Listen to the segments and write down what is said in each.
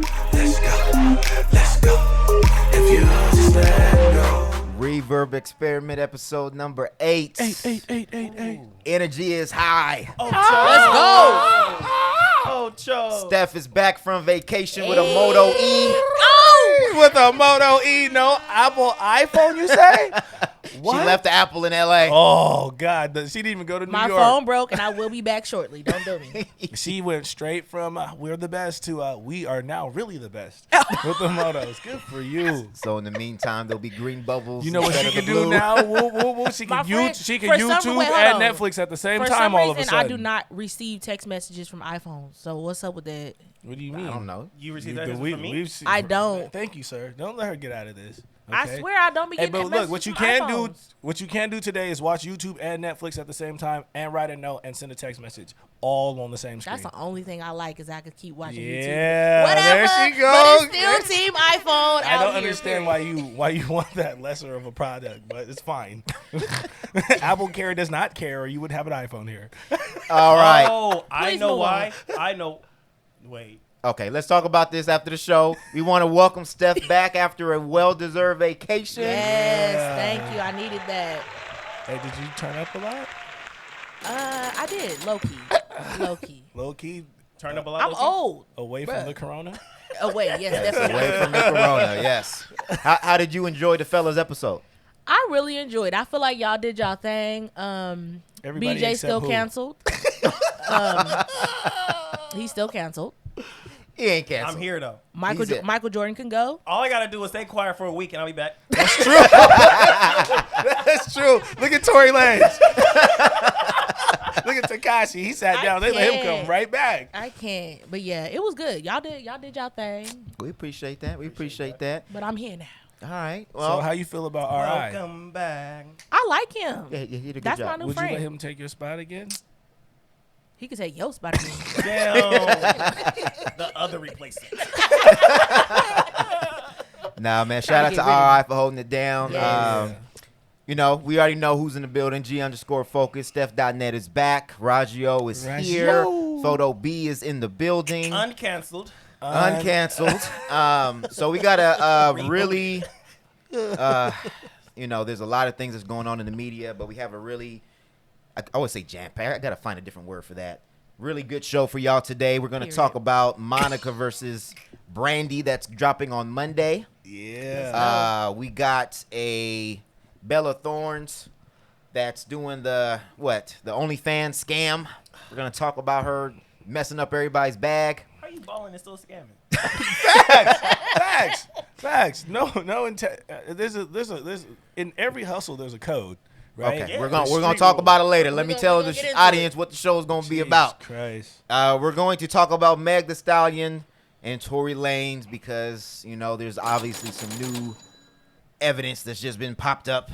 let's go, let's go. If you just let go. Reverb Experiment episode number 8. Eight. Energy is high. Let's go. Ocho. Steph is back from vacation with a Moto E. With a Moto E, no Apple iPhone, you say? What? She left the Apple in L.A. Oh, God. She didn't even go to New My York. phone broke, and I will be back shortly. Don't do me. She went straight from we're the best to we are now really the best with the Motos. Good for you. So in the meantime, there'll be green bubbles. You know what she instead can of the do blue. now? She My can, friend, she can for some- YouTube wait, hold and on. Netflix at the same For time some all of a reason, sudden. I do not receive text messages from iPhones. So what's up with that? What do you mean? I don't know. You received that We- from me? we've seen- I don't. Thank you, sir. Don't let her get out of this. I okay? swear I don't be Hey, getting but look, messages what you from can iPhones. what you can do today is watch YouTube and Netflix at the same time, and write a note and send a text message, all on the same screen. That's the only thing I like is I could keep watching YouTube. Yeah, Whatever. there she But goes. it's still Team iPhone. I out don't here, understand period. why you want that lesser of a product, but it's fine. Apple Care does not care, or you would have an iPhone here. All right. Oh, I Please know move why. I know. Wait. Okay, let's talk about this after the show. We want to welcome Steph back after a well-deserved vacation. Yes, Yeah. thank you. I needed that. Hey, did you turn up a lot? I did. Low key. Low key. Low key, Turn up a lot. I'm Loki? old. away Bruh. from the corona. Oh, wait. Yes, definitely. Away from the corona, yes. How did you enjoy the fellas episode? I really enjoyed it. I feel like y'all did y'all thing. Everybody BJ except still who? canceled. He's still canceled. He ain't canceled. I'm here though. Michael He's it. Michael Jordan can go. All I gotta do is stay quiet for a week and I'll be back. That's true. Look at Tory Lanez. Look at Tekashi. He sat down. They let him come can't. right back. I can't. But yeah, it was good. Y'all did y'all thing. We appreciate that. We appreciate that. But I'm here now. All right. So Well, how you feel about RI? Welcome back. I like him. yeah, you did a good That's job. my new Would you friend. let him take your spot again? He could say yo spot again. Damn. The other replacement. Nah, man. Shout out Trying to to get RI for holding it down. Yes. You know, we already know who's in the building. G_focus. Stefdotnet is back. Raggio is here. Photo B is in the building. Uncancelled. Uncanceled. So we got a really, you know, there's a lot of things that's going on in the media, but we have a really, I would say jam-packed. I got to find a different word for that. Really good show for y'all today. We're going to talk about Monica versus Brandy that's dropping on Monday. Yeah. We got a Bella Thorne's that's doing the OnlyFans scam. We're going to talk about her messing up everybody's bag. How you balling and still scamming? Facts. No. There's in every hustle. There's a code, right? Okay, Yeah. we're gonna talk about it later. Let me tell we're gonna the get into audience what the show is gonna be about. Christ. We're going to talk about Meg the Stallion and Tory Lanez because you know there's obviously some new evidence that's just been popped up.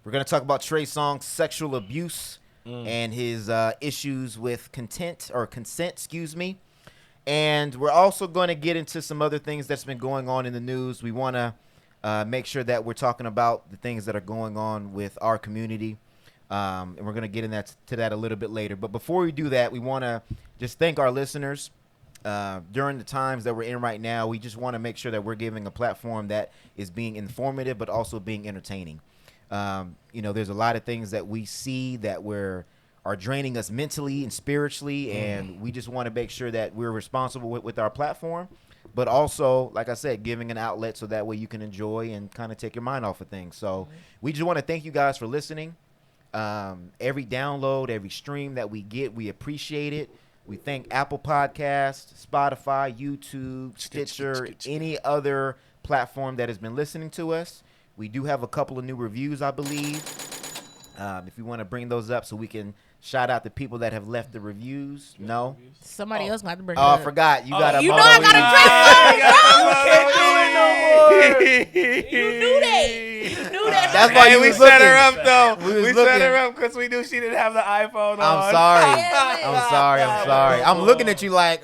We're gonna talk about Trey Songz sexual abuse and his issues with consent, excuse me. And we're also going to get into some other things that's been going on in the news. We want to make sure that we're talking about the things that are going on with our community. And we're going to get to that a little bit later. But before we do that, we want to just thank our listeners. During the times that we're in right now, we just want to make sure that we're giving a platform that is being informative but also being entertaining. You know, there's a lot of things that we see that are draining us mentally and spiritually, and we just want to make sure that we're responsible with our platform, but also, like I said, giving an outlet so that way you can enjoy and kind of take your mind off of things. So we just want to thank you guys for listening. Every download, every stream that we get, we appreciate it. We thank Apple Podcasts, Spotify, YouTube, Stitcher, any other platform that has been listening to us. We do have a couple of new reviews, I believe. If you want to bring those up so we can shout out the people that have left the reviews. No? Somebody else might have to bring it Oh, up. I forgot. You got a you know Moto I got E. a drink. You knew that. You knew that. That's why you we was set her looking. up though. We was We looking. set her up because we knew she didn't have the iPhone on. I'm sorry. Damn it. I'm sorry. I'm looking at you like,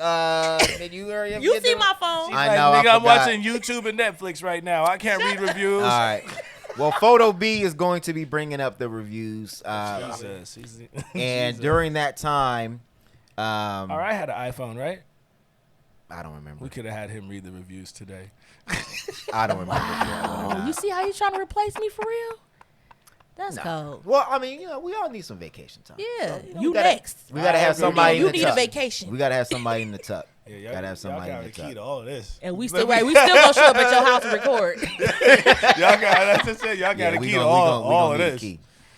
did you hurry up? and You get see them? my phone. I Like, know, I nigga, I'm forgot. watching YouTube and Netflix right now. I can't read reviews. All right. Well, Photo B is going to be bringing up the reviews. Jesus. And during that time, All right, I had an iPhone, right? I don't remember. We could have had him read the reviews today. I don't remember. Oh, you see how you trying to replace me for real? That's cold. Well, I mean, we all need some vacation time. Yeah, So, you we gotta- next. We gotta have somebody. You in the need a tuck. vacation. We gotta have somebody in the tuck. Yeah, Gotta have somebody y'all in got the the key tuck. to all of this. And we still gonna show up at your house to record. Y'all got that's just it. Y'all got a key to all of this.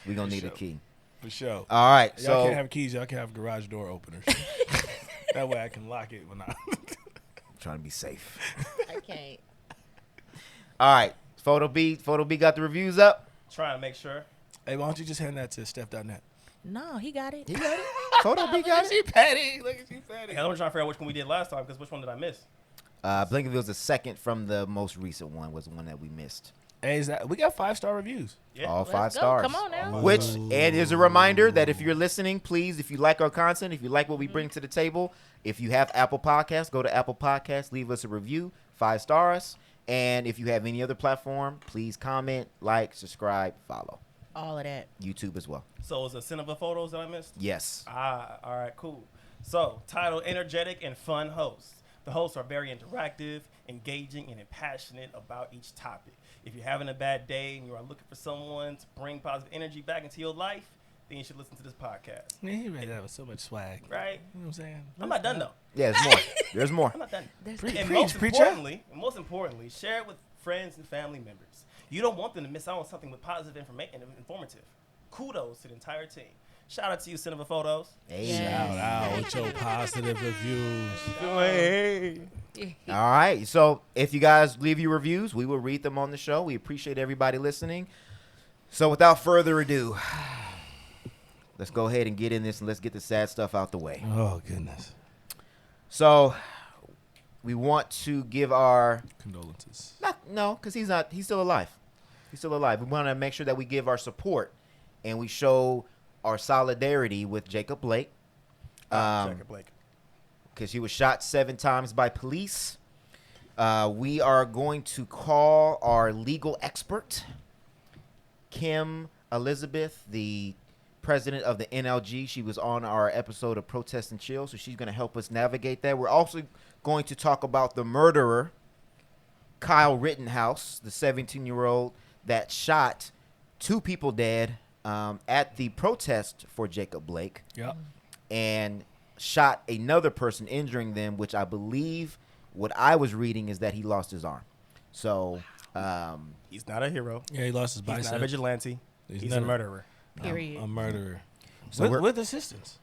We gonna need a key. For sure. All right, Y'all so can't have keys. Y'all can have garage door openers. That way I can lock it when I. trying to be safe. I can't. All right, Photo B got the reviews up. Trying to make sure. Hey, why don't you just hand that to Stefdotnet? No, he got it. You got it. Photo B got it. She petty. Look at you petty. Hey, I'm trying to figure out which one we did last time because which one did I miss? Blinkville was the second from the most recent one. Was the one that we missed. Hey, we got 5-star reviews. Yeah. All Let's 5 go. stars. Come on now. Which, and is a reminder that if you're listening, please, if you like our content, if you like what we bring to the table, if you have Apple Podcasts, go to Apple Podcasts, leave us a review, 5 stars. And if you have any other platform, please comment, like, subscribe, follow. All of that. YouTube as well. So is it cinema photos that I missed? Yes. All right, cool. So, titled Energetic and Fun Hosts. The hosts are very interactive, engaging, and passionate about each topic. If you're having a bad day and you are looking for someone to bring positive energy back into your life, then you should listen to this podcast. Man, he read that with so much swag. Right? You know what I'm saying? I'm not done, though. Yeah, there's more. There's more. I'm not done. Preach, And preach, preacher. most importantly, share it with friends and family members. You don't want them to miss out on something with positive information and informative. Kudos to the entire team. Shout out to you, Cinema Photos. Hey. Shout out with your positive reviews. All right. So if you guys leave your reviews, we will read them on the show. We appreciate everybody listening. So without further ado, let's go ahead and get in this and let's get the sad stuff out the way. Oh, goodness. So we want to give our Condolences. because he's still alive. He's still alive. We want to make sure that we give our support and we show our solidarity with Jacob Blake. Jacob Blake. Because he was shot 7 times by police. We are going to call our legal expert, Kim Elizabeth, the president of the NLG. She was on our episode of Protest and Chill, so she's going to help us navigate that. We're also going to talk about the murderer, Kyle Rittenhouse, the 17-year-old that shot 2 people dead at the protest for Jacob Blake. Yep. And shot another person, injuring them, which I believe what I was reading is that he lost his arm. So He's not a hero. Yeah, he lost his He's bicep. not a vigilante. He's not a murderer. Period. A murderer. So we're- with assistance.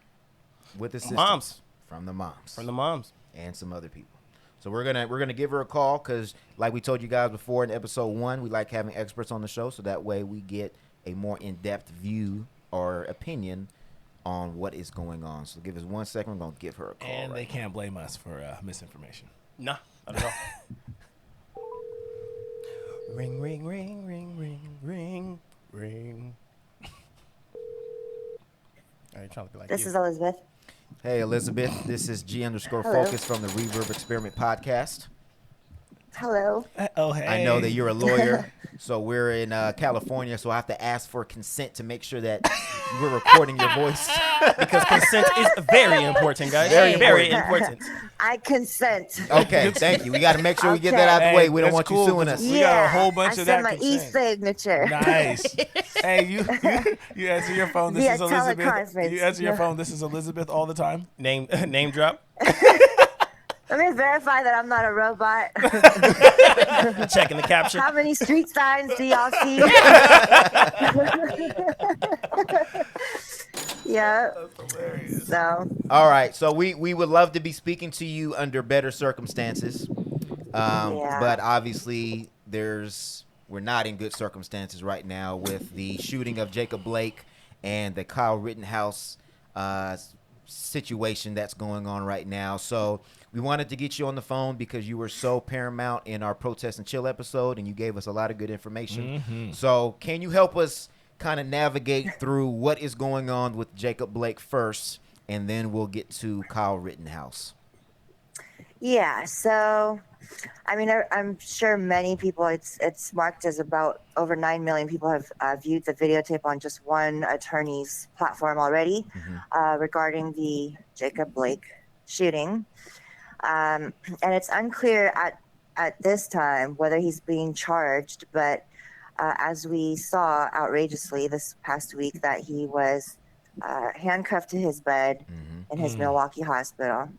with assistance Moms. from the moms From the moms. and some other people. So we're gonna give her a call because, like we told you guys before in episode 1, we like having experts on the show, so that way we get a more in-depth view or opinion on what is going on. So give us 1 second. We're gonna give her a call. And they right can't blame us for misinformation. Nah, not at all. Ring, ring, ring, ring, ring, ring, ring. Are you trying to be like This you? is Elizabeth. now. Hey Elizabeth, this is Hello. G_Focus from the Reverb Experiment podcast. Hello. Oh, hey. I know that you're a lawyer, so we're in California, so I have to ask for consent to make sure that we're recording your voice. Because consent is very important, guys. Very Very important. I consent. Okay, thank you. We got to make sure we get that out of the way. We don't want you suing us. We got a whole bunch I of sent that my consent. e-signature. Nice. Hey, you answer your phone. This Via is Elizabeth. teleconference. You answer your phone. This is Elizabeth all the time. Name drop. Let me verify that I'm not a robot. Checking the capture. How many street signs do y'all see? Yeah. So, All right, so we would love to be speaking to you under better circumstances, but obviously we're not in good circumstances right now with the shooting of Jacob Blake and the Kyle Rittenhouse situation that's going on right now. So we wanted to get you on the phone because you were so paramount in our Protest and Chill episode, and you gave us a lot of good information. Mm-hmm. So can you help us kind of navigate through what is going on with Jacob Blake first, and then we'll get to Kyle Rittenhouse. yeah. So, I mean, I'm sure many people, it's marked as about over 9 million people have viewed the videotape on just one attorney's platform already regarding the Jacob Blake shooting. And it's unclear at this time whether he's being charged, but as we saw outrageously this past week, that he was handcuffed to his bed in his Milwaukee hospital.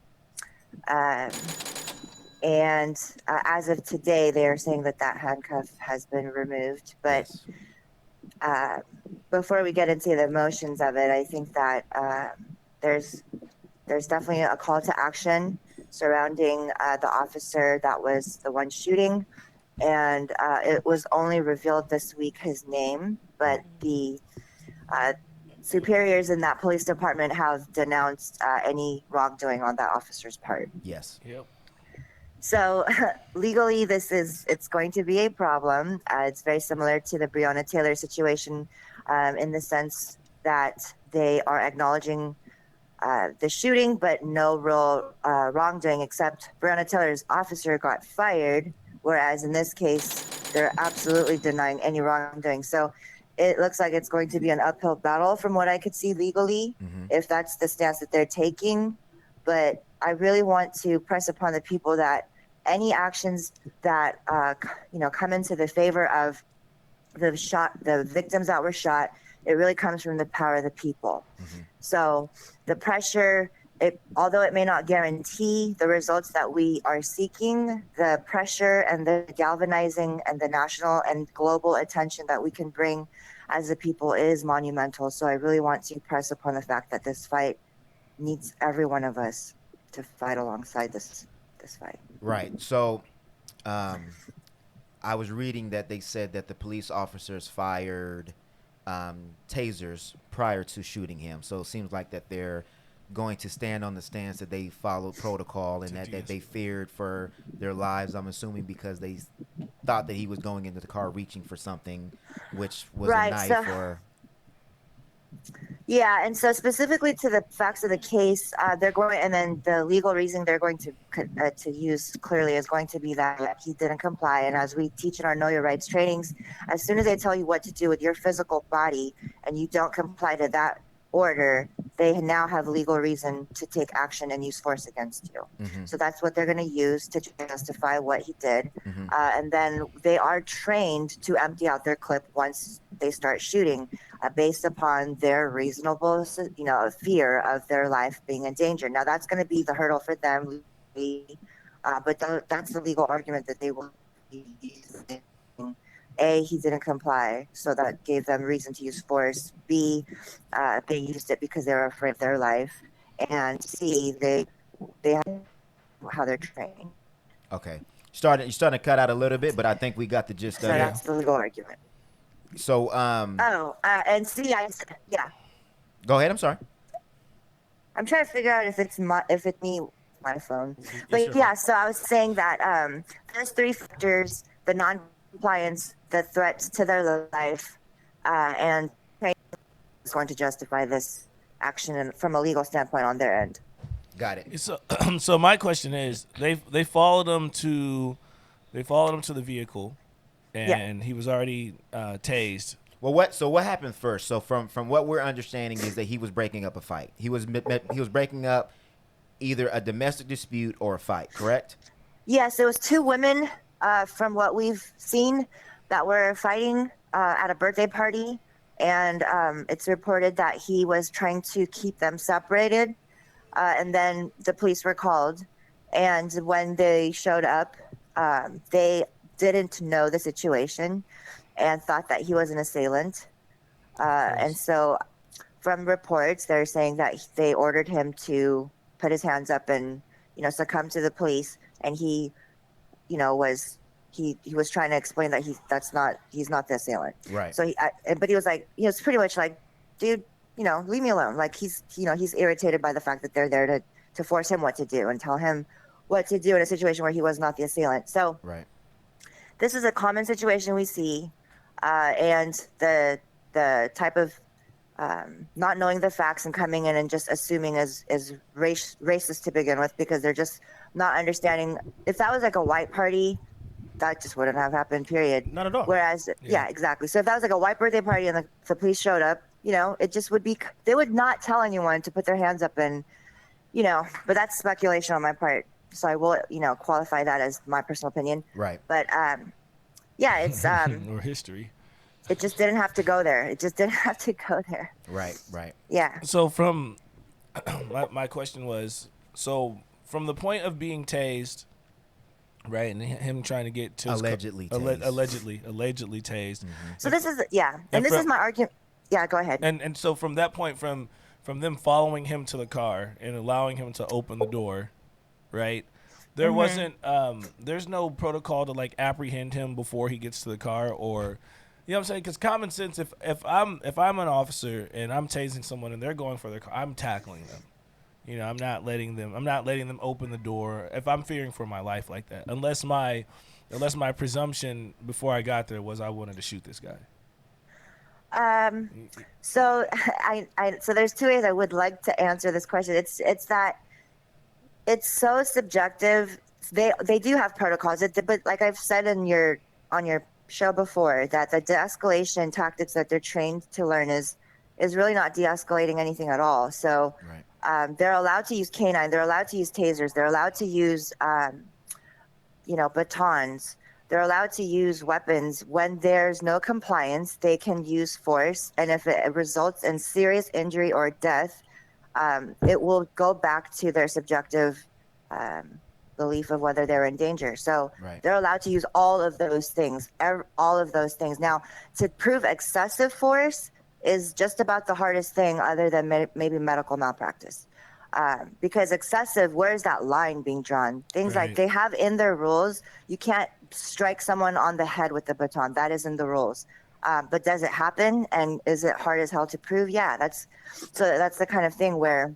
And as of today, they are saying that handcuff has been removed. But before we get into the emotions of it, I think that there's definitely a call to action surrounding the officer that was the one shooting. And it was only revealed this week his name, but the superiors in that police department have denounced any wrongdoing on that officer's part. Yes. Yep. So legally, it's going to be a problem. It's very similar to the Breonna Taylor situation in the sense that they are acknowledging the shooting, but no real wrongdoing, except Breonna Taylor's officer got fired, whereas in this case, they're absolutely denying any wrongdoing. So it looks like it's going to be an uphill battle from what I could see legally, if that's the stance that they're taking. But I really want to press upon the people that any actions that come into the favor of the victims that were shot, it really comes from the power of the people. So the pressure, although it may not guarantee the results that we are seeking, the pressure and the galvanizing and the national and global attention that we can bring as a people is monumental. So I really want to press upon the fact that this fight needs every one of us to fight alongside this fight. Right. So I was reading that they said that the police officers fired tasers prior to shooting him. So it seems like that they're going to stand on the stance that they followed protocol and that they feared for their lives, I'm assuming, because they thought that he was going into the car reaching for something, which was a knife or... Yeah, and so specifically to the facts of the case, they're going, and then the legal reason they're going to use clearly is going to be that he didn't comply. And as we teach in our Know Your Rights trainings, as soon as they tell you what to do with your physical body and you don't comply to that order, they now have legal reason to take action and use force against you. So that's what they're going to use to justify what he did. And then they are trained to empty out their clip once they start shooting, based upon their reasonable, fear of their life being in danger. Now that's going to be the hurdle for them, but that's the legal argument that they will be using. A, he didn't comply, so that gave them reason to use force. B, they used it because they were afraid of their life. And C, they have how they're trained. Okay. You're starting to cut out a little bit, but I think we got the gist of it. So that's the legal argument. So, and C, yeah. Go ahead. I'm sorry. I'm trying to figure out if it's my phone. But yeah, so I was saying that there's three factors: the non-compliance, the threats to their life, and is going to justify this action from a legal standpoint on their end. Got it. So my question is, they followed him to the vehicle, and he was already tased. Well, what happened first? So from what we're understanding is that he was breaking up a fight. He was breaking up either a domestic dispute or a fight, correct? Yes, it was two women from what we've seen that were fighting at a birthday party, and it's reported that he was trying to keep them separated, and then the police were called, and when they showed up, they didn't know the situation and thought that he was an assailant. And so from reports, they're saying that they ordered him to put his hands up and, succumb to the police. And he, was trying to explain that he's not the assailant. Right. So but he was like, it's pretty much like, dude, leave me alone. Like he's irritated by the fact that they're there to force him what to do and tell him what to do in a situation where he was not the assailant. So right. This is a common situation we see. And the type of not knowing the facts and coming in and just assuming is racist to begin with, because they're just not understanding. If that was like a white party, that just wouldn't have happened, period. Not at all. Whereas, yeah, exactly. So if that was like a white birthday party and the police showed up, it just would be, they would not tell anyone to put their hands up and, but that's speculation on my part. So I will, qualify that as my personal opinion. Right. But yeah, it's or history. it just didn't have to go there. It just didn't have to go there. Right. Right. Yeah. So from my question was, so from the point of being tased, right, and him trying to get to Allegedly his tased. allegedly tased. So this is and And this from- is my argument. Yeah, go ahead. And so from that point, from them following him to the car and allowing him to open the door, right? There wasn't there's no protocol to like apprehend him before he gets to the car, or you know what I'm saying? Because common sense, if I'm an officer and I'm tasing someone and they're going for their car, I'm tackling them. You know, I'm not letting them open the door if I'm fearing for my life like that. Unless my presumption before I got there was I wanted to shoot this guy. So so there's two ways I would like to answer this question. It's that it's so subjective. They do have protocols, but like I've said on your show before, that the de-escalation tactics that they're trained to learn is really not de-escalating anything at all. So Right. they're allowed to use canine, they're allowed to use tasers, they're allowed to use batons. They're allowed to use weapons. When there's no compliance, they can use force, and if it results in serious injury or death, it will go back to their subjective belief of whether they're in danger. So Right. they're allowed to use all of those things, all of those things. Now, to prove excessive force is just about the hardest thing, other than maybe medical malpractice. Because excessive, where's that line being drawn? Things Right. like they have in their rules, you can't strike someone on the head with the baton. That is in the rules. But does it happen? And is it hard as hell to prove? Yeah, that's the kind of thing where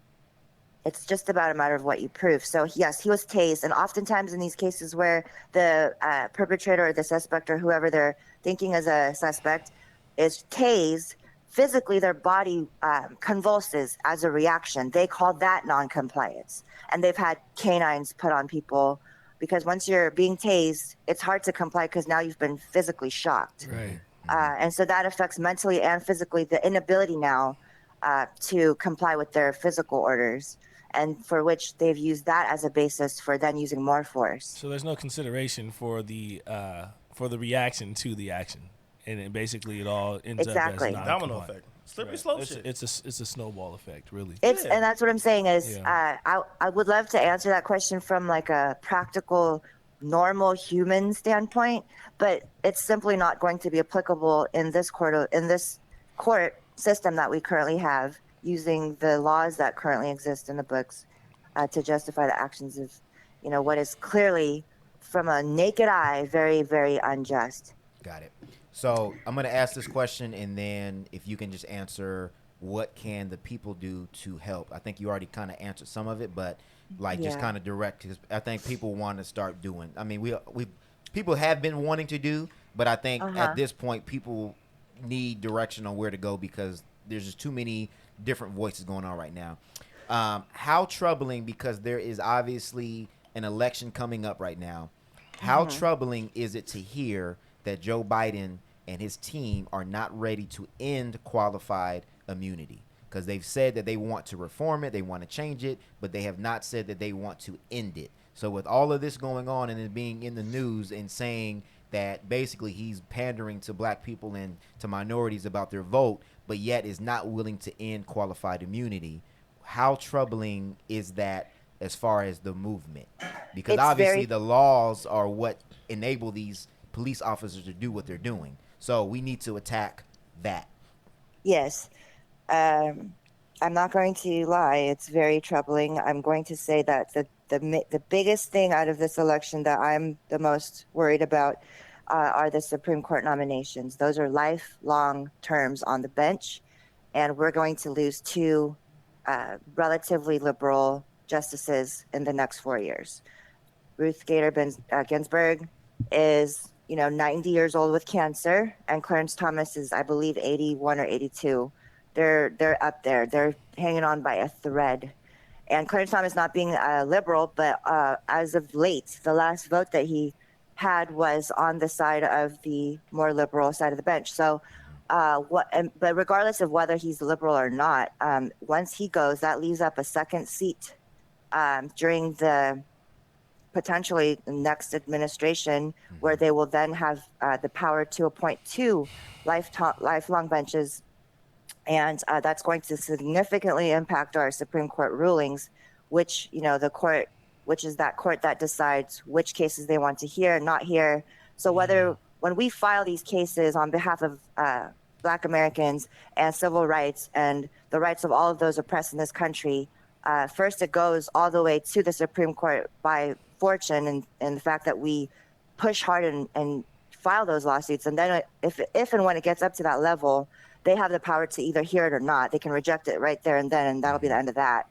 it's just about a matter of what you prove. So yes, he was tased, and oftentimes in these cases where the perpetrator or the suspect or whoever they're thinking is a suspect is tased, physically their body convulses as a reaction. They call that non-compliance. And they've had canines put on people because once you're being tased, it's hard to comply because now you've been physically shocked. Right. And so that affects mentally and physically the inability now to comply with their physical orders, and for which they've used that as a basis for then using more force. So there's no consideration for the reaction to the action, and it basically it all ends Exactly. up as Domino non-compliant. effect. Slippery slope It's shit. it's a snowball effect, really. And that's what I'm saying is Yeah. I would love to answer that question from like a practical, normal human standpoint, but it's simply not going to be applicable in this court system that we currently have, using the laws that currently exist in the books to justify the actions of, what is clearly, from a naked eye, very, very unjust. Got it. So I'm going to ask this question, and then if you can just answer, what can the people do to help? I think you already kind of answered some of it, but just Yeah. kind of direct, because I think people want to start doing. I mean, we people have been wanting to do, but I think at this point people need direction on where to go, because there's just too many different voices going on right now. How troubling, because there is obviously an election coming up right now. How troubling is it to hear that Joe Biden and his team are not ready to end qualified immunity? Because they've said that they want to reform it, they want to change it, but they have not said that they want to end it. So with all of this going on and it being in the news and saying that basically he's pandering to black people and to minorities about their vote, but yet is not willing to end qualified immunity, how troubling is that as far as the movement? Because It's obviously very- the laws are what enable these police officers to do what they're doing. So we need to attack that. Yes. I'm not going to lie. It's very troubling. I'm going to say that the biggest thing out of this election that I'm the most worried about are the Supreme Court nominations. Those are lifelong terms on the bench, and we're going to lose two relatively liberal justices in the next 4 years. Ruth Bader Ginsburg is 90 years old with cancer, and Clarence Thomas is, I believe, 81 or 82. They're up there. They're hanging on by a thread. And Clarence Thomas, not being a liberal, but as of late, the last vote that he had was on the side of the more liberal side of the bench. So, but regardless of whether he's liberal or not, once he goes, that leaves up a second seat during the potentially the next administration, where they will then have the power to appoint 2 lifelong benches. And that's going to significantly impact our Supreme Court rulings, which, which is that court that decides which cases they want to hear and not hear. So when we file these cases on behalf of Black Americans and civil rights and the rights of all of those oppressed in this country, first it goes all the way to the Supreme Court by fortune and the fact that we push hard and file those lawsuits. And then if and when it gets up to that level, they have the power to either hear it or not. They can reject it right there and then, and that'll be the end of that.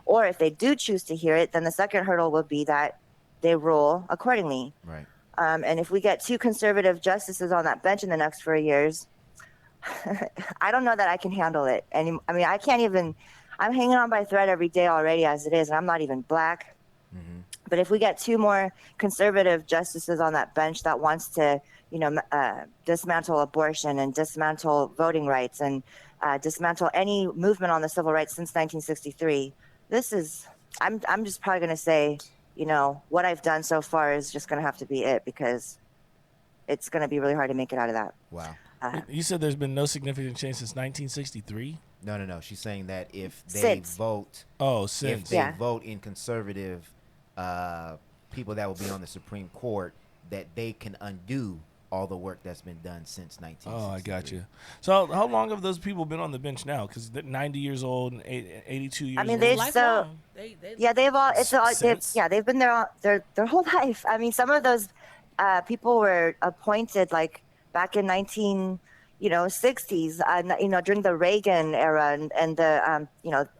Or if they do choose to hear it, then the second hurdle will be that they rule accordingly. Right. And if we get 2 conservative justices on that bench in the next 4 years, I don't know that I can handle it. And I mean, I can't even, I'm hanging on by a thread every day already as it is, and I'm not even Black. But if we get 2 more conservative justices on that bench that wants to, dismantle abortion and dismantle voting rights and dismantle any movement on the civil rights since 1963, I'm just probably going to say, what I've done so far is just going to have to be it, because it's going to be really hard to make it out of that. Wow. You said there's been no significant change since 1963? No. She's saying that if they vote, since. if they vote in conservative people that will be on the Supreme Court, that they can undo all the work that's been done since 1963. Oh, I got you. So how long have those people been on the bench now? Because they're 90 years old and 82 years old. I mean, they've been there their whole life. I mean, some of those people were appointed like back in 1960s, during the Reagan era, and the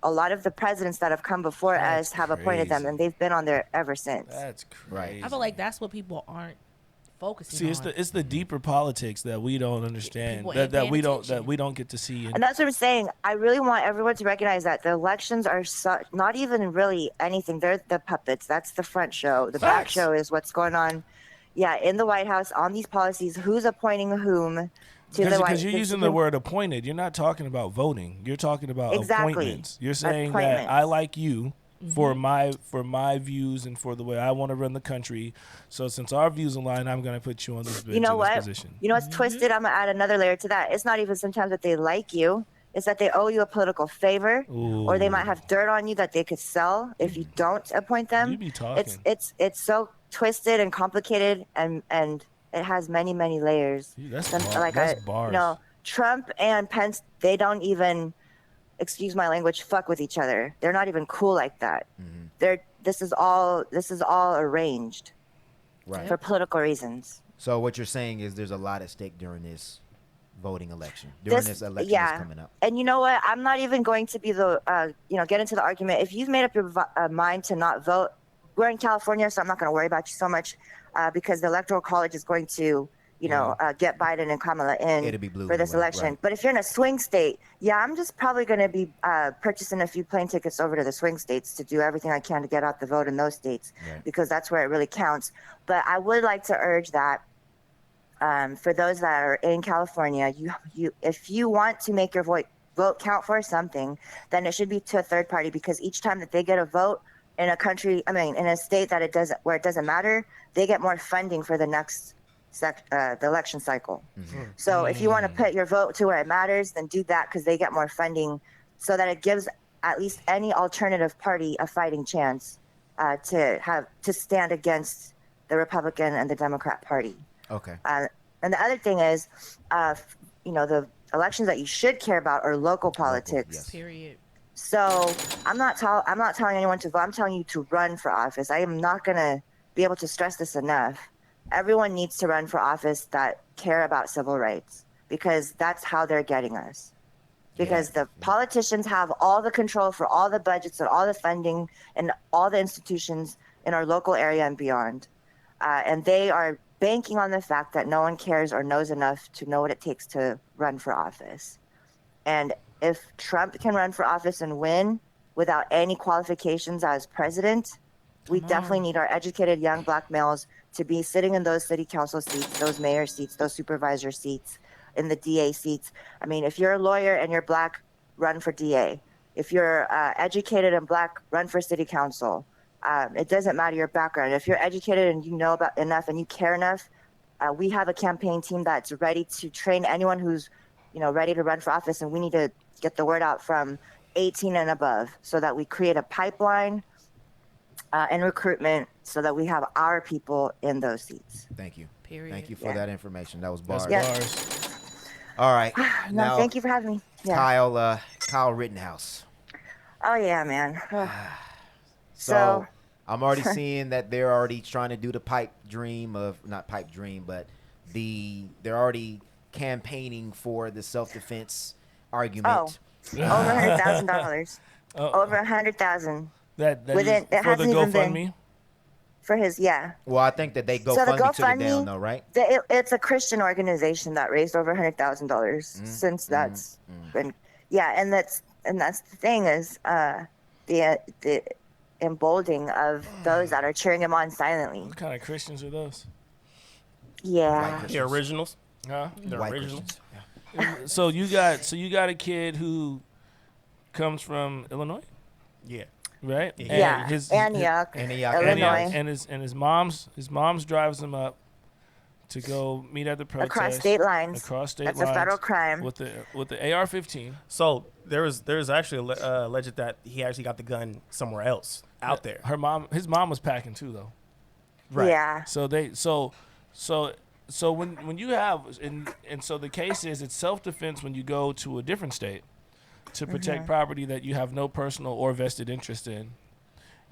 a lot of the presidents that have come before us have appointed them, and they've been on there ever since. That's crazy. I feel like that's what people aren't focusing on. It's the deeper politics that we don't understand, that we don't get to see. And that's what I'm saying. I really want everyone to recognize that the elections are not even really anything. They're the puppets. That's the front show. The back show is what's going on. Yeah, in the White House on these policies, who's appointing whom to the White House. Because you're using the word appointed. You're not talking about voting. You're talking about appointments. You're saying that I like you for my views and for the way I want to run the country. So since our views align, I'm going to put you on this bench, this position. You know what's twisted? I'm going to add another layer to that. It's not even sometimes that they like you. It's that they owe you a political favor, or they might have dirt on you that they could sell if you don't appoint them. You be talking. It's so twisted and complicated, and it has many layers. Dude, that's bars. Trump and Pence, they don't even, excuse my language, fuck with each other. They're not even cool like that. This is all arranged, right, for political reasons. So what you're saying is there's a lot at stake during this voting election, this election that's coming up. And you know what? I'm not even going to be the get into the argument. If you've made up your mind to not vote, we're in California, so I'm not going to worry about you so much, because the Electoral College is going to get Biden and Kamala in for this election. Right. But if you're in a swing state, I'm just probably going to be purchasing a few plane tickets over to the swing states to do everything I can to get out the vote in those states, because that's where it really counts. But I would like to urge that for those that are in California, if you want to make your vote count for something, then it should be to a third party, because each time that they get a vote in a state that where it doesn't matter, they get more funding for the next the election cycle. So if you want to put your vote to where it matters, then do that, because they get more funding, so that it gives at least any alternative party a fighting chance to stand against the Republican and the Democrat Party. Okay. And the other thing is, the elections that you should care about are local politics. Yes. Period. So I'm not telling anyone to vote. I'm telling you to run for office. I am not going to be able to stress this enough. Everyone needs to run for office that care about civil rights, because that's how they're getting us. Because the politicians have all the control for all the budgets and all the funding and all the institutions in our local area and beyond. And they are banking on the fact that no one cares or knows enough to know what it takes to run for office. And if Trump can run for office and win without any qualifications as president, we definitely need our educated young Black males to be sitting in those city council seats, those mayor seats, those supervisor seats, in the DA seats. I mean, if you're a lawyer and you're Black, run for DA. If you're educated and Black, run for city council. It doesn't matter your background. If you're educated and you know about enough and you care enough, we have a campaign team that's ready to train anyone who's, ready to run for office. And we need to get the word out from 18 and above so that we create a pipeline and recruitment so that we have our people in those seats. Thank you. Period. Thank you for that information. That was bars. That's Yeah. bars. All right. No, Now, thank you for having me. Yeah. Kyle Rittenhouse. Oh, yeah, man. So I'm already seeing that they're already trying to do the not pipe dream, but they're already campaigning for the self-defense argument. over $100,000. Oh, Over 100,000 that Within- is it for the hasn't even been- GoFundMe. for his, yeah. Well, I think that they So the GoFundMe took it down, GoFundMe- though, right? It's a Christian organization that raised over $100,000 since that's been, and that's the thing is the emboldening of those that are cheering him on silently. What kind of Christians are those? Yeah. White The originals. Huh? The White originals. Christians. Yeah. So you got a kid who comes from Illinois, Yeah. right? Yeah. Antioch, Antioch, Illinois. And his mom's drives him up to go meet at the protest Across state lines. Across state That's lines a federal crime. with the AR-15. So there's actually alleged that he actually got the gun somewhere else out there. His mom was packing too, though. Right. Yeah. So when you have and so the case is it's self-defense when you go to a different state to protect property that you have no personal or vested interest in,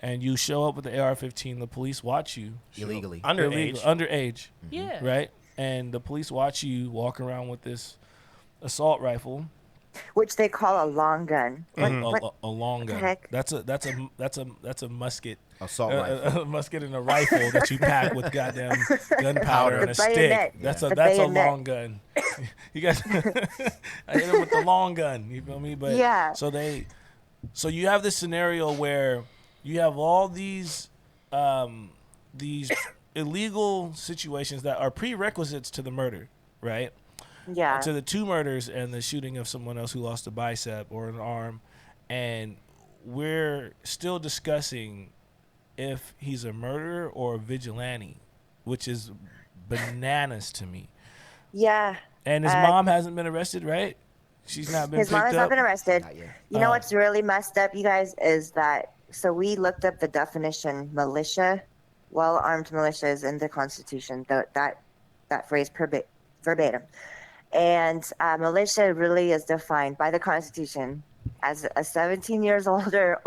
and you show up with the AR-15, the police watch you Illegally. Underage. Yeah. right? And the police watch you walk around with this assault rifle, Which they call a long gun. a long gun. heck? That's a musket. Assault rifle. A musket and a rifle that you pack with goddamn gunpowder and a The bayonet. stick. That's The a bayonet. long gun. You guys, I hit him with the long gun. You feel me? But Yeah. so you have this scenario where you have all these illegal situations that are prerequisites to the murder, right? Yeah. To the two murders and the shooting of someone else who lost a bicep or an arm, and we're still discussing if he's a murderer or a vigilante, which is bananas to me. Yeah. And his mom hasn't been arrested, right? She's not been His mom picked has not up. been arrested. Not yet. You know what's really messed up, you guys, is that so we looked up the definition militia, well-armed militia is in the Constitution. That phrase verbatim, and militia really is defined by the Constitution as a 17 years older,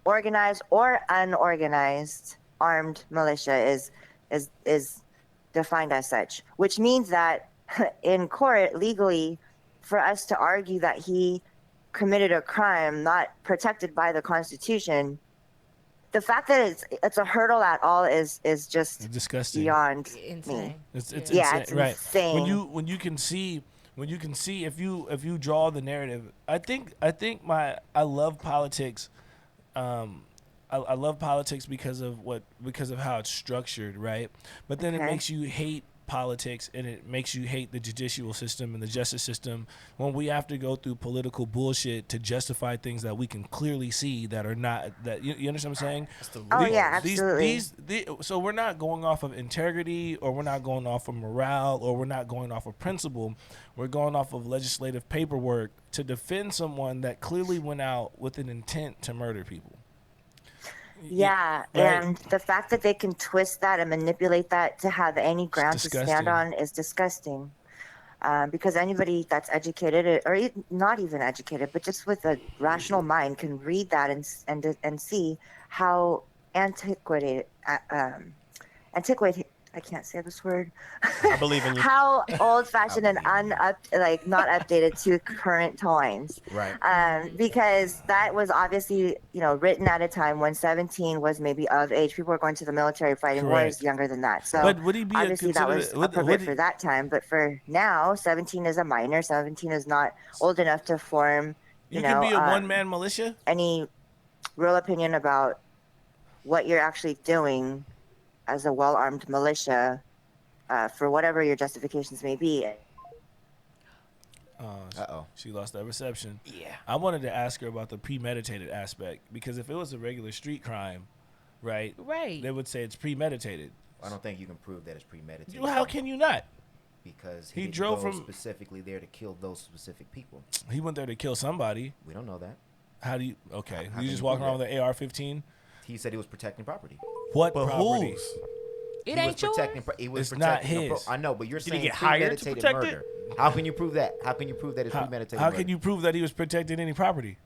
organized or unorganized armed militia is defined as such, which means that in court legally, for us to argue that he committed a crime not protected by the Constitution, the fact that it's a hurdle at all is just Disgusting. beyond Insane. me. It's Yeah, insane. it's Right. insane. When you can see if you draw the narrative. I think I love politics. I love politics because of how it's structured, right? But then it Okay. makes you hate politics, and it makes you hate the judicial system and the justice system when we have to go through political bullshit to justify things that we can clearly see that are not that you understand what I'm saying? Oh, yeah, absolutely. So we're not going off of integrity, or we're not going off of morale, or we're not going off of principle. We're going off of legislative paperwork to defend someone that clearly went out with an intent to murder people. Yeah, Right. and the fact that they can twist that and manipulate that to have any ground to stand disgusting. on is disgusting. Because anybody that's educated, or not even educated, but just with a rational mind, can read that and see how antiquated. I can't say this word. I believe in you. How old-fashioned and not updated to current times. Right. Because that was obviously, written at a time when 17 was maybe of age. People were going to the military, fighting Correct. wars younger than that. So But would he be obviously that was appropriate for that time. But for now, 17 is a minor. 17 is not old enough to form, You can be a one-man militia? any real opinion about what you're actually doing as a well-armed militia, for whatever your justifications may be. Uh-oh. She lost that reception. Yeah. I wanted to ask her about the premeditated aspect because if it was a regular street crime, right? Right. They would say it's premeditated. I don't think you can prove that it's premeditated. Well, how can you not? Because He didn't drove go from- specifically there to kill those specific people. He went there to kill somebody. We don't know that. How do you? Okay, How you can just you walking prove around with an AR-15. He said he was protecting property. What But property? whose? It He ain't was yours. protecting. He was It's not protecting. his. I know, but you're he saying get hired to premeditated protect murder. How can you prove that? How can you prove that it's premeditated How murder? can you prove that he was protecting any property?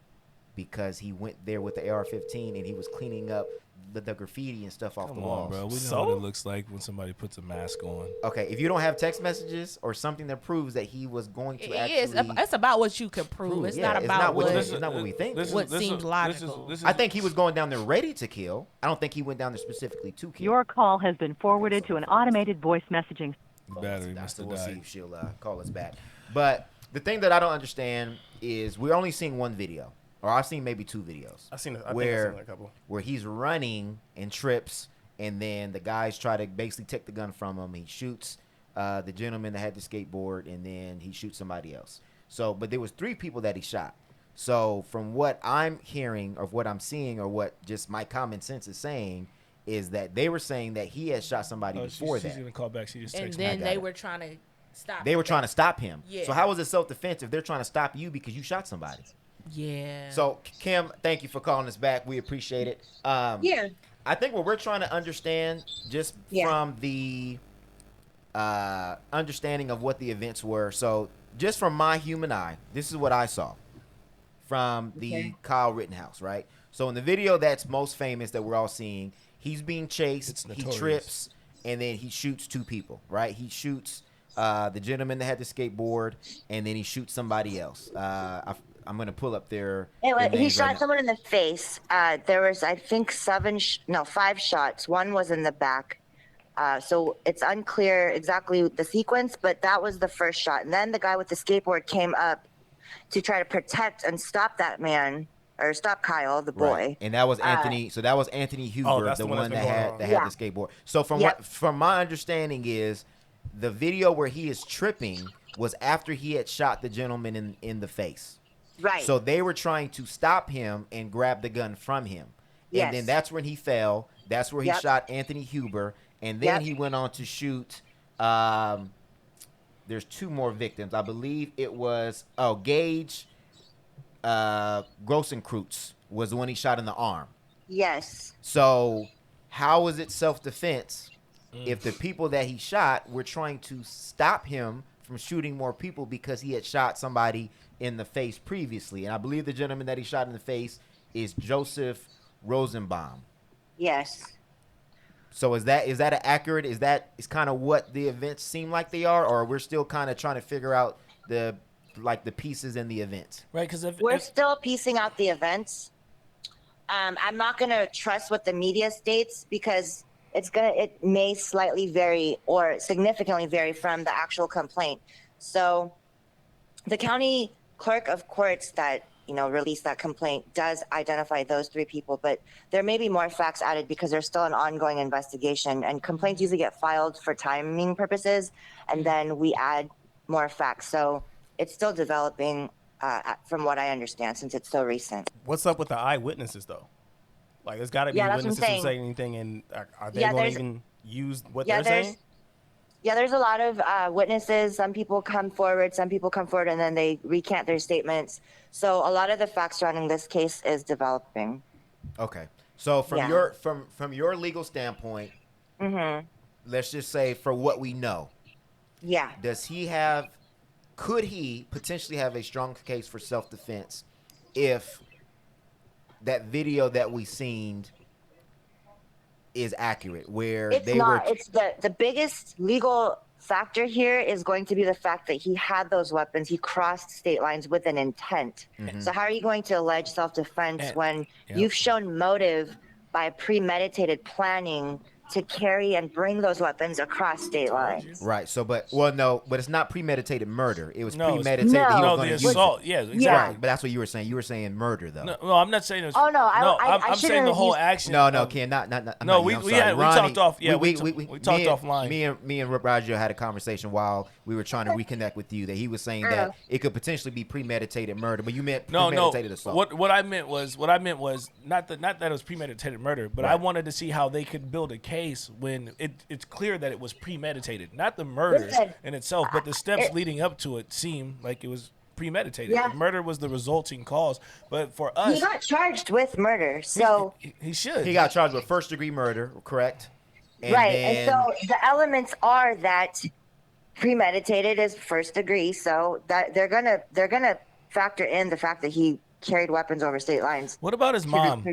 Because he went there with the AR-15 and he was cleaning up the graffiti and stuff off Come the on, walls. bro. We know So? what it looks like when somebody puts a mask on. Okay, if you don't have text messages or something that proves that he was going to actually It's about what you can prove. It's yeah, not it's about not what what. you- it's not what we think. What seems logical. I think he was going down there ready to kill. I don't think he went down there specifically to kill. Your call has been forwarded to an automated voice messaging. the battery must So have we'll see died. if she'll call us back. But the thing that I don't understand is we're only seeing one video, or I've seen maybe two videos. I think I've where seen a couple. where he's running and trips, and then the guys try to basically take the gun from him. He shoots the gentleman that had the skateboard, and then he shoots somebody else. So, but there was three people that he shot. So, from what I'm hearing, or what I'm seeing, or what just my common sense is saying, is that they were saying that he had shot somebody Oh, before she's that. gonna call back. She just And texted then me. they were trying to stop. They were trying to stop him. Yeah. So how is it self-defense if they're trying to stop you because you shot somebody? Yeah. So Kim, thank you for calling us back. We appreciate it. Yeah. I think what we're trying to understand, just Yeah. from the understanding of what the events were. So just from my human eye, this is what I saw from the Okay. Kyle Rittenhouse, right? So in the video that's most famous that we're all seeing, he's being chased, It's he notorious. trips, and then he shoots two people, right? He shoots the gentleman that had the skateboard, and then he shoots somebody else. I'm going to pull up their He names shot right now. someone in the face. There was, I think, 5 shots. One was in the back. So it's unclear exactly the sequence, but that was the first shot. And then the guy with the skateboard came up to try to protect and stop that man, or stop Kyle, the boy. Right. And that was Anthony. So that was Anthony Huber, that's the the one one that's that been had going that on. had the skateboard. So from Yep. from my understanding is the video where he is tripping was after he had shot the gentleman in the face. Right. So they were trying to stop him and grab the gun from him. And Yes. then that's when he fell. That's where he Yep. shot Anthony Huber. And then Yep. he went on to shoot there's two more victims. I believe it was Gage Grossenkreutz was the one he shot in the arm. Yes. So how is it self-defense if the people that he shot were trying to stop him from shooting more people because he had shot somebody in the face previously? And I believe the gentleman that he shot in the face is Joseph Rosenbaum. Yes. So is that an accurate? Is kind of what the events seem like they are, or we're still kind of trying to figure out the pieces in the events? Right, because We're still piecing out the events. I'm not going to trust what the media states because it may slightly vary or significantly vary from the actual complaint. So the county clerk of courts that released that complaint does identify those 3 people, but there may be more facts added because there's still an ongoing investigation, and complaints usually get filed for timing purposes, and then we add more facts. So it's still developing from what I understand, since it's so recent. What's up with the eyewitnesses, though? Like, there's got to be Yeah, that's what I'm witnesses who say saying. anything, and are they Yeah, going to there's- even use what Yeah, they're saying? there's a lot of witnesses. Some people come forward, and then they recant their statements. So a lot of the facts surrounding this case is developing. Okay. So from Yeah. your from your legal standpoint, Mm-hmm. let's just say for what we know, Yeah. could he potentially have a strong case for self-defense if that video that we seen is accurate, where It's they not. were It's the biggest legal factor here is going to be the fact that he had those weapons. He crossed state lines with an intent. Mm-hmm. So how are you going to allege self-defense And- when Yep. you've shown motive by premeditated planning to carry and bring those weapons across state lines. Right. So, but it's not premeditated murder. It was No, it's- premeditated. That he was No, going the to use assault. it. Yeah, exactly. Right. But that's what you were saying. You were saying murder, though. No, I'm not saying it was. Oh, no, I I'm saying shouldn't the have whole used- action. No, Ken, not. No, I'm sorry. we Ronnie, talked off. Yeah, we talked me offline. Me and Roger had a conversation while we were trying to reconnect with you. That he was saying that it could potentially be premeditated murder, but you meant premeditated assault. What I meant was not that it was premeditated murder, but I wanted to see how they could build a case when it's clear that it was premeditated, not the murder in itself, but the steps leading up to it seemed like it was premeditated. Yeah. The murder was the resulting cause, but for us, He got charged with murder, so he should. He got charged with first-degree murder, correct? And right. then- And so the elements are that premeditated is first degree, so that they're gonna factor in the fact that he carried weapons over state lines. What about his mom?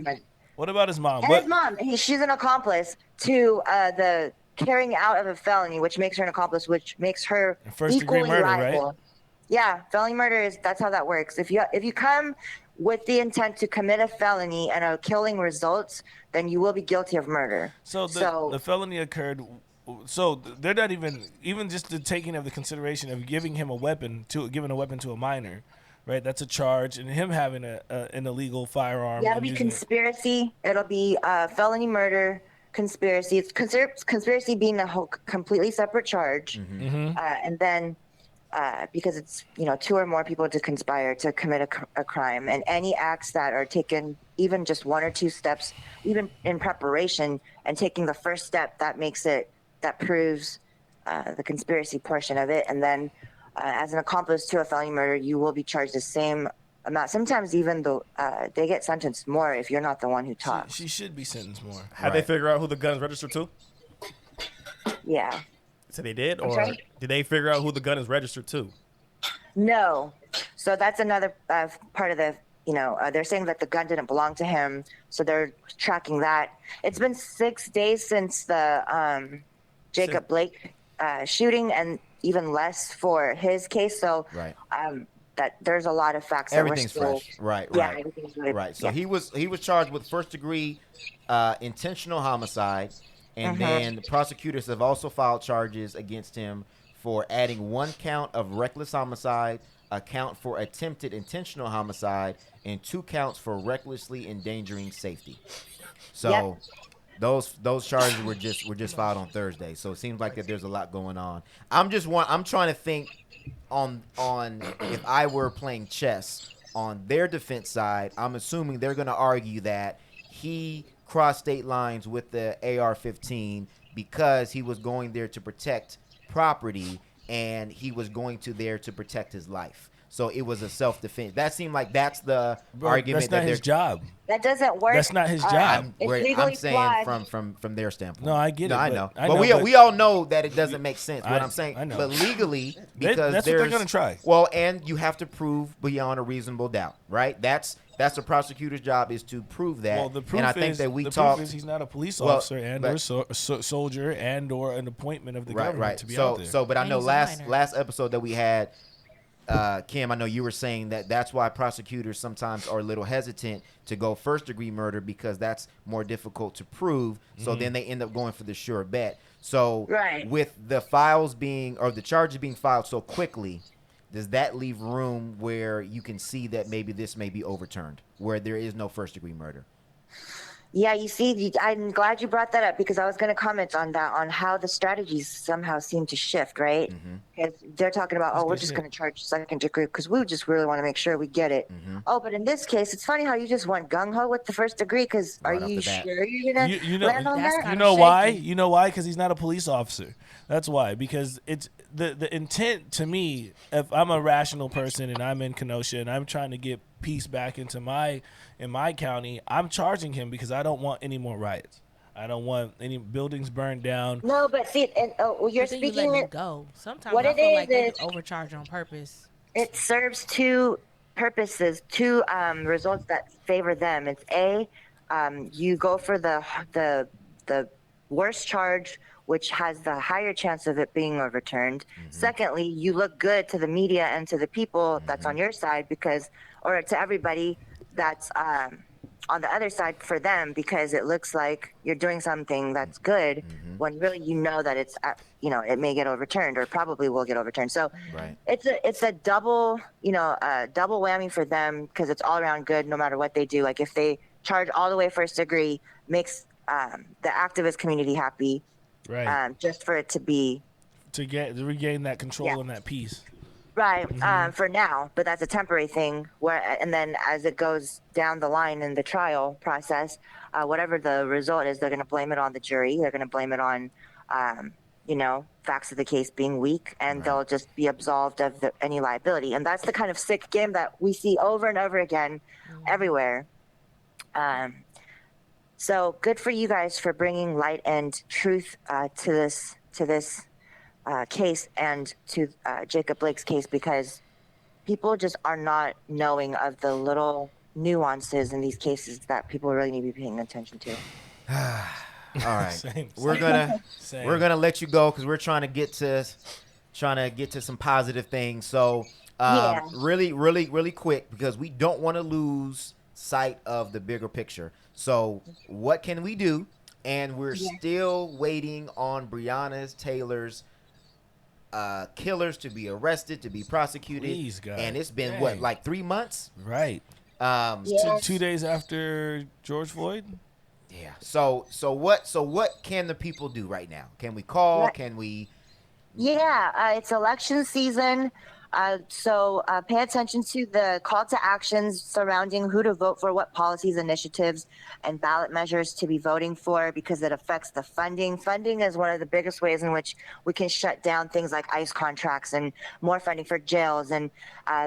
What about his mom? And his mom, she's an accomplice to the carrying out of a felony, which makes her an accomplice, which makes her First-degree equally murder, liable. right? Yeah, felony murder that's how that works. If you come with the intent to commit a felony and a killing results, then you will be guilty of murder. So the felony occurred. So they're not even just the taking of the consideration of giving a weapon to a minor, right? That's a charge, and him having an illegal firearm. Yeah, it'll be conspiracy. It'll be felony murder, conspiracy. It's conspiracy being a whole completely separate charge, and then because it's two or more people to conspire to commit a crime, and any acts that are taken, even just one or two steps, even in preparation, and taking the first step, that proves the conspiracy portion of it, and then. As an accomplice to a felony murder, you will be charged the same amount. Sometimes even though they get sentenced more if you're not the one who talks. She should be sentenced more. Had they figure out who the gun is registered to? Yeah. So they did, or sorry? did they figure out who the gun is registered to? No. So that's another part of the, they're saying that the gun didn't belong to him. So they're tracking that. It's been 6 days since the Jacob Blake shooting, and even less for his case. So that there's a lot of facts. Everything's that we're still, fresh. Right. Yeah, Right. everything's really, Right. So yeah. he was charged with first-degree intentional homicide, and then the prosecutors have also filed charges against him for adding 1 count of reckless homicide, a count for attempted intentional homicide, and 2 counts for recklessly endangering safety. So those charges were just filed on Thursday. So it seems like that there's a lot going on. I'm trying to think on if I were playing chess on their defense side. I'm assuming they're going to argue that he crossed state lines with the AR-15 because he was going there to protect property, and he was going there to protect his life. So it was a self-defense. That seemed like that's the argument. That's not his job. That doesn't work. That's not his job. I'm saying from their standpoint. No, I get it. I know. I But know, we all know that it doesn't make sense. What I'm saying, I know. but legally, because that's what they're gonna try. Well, and you have to prove beyond a reasonable doubt, right? That's the prosecutor's job, is to prove that. Well, the proof and I is, think that we the talked. proof is he's not a police officer or soldier and or an appointment of the government to be out there. But I And know he's a minor. last episode that we had. Kim, I know you were saying that's why prosecutors sometimes are a little hesitant to go first-degree murder, because that's more difficult to prove. So then they end up going for the sure bet. So with the the charges being filed so quickly, does that leave room where you can see that maybe this may be overturned, where there is no first-degree murder? Yeah, you see, I'm glad you brought that up, because I was going to comment on that, on how the strategies somehow seem to shift, right? Because they're talking about, we're just going to charge second degree because we just really want to make sure we get it. Oh, but in this case, it's funny how you just went gung-ho with the first degree, because are you sure you're going to land on that? You know why? You know why? Because he's not a police officer. That's why. Because it's the intent to me, if I'm a rational person and I'm in Kenosha and I'm trying to get peace back into my county, I'm charging him because I don't want any more riots. I don't want any buildings burned down. No, but see, you're But then you speaking. let him go. Sometimes what I it feel is like they is- overcharge on purpose. It serves 2 purposes, 2 results that favor them. It's you go for the worst charge, which has the higher chance of it being overturned. Secondly, you look good to the media and to the people that's on your side, or to everybody that's on the other side for them, because it looks like you're doing something that's good, when really you know that it's it may get overturned or probably will get overturned. So Right. it's a double double whammy for them, because it's all around good no matter what they do. Like if they charge all the way first degree, makes the activist community happy, Right. just for it to be To regain that control Yeah. and that peace. right, for now, but that's a temporary thing. And then as it goes down the line in the trial process, whatever the result is, they're going to blame it on the jury. They're going to blame it on, facts of the case being weak, and Right. they'll just be absolved of any liability. And that's the kind of sick game that we see over and over again, everywhere. So good for you guys for bringing light and truth to this case, and to Jacob Blake's case, because people just are not knowing of the little nuances in these cases that people really need to be paying attention to. All right. Same. We're gonna let you go because we're trying to get to some positive things. So Yeah. really quick, because we don't want to lose sight of the bigger picture. So what can we do? And we're still waiting on Breonna Taylor's killers to be arrested, to be prosecuted. Please, God. And it's been Dang. what, like 3 months? Right. Yes. 2 days after George Floyd. Yeah. So what can the people do right now? Can we call? Right. Can we? Yeah, it's election season. So pay attention to the call to actions surrounding who to vote for, what policies, initiatives, and ballot measures to be voting for, because it affects the funding. Funding is one of the biggest ways in which we can shut down things like ICE contracts, and more funding for jails and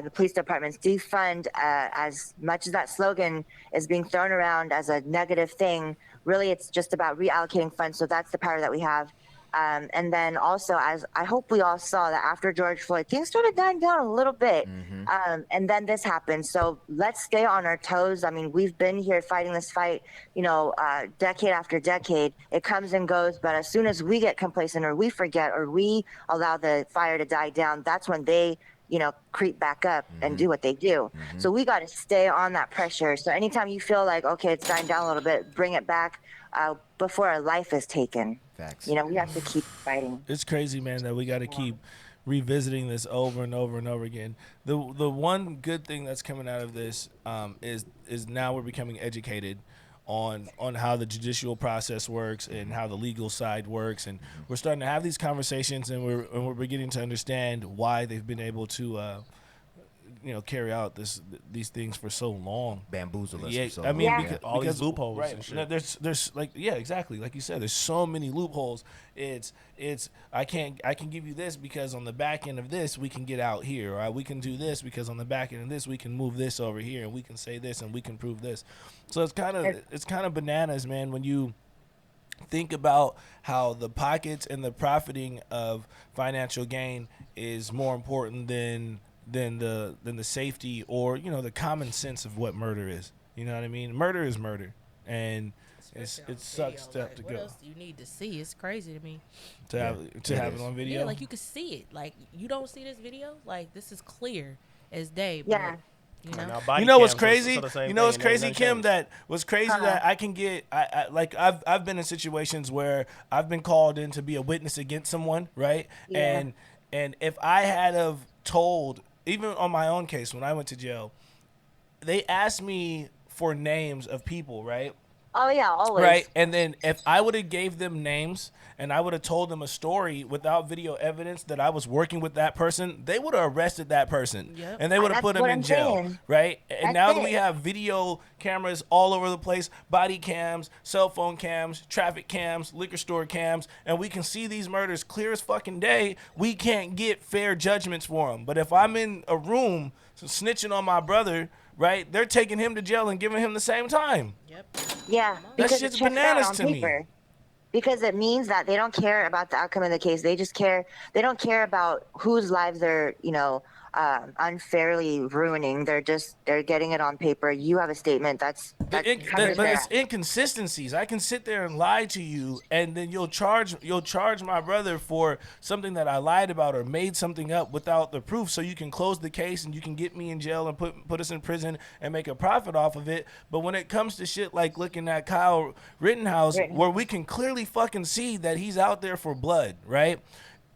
the police departments. Defund, as much as that slogan is being thrown around as a negative thing, really it's just about reallocating funds. So that's the power that we have. And then also, as I hope we all saw, that after George Floyd, things started dying down a little bit. And then this happened. So let's stay on our toes. I mean, we've been here fighting this fight, decade after decade. It comes and goes. But as soon as we get complacent, or we forget, or we allow the fire to die down, that's when they creep back up and do what they do. So we got to stay on that pressure. So anytime you feel like, okay, it's dying down a little bit, bring it back before a life is taken. Facts. We have to keep fighting. It's crazy, man, that we got to keep revisiting this over and over and over again. The one good thing that's coming out of this is now we're becoming educated on how the judicial process works and how the legal side works, and we're starting to have these conversations, and we're beginning to understand why they've been able to carry out these things for so long. Bamboozle us. Yeah, for so I mean, long. because, All these because- loopholes right, and shit. no, there's like, yeah, exactly, like you said, there's so many loopholes. It's I can give you this because on the back end of this we can get out here, right? We can do this because on the back end of this we can move this over here, and we can say this and we can prove this. So it's kind of bananas, man, when you think about how the pockets and the profiting of financial gain is more important than the safety or the common sense of what murder is. You know what I mean? Murder is murder, and it sucks to have to what go else do you need to see? It's crazy to me. to have it on video. Yeah, like you can see it. Like you don't see this video. Like this is clear as day. But, Yeah. Now, body You know what's cams crazy? are the same You know what's thing, and crazy, nothing Kim? changed. That was crazy that I can get. I've been in situations where I've been called in to be a witness against someone, right? Yeah. And if I had have told, even on my own case when I went to jail, they asked me for names of people, right? Oh yeah, always. Right, and then if I would have gave them names and I would have told them a story without video evidence that I was working with that person, they would have arrested that person, Yep. and they would have That's put them what in I'm jail, saying. right? And That's now that it. we have video cameras all over the place, body cams, cell phone cams, traffic cams, liquor store cams, and we can see these murders clear as fucking day, we can't get fair judgments for them. But if I'm in a room snitching on my brother, right, they're taking him to jail and giving him the same time. Yep. Yeah, because it shit's checks bananas out on to me. paper. Because it means that they don't care about the outcome of the case. They just care. They don't care about whose lives they're, unfairly ruining. They're getting it on paper. You have a statement. That's But it's inconsistencies. I can sit there and lie to you, and then you'll charge my brother for something that I lied about or made something up without the proof, so you can close the case and you can get me in jail and put us in prison and make a profit off of it. But when it comes to shit like looking at Kyle Rittenhouse, where we can clearly fucking see that he's out there for blood, right?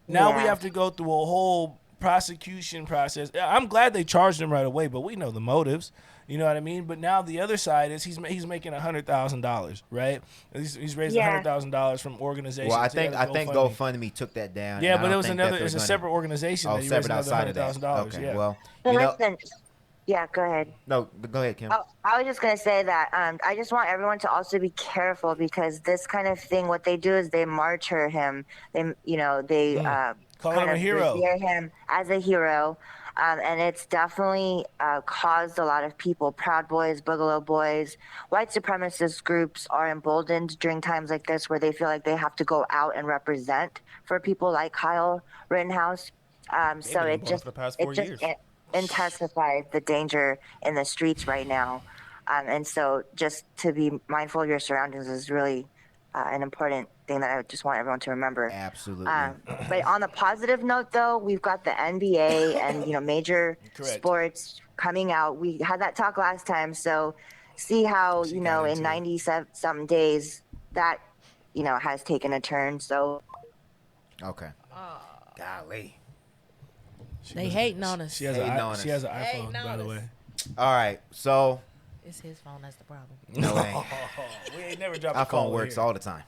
Now we have to go through a whole prosecution process. I'm glad they charged him right away, but we know the motives. You know what I mean? But now the other side is he's making $100,000, right? He's raised $100,000 from organizations. Well, I think GoFundMe took that down. Yeah, but it was it's a separate organization. Oh, that he separate raised outside of that. $100,000. Okay, Yeah. well, Listen, yeah, go ahead. No, go ahead, Kim. Oh, I was just gonna say that I just want everyone to also be careful, because this kind of thing, what they do is they martyr him. They Call him a hero. Revere him as a hero. And it's definitely caused a lot of people, Proud Boys, Boogaloo Boys, white supremacist groups are emboldened during times like this where they feel like they have to go out and represent for people like Kyle Rittenhouse. So it just intensifies the danger in the streets right now. And so just to be mindful of your surroundings is really an important thing that I just want everyone to remember. Absolutely. But on the positive note, though, we've got the NBA and major sports coming out. We had that talk last time, so see how in 90-something days that has taken a turn. So okay. Golly. They hating on us. She has an iPhone, by the way. All right, so. It's his phone. That's the problem. No, it ain't. We ain't never dropped Our a call phone works here. all the time.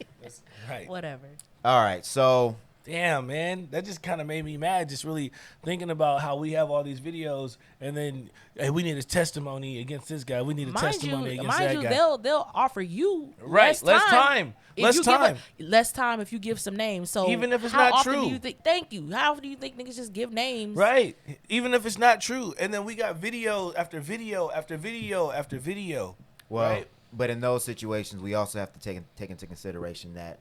Right. Whatever. All right, so. Damn, man, that just kind of made me mad. Just really thinking about how we have all these videos, and then hey, we need a testimony against this guy. We need a testimony against that guy. They'll offer you less time. Less time if you give some names. So even if it's how not often true. Do you think? Thank you. How often do you think niggas just give names? Right. Even if it's not true, and then we got video after video after video after video. Well, right? But in those situations, we also have to take into consideration that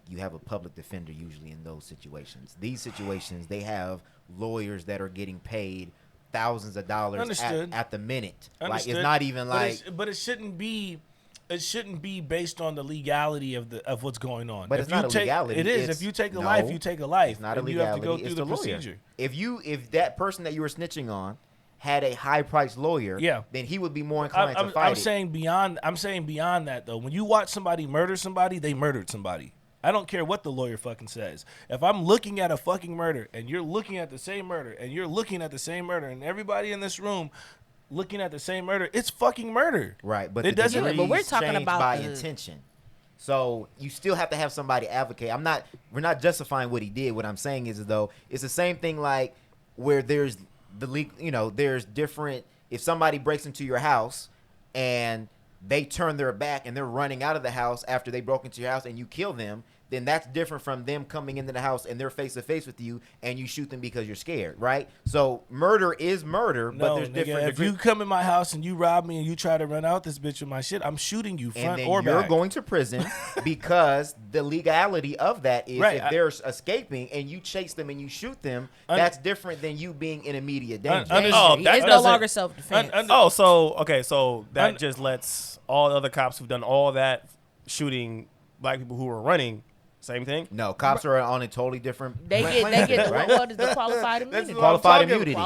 you have a public defender usually in those situations. These situations, they have lawyers that are getting paid thousands of dollars at the minute. Understood. Like it's not even but it shouldn't be. It shouldn't be based on the legality of what's going on. But it's not a legality. It is. If you take a life, you take a life. It's not a legality. You have to go through it's the lawyer. procedure. If that person that you were snitching on had a high-priced lawyer, then he would be more inclined to fight I'm saying beyond that, though. When you watch somebody murder somebody, they murdered somebody. I don't care what the lawyer fucking says. If I'm looking at a fucking murder and you're looking at the same murder and you're looking at the same murder and everybody in this room looking at the same murder, it's fucking murder. Right, but it doesn't. But we're talking about by intention. So you still have to have somebody advocate. We're not justifying what he did. What I'm saying is though, it's the same thing like where there's there's different. If somebody breaks into your house and they turn their back and they're running out of the house after they broke into your house and you kill them, then that's different from them coming into the house and they're face to face with you and you shoot them because you're scared, right? So murder is murder, but there's different. If you come in my house and you rob me and you try to run out this bitch with my shit, I'm shooting you front and then or back. you're going to prison because the legality of that is if they're escaping and you chase them and you shoot them, that's different than you being in immediate danger. It's no longer self-defense. So that just lets all the other cops who've done all that shooting black people who were running. Same thing? No, cops are on a totally different. They get right? what is the qualified immunity? Qualified immunity.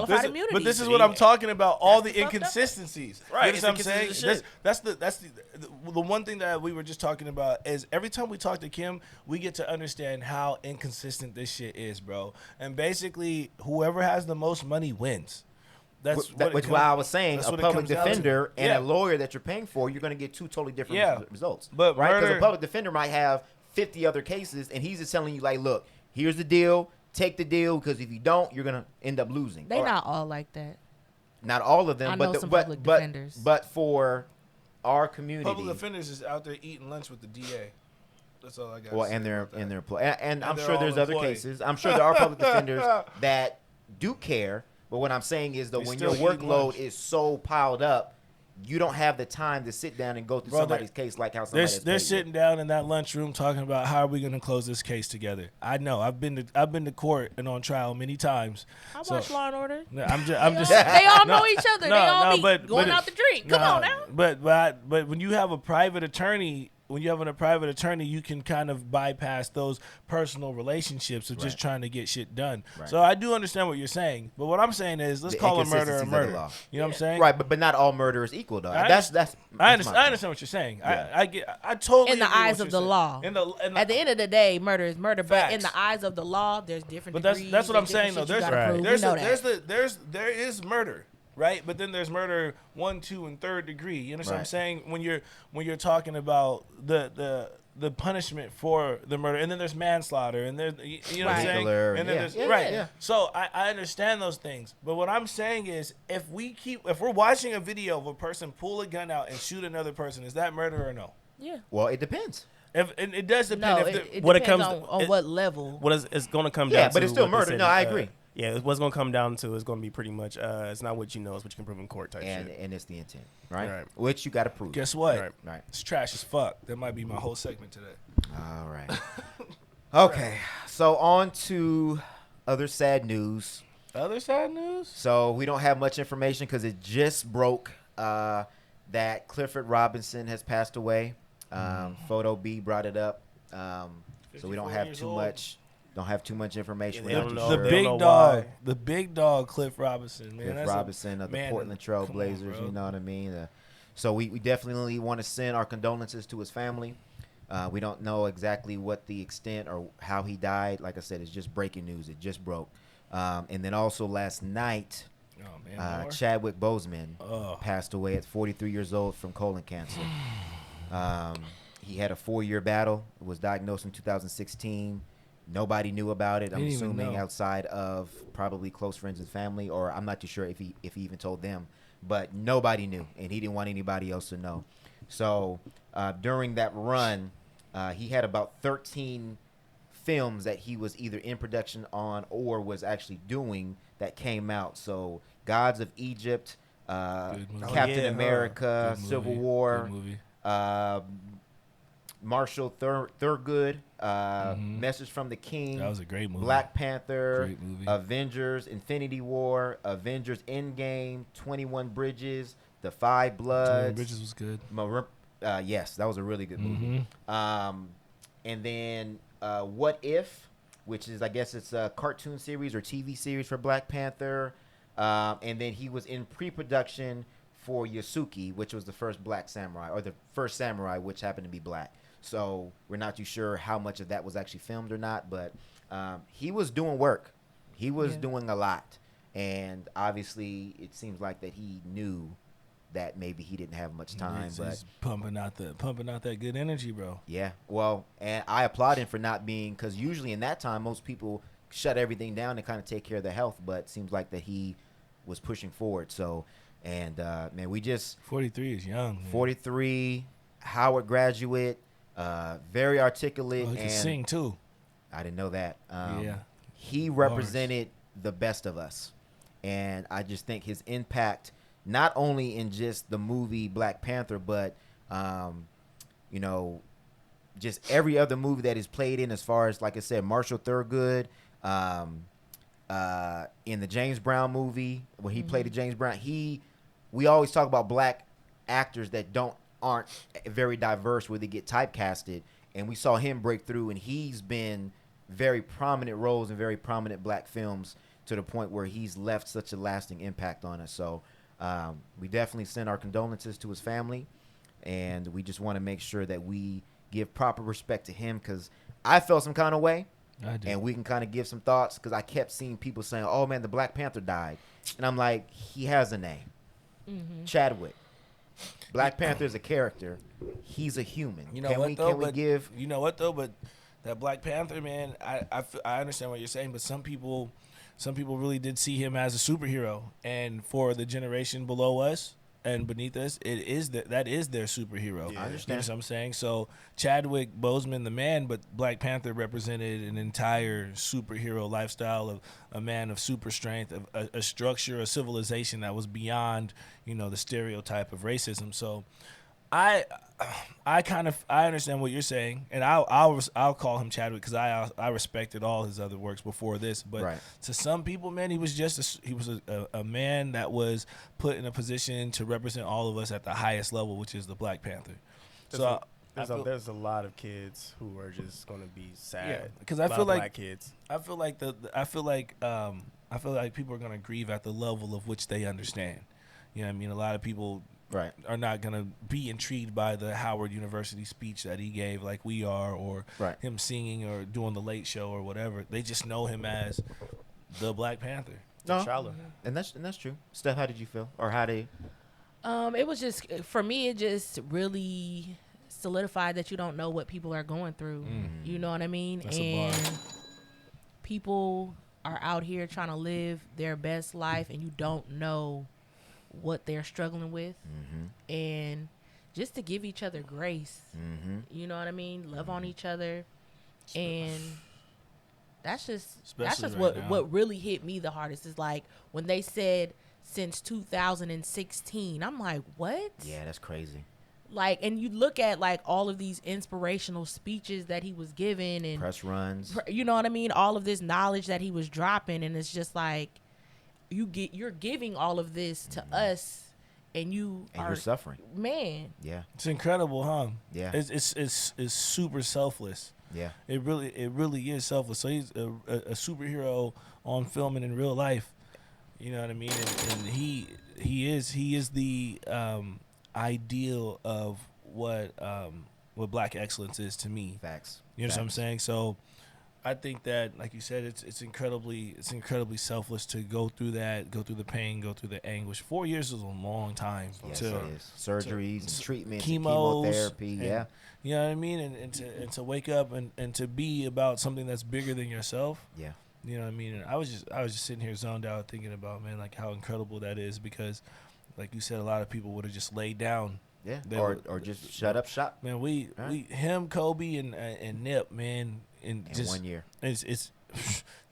But this is what I'm talking about. All the inconsistencies. Right. You know what I'm saying? That's the one thing that we were just talking about is every time we talk to Kim, we get to understand how inconsistent this shit is, bro. And basically, whoever has the most money wins. Which why I was saying a public defender and a lawyer that you're paying for, you're going to get two totally different results. But right? Because a public defender might have 50 other cases, and he's just telling you, like, look, here's the deal. Take the deal, because if you don't, you're going to end up losing. They not all like that. Not all of them, I know some public defenders. But for our community. Public defenders is out there eating lunch with the DA. That's all I got. Well, and I'm sure there's other cases. I'm sure there are public defenders that do care. But what I'm saying is, though, when your workload is so piled up, you don't have the time to sit down and go through somebody's case like how somebody they're sitting down in that lunchroom talking about how are we going to close this case together. I know. I've been to court and on trial many times. I watch Law and Order. I'm just They all know each other. They all be going out to drink. Come on now. But when you have a private attorney. When you have a private attorney, you can kind of bypass those personal relationships of just trying to get shit done. Right. So I do understand what you're saying, but what I'm saying is let's call a murder a murder. You know what I'm saying? Right, but not all murder is equal, though. I understand what you're saying. Yeah. I totally in the eyes of the law. At the end of the day, murder is murder. Facts. But in the eyes of the law, there's different. But that's what I'm saying though. There is murder. Right, but then there's murder 1, 2, and 3rd degree. You know what I'm saying? When you're talking about the punishment for the murder, and then there's manslaughter, and there's you know what I'm saying? And then there's So I understand those things, but what I'm saying is if we're watching a video of a person pull a gun out and shoot another person, is that murder or no? Yeah. Well, it depends. It does depend. No, it depends on what level. It's going to come down to. Yeah, but it's still murder. No, I agree. Yeah, what's going to come down to is going to be pretty much, it's not what you know, it's what you can prove in court type shit. And it's the intent, right? Which you got to prove. Guess what? Right. It's trash as fuck. That might be my whole segment today. All right. Okay, so on to other sad news. Other sad news? So we don't have much information because it just broke that Clifford Robinson has passed away. Photo B brought it up. So we don't have too much. Don't have too much information. The big dog, Cliff Robinson, man. Cliff Robinson of the Portland Trail Blazers, you know what I mean? So we definitely want to send our condolences to his family. We don't know exactly what the extent or how he died. Like I said, it's just breaking news. It just broke. And then also last night, Chadwick Boseman passed away at 43 years old from colon cancer. He had a 4-year battle. Was diagnosed in 2016. Nobody knew about it. I'm assuming outside of probably close friends and family, or I'm not too sure if he even told them. But nobody knew, and he didn't want anybody else to know. So during that run, he had about 13 films that he was either in production on or was actually doing that came out. So Gods of Egypt, Captain America, Civil War, Marshall Thurgood, Message from the King. That was a great movie. Black Panther, Avengers, Infinity War, Avengers Endgame, 21 Bridges, The Five Bloods. 21 Bridges was good. Yes, that was a really good movie. And then What If, which is, I guess it's a cartoon series or TV series for Black Panther. And then he was in pre-production for Yasuki, which was the first black samurai, or the first samurai, which happened to be black. So we're not too sure how much of that was actually filmed or not, but he was doing work. He was doing a lot. And obviously it seems like that he knew that maybe he didn't have much time. But pumping out that good energy, bro. Yeah. Well, and I applaud him for not being, because usually in that time most people shut everything down and kind of take care of their health, but it seems like that he was pushing forward. So, and man, we just 43 is young. Man. 43, Howard graduate. Very articulate. He can sing too. I didn't know that. He represented the best of us. And I just think his impact, not only in just the movie Black Panther, but, you know, just every other movie that he's played in, as far as, like I said, Marshall Thurgood, in the James Brown movie, when he played the James Brown, we always talk about black actors that aren't very diverse, where they get typecasted, and we saw him break through, and he's been very prominent roles in very prominent black films to the point where he's left such a lasting impact on us. So we definitely send our condolences to his family, and we just want to make sure that we give proper respect to him, because I felt some kind of way, and we can kind of give some thoughts, because I kept seeing people saying, oh man, the Black Panther died, and I'm like, he has a name. Chadwick. Black Panther is a character. He's a human. You know you know what though? But that Black Panther, man, I understand what you're saying, but some people really did see him as a superhero, and for the generation below us, and beneath us, that is their superhero. I understand. You know what I'm saying? So Chadwick Boseman, the man, but Black Panther represented an entire superhero lifestyle of a man of super strength, of a structure, a civilization that was beyond, the stereotype of racism. So I understand what you're saying, and I'll call him Chadwick because I respected all his other works before this. But to some people, man, he was just a man that was put in a position to represent all of us at the highest level, which is the Black Panther. There's a lot of kids who are just going to be sad. Because I feel like black kids. I feel like people are going to grieve at the level of which they understand. You know what I mean? A lot of people are not going to be intrigued by the Howard University speech that he gave like we are, or him singing or doing the Late Show or whatever. They just know him as the Black Panther. No, and that's true. Steph, how did you feel? Or how did it was just, for me, it just really solidified that you don't know what people are going through. You know what I mean? That's and a bar. People are out here trying to live their best life, and you don't know what they're struggling with. And just to give each other grace. You know what I mean? Love on each other. And that's just what really hit me the hardest is like when they said since 2016. I'm like, what? Yeah, that's crazy. Like, and you look at like all of these inspirational speeches that he was giving and press runs. You know what I mean? All of this knowledge that he was dropping, and it's just like you're giving all of this to us, and you're suffering. Man. Yeah. It's incredible, huh? Yeah. It's super selfless. Yeah. It really is selfless. So he's a superhero on film and in real life. You know what I mean? And he is the ideal of what Black excellence is to me. Facts. You know what I'm saying? So I think that, like you said, it's incredibly selfless to go through that, go through the pain, go through the anguish. 4 years is a long time. Yes, it is. Surgeries and treatments, chemotherapy. And, you know what I mean? And to wake up and to be about something that's bigger than yourself. Yeah. You know what I mean? And I was just sitting here zoned out thinking about, man, like how incredible that is, because like you said, a lot of people would have just laid down. Yeah. Or just shut up shop. Man, him, Kobe, and Nip, man, in just 1 year. It's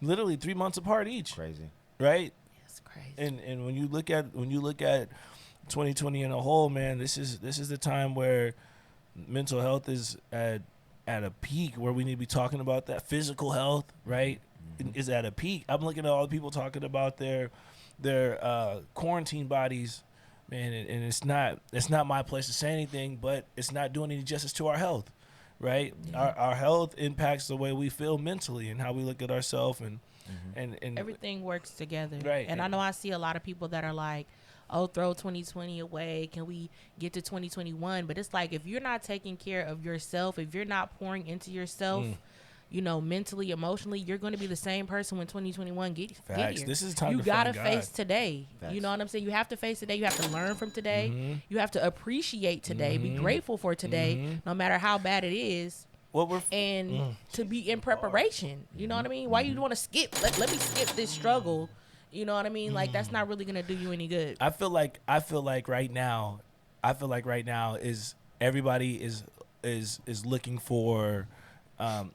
literally 3 months apart each. Crazy. Right? It's crazy. And when you look at 2020 in a whole, man, this is the time where mental health is at a peak, where we need to be talking about that. Physical health, right, is at a peak. I'm looking at all the people talking about their quarantine bodies, man, and it's not my place to say anything, but it's not doing any justice to our health, right? Yeah. Our health impacts the way we feel mentally and how we look at ourselves, and everything works together, right? And I know I see a lot of people that are like, oh, throw 2020 away, can we get to 2021? But it's like, if you're not taking care of yourself, if you're not pouring into yourself, mentally, emotionally, you're going to be the same person when 2021 get here. This is time you to gotta find face God. today. Facts. You know what I'm saying? You have to face today. You have to learn from today. You have to appreciate today. Be grateful for today, no matter how bad it is. To be in preparation. You know what I mean? Why you want to skip? Let me skip this struggle. You know what I mean? Like, that's not really gonna do you any good. I feel like right now is everybody is looking for.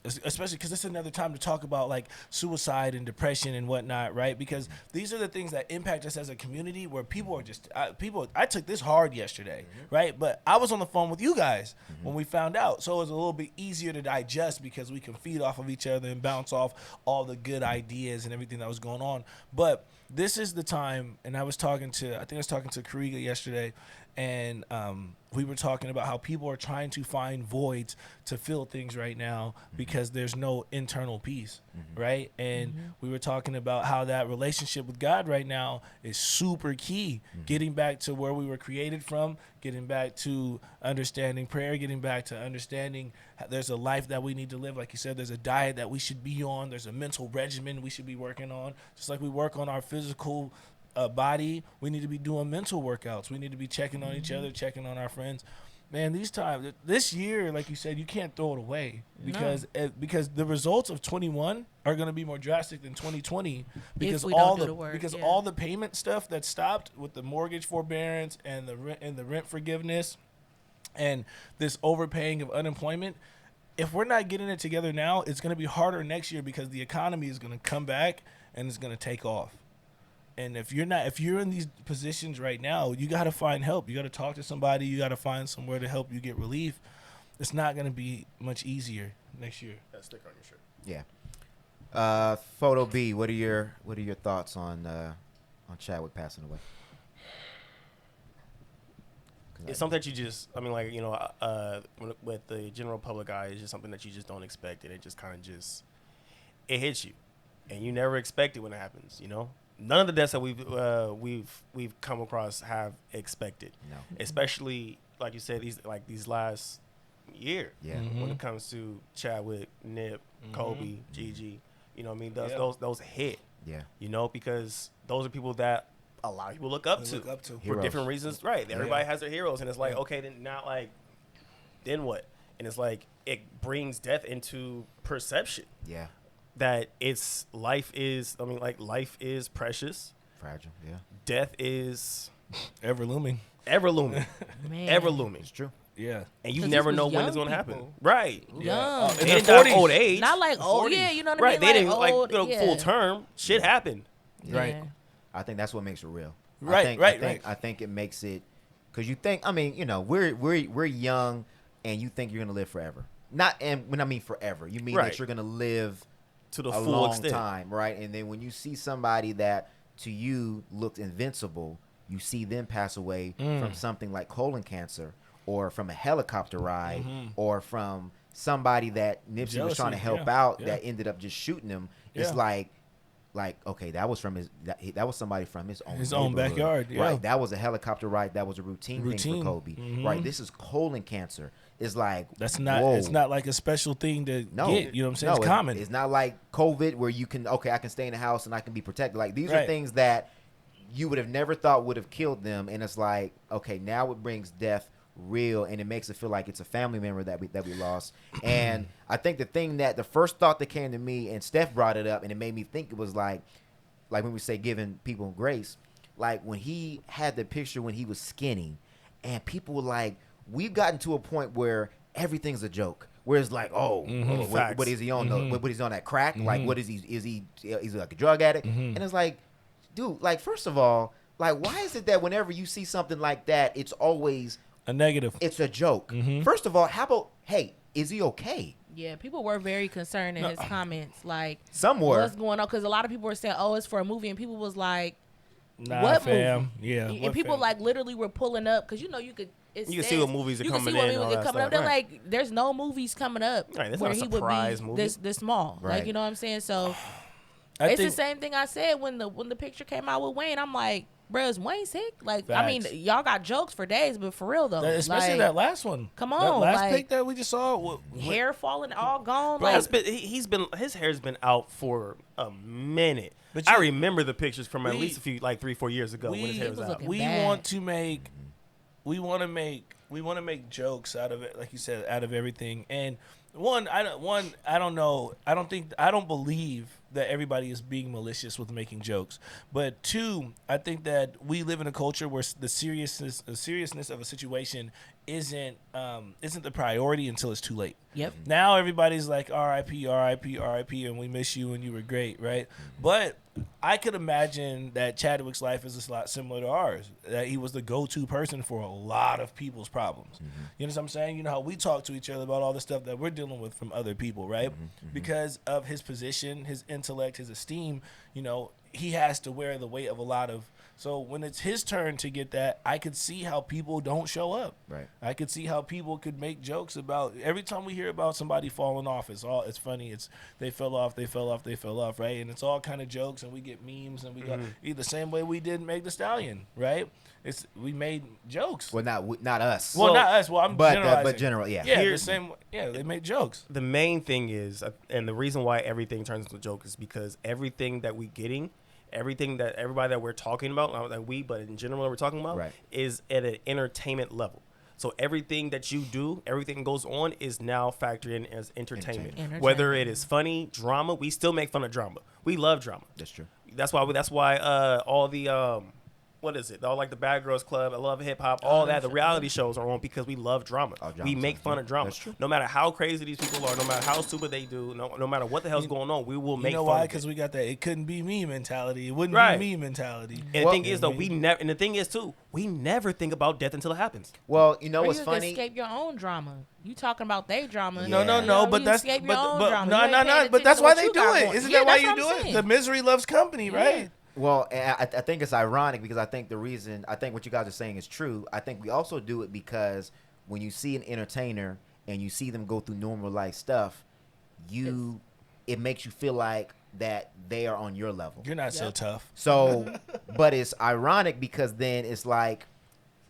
Especially because it's another time to talk about like suicide and depression and whatnot, right? Because these are the things that impact us as a community, where people are just I took this hard yesterday, right? But I was on the phone with you guys when we found out, so it was a little bit easier to digest because we can feed off of each other and bounce off all the good ideas and everything that was going on. But this is the time, and I was talking to Kariga yesterday, and we were talking about how people are trying to find voids to fill things right now because there's no internal peace, right? And we were talking about how that relationship with God right now is super key. Getting back to where we were created from, getting back to understanding prayer, getting back to understanding there's a life that we need to live. Like you said, there's a diet that we should be on. There's a mental regimen we should be working on. Just like we work on our physical body, we need to be doing mental workouts. We need to be checking on each other, checking on our friends. Man, this year, like you said, you can't throw it away because the results of 21 are going to be more drastic than 2020 because we don't do the work, all the payment stuff that stopped with the mortgage forbearance and the rent forgiveness and this overpaying of unemployment. If we're not getting it together now, it's going to be harder next year because the economy is going to come back and it's going to take off. And if you're in these positions right now, you got to find help. You got to talk to somebody. You got to find somewhere to help you get relief. It's not going to be much easier next year. That sticker on your shirt. Yeah. Photo B. What are your thoughts on Chadwick passing away? It's something that you just, I mean, like, you know, with the general public eye, it's just something that you just don't expect, and it just kind of it hits you, and you never expect it when it happens. You know, none of the deaths that we've come across have expected. No, especially like you said, these last year. Yeah, when it comes to Chadwick, Nip, Kobe, Gigi, you know what I mean? Those hit. Yeah, you know, because those are people that a lot of people look up to for different reasons. Right. Everybody has their heroes, and it's like, okay, then not like, then what? And it's like, it brings death into perception. Yeah. That life is precious. Fragile. Yeah. Death is ever looming. Man. Ever looming. It's true. Yeah. And you never know when it's going to happen. Right. Young. They didn't die of old age. Not like old, yeah, you know what I mean? Right. They didn't full term. Shit happened. Right. I think that's what makes it real. Right. I think it makes it, because you think, I mean, you know, we're young, and you think you're gonna live forever. Not, and when I mean forever, you mean that you're gonna live to the a full long extent. time, right? And then when you see somebody that to you looked invincible, you see them pass away from something like colon cancer, or from a helicopter ride, or from somebody that Nipsey was trying to help out that ended up just shooting him. It's like, okay, that was somebody from his own backyard, right? That was a helicopter ride. That was a routine thing for Kobe, right? This is colon cancer. It's like, that's not. Whoa. It's not like a special thing to get. You know what I'm saying? It's common. It's not like COVID where you can, okay, I can stay in the house and I can be protected. Like, these are things that you would have never thought would have killed them, and it's like, okay, now it brings death real, and it makes it feel like it's a family member that we lost. And I think the first thought that came to me, and Steph brought it up, and it made me think, it was like when we say giving people grace, like when he had the picture when he was skinny, and people were like, we've gotten to a point where everything's a joke. Where it's like, what is he on? What is he on, that crack? Like, what is he? Is he like a drug addict? And it's like, dude, like, first of all, like, why is it that whenever you see something like that, it's always a negative? It's a joke. First of all, how about, hey, is he okay? Yeah, people were very concerned in his comments. Like, some were. What's going on? Because a lot of people were saying, oh, it's for a movie. And people was like, nah, what fam. movie? Yeah. And people like literally were pulling up, because you know you could. You can see what movies are coming in. They're like, there's no movies coming up that's where not a he would surprise be movie. this small. Right. Like, you know what I'm saying? So I it's think the same thing I said when the picture came out with Wayne. I'm like, bro, is Wayne sick? Like, Facts. I mean, y'all got jokes for days, but for real though, especially like, that last one. Come that on, last like, pic that we just saw. Hair falling, all gone. Bro, Like, his hair's been out for a minute. But I remember the pictures from at least 3-4 years ago when his hair was out. We want to make jokes out of it, like you said, out of everything. And I don't know. I don't believe that everybody is being malicious with making jokes. But two, I think that we live in a culture where the seriousness of a situation isn't the priority until it's too late. Yep. Now everybody's like, R.I.P., R.I.P., R.I.P., and we miss you and you were great, right? But I could imagine that Chadwick's life is a lot similar to ours, that he was the go-to person for a lot of people's problems. You know what I'm saying? You know how we talk to each other about all the stuff that we're dealing with from other people, right? Because of his position, his intellect, his esteem, you know, he has to wear the weight of a lot of. So when it's his turn to get that, I could see how people don't show up. Right. I could see how people could make jokes about, every time we hear about somebody falling off, it's funny. It's they fell off, right? And it's all kind of jokes, and we get memes, and we got the same way we did Meg the Stallion, right? We made jokes. Well, not us. Well, not us. Well, I'm generalizing. But general, yeah. Yeah, the same. Yeah, they made jokes. The main thing is, and the reason why everything turns into a joke is because everything that we're getting, everything that everybody that we're talking about, not like we, but in general that we're talking about, is at an entertainment level. So everything that you do, everything that goes on is now factored in as entertainment. Entertainment. Whether it is funny, drama, we still make fun of drama. We love drama. That's true. That's why all the what is it? All like the Bad Girls Club, I Love Hip Hop, all that. The reality shows are on because we love drama. We make fun of drama. That's true. No matter how crazy these people are, no matter how stupid they do, no matter what the hell's going on, we will make You know fun why? of it. Because we got that it couldn't be me mentality. It wouldn't Right. be me mentality. And the thing is, though, we never think about death until it happens. Well, you know Or what's you funny? escape your own drama. You talking about their drama? No, no, You No, know, but you that's escape your own but drama. no, You ain't no, paying no. But attention that's to why what they you do got it. going. Isn't Yeah, that why that's you what do I'm it? saying. The misery loves company, right? Well, and I think it's ironic because I think what you guys are saying is true. I think we also do it because when you see an entertainer and you see them go through normal life stuff, it makes you feel like that they are on your level. You're not so tough. So, but it's ironic because then it's like,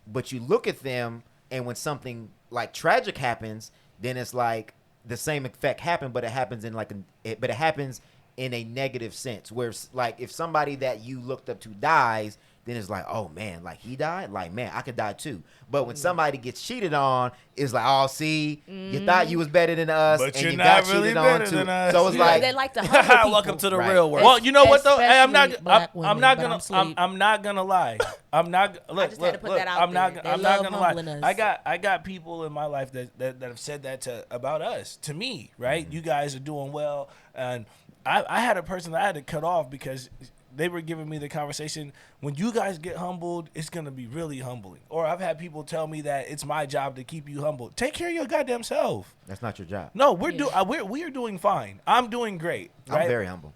but you look at them and when something like tragic happens, then it's like the same effect happened, but it happens in but it happens in a negative sense where it's like if somebody that you looked up to dies, then it's like, oh man, like he died, like man, I could die too. But when somebody gets cheated on, it's like, oh, see, you thought you was better than us, But and you're you not got really cheated better on too. than us. So it's You know, like, they like to humble people. Welcome to the Right. real world. Well, you know what though? Hey, Especially black women, I'm not but gonna. I'm sleep. I'm not gonna lie. I'm not. Look, just had to put that out I'm not. there. They I'm not love gonna humbling lie. us. I got people in my life that have said that about us to me. Right? You guys are doing well, and I had a person that I had to cut off because they were giving me the conversation. When you guys get humbled, it's gonna be really humbling. Or I've had people tell me that it's my job to keep you humble. Take care of your goddamn self. that's not your job. No, we are doing fine. I'm doing great. Right? I'm very humble.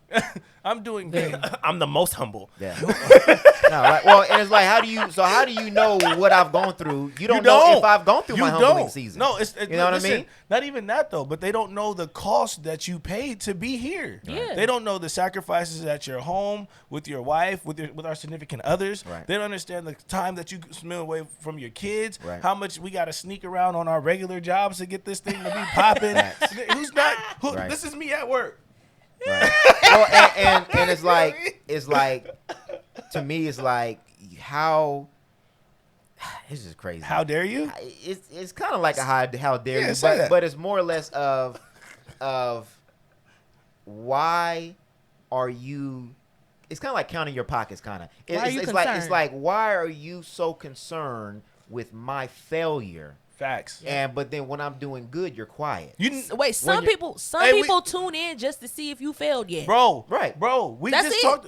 I'm doing great. I'm the most humble. Yeah. No, right. Well, and it's like, how do you know what I've gone through? You don't know if I've gone through my humbling season. No, you know what I mean? Not even that though, but they don't know the cost that you paid to be here. Yeah. They don't know the sacrifices at your home with your wife, with our significant others. Right. They don't understand the time that you spend away from your kids. Right. How much we got to sneak around on our regular jobs to get this thing to be popping. Who's not? Right. This is me at work. Right. Well, and it's like to me it's like how it's just crazy. How dare you? It's kind of like a how dare Yeah, you, say that. but it's more or less of why are you? It's kind of like counting your pockets, kind of. Why are you It's concerned? like why are you so concerned with my failure? Facts. But then when I'm doing good, you're quiet. Wait, some When you- people tune in just to see if you failed yet. Bro, Right. bro. We That's just it. talked.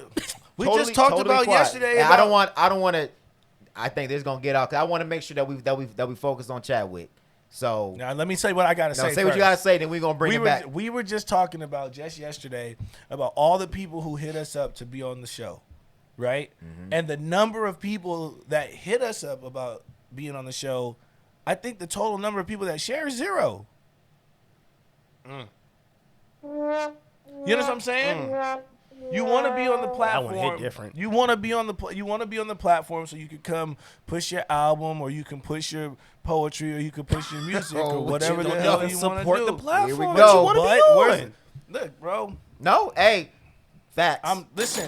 We Totally- just talked totally about quiet. yesterday. And about, I don't want to. I think this is gonna get out. Cause I want to make sure that we focus on Chadwick. So Now let me say what I gotta no, say. say what you first. gotta say. Then we're gonna bring it back. We were just talking about just yesterday about all the people who hit us up to be on the show, right? Mm-hmm. And the number of people that hit us up about being on the show, I think the total number of people that share is 0. You know what I'm saying? You want to be on the platform. That one hit different. You want to be on the platform so you can come push your album, or you can push your poetry, or you can push your music, Oh, or but whatever you the don't hell even you want to support do. the platform Here we that go. you want to be But on. where's- Look, bro. No, hey, facts. Listen.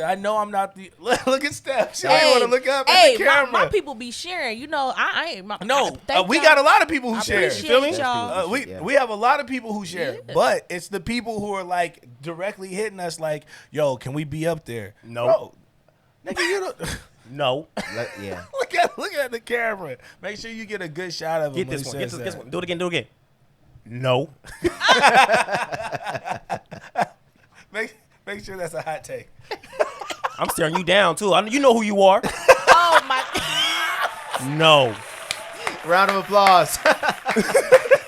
I know I'm not the. Look at Steph. She Hey, don't want to look up hey, at the camera. my people be sharing. You know, I ain't. No, thank we y'all. got a lot of people who I share. You appreciate feel me? y'all. We have a lot of people who share, Yeah. but it's the people who are like directly hitting us, like, "Yo, can we be up there?" No. Bro, nigga, you don't. No. Yeah. look at the camera. Make sure you get a good shot of him. Get when this he one. Get says this that. one. Do it again. No. Make sure that's a hot take. I'm staring you down too. You know who you are. Oh my! No. Round of applause.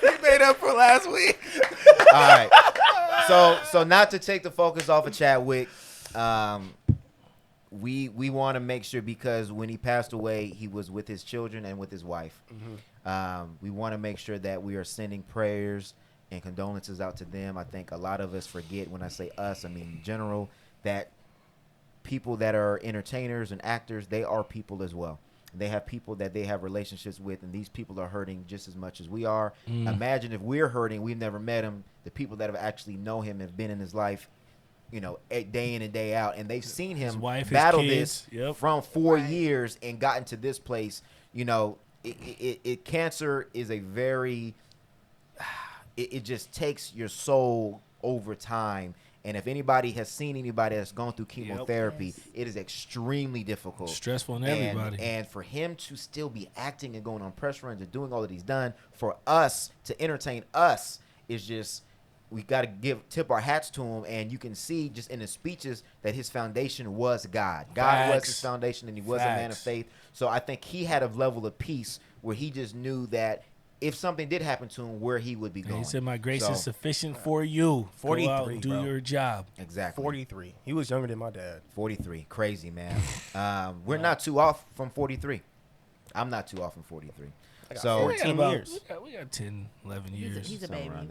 You made up for last week. All right. So not to take the focus off of Chadwick, we want to make sure, because when he passed away, he was with his children and with his wife. We want to make sure that we are sending prayers and condolences out to them. I think a lot of us forget, when I say us, I mean in general, that people that are entertainers and actors, they are people as well. They have people that they have relationships with, and these people are hurting just as much as we are. Imagine if we're hurting, we've never met him. The people that have actually know him have been in his life, you know, day in and day out, and they've seen him wife, his battle kids. this Yep. from 4 years and gotten to this place. You know, cancer is a very it just takes your soul over time. And if anybody has seen anybody that's gone through chemotherapy, Yes. it is extremely difficult. Stressful on everybody. And for him to still be acting and going on press runs and doing all that he's done, for us to entertain us is just, we got to tip our hats to him. And you can see just in his speeches that his foundation was God. God was his foundation, and he was a man of faith. So I think he had a level of peace where he just knew that if something did happen to him, where he would be going. He said, "My grace is sufficient for you. 43, Go out and do bro. your job." Exactly. 43. He was younger than my dad. 43. Crazy, man. We're not too off from 43. I'm not too off from 43. So 14 years. We got 10, 11 years. He's a somewhere baby. around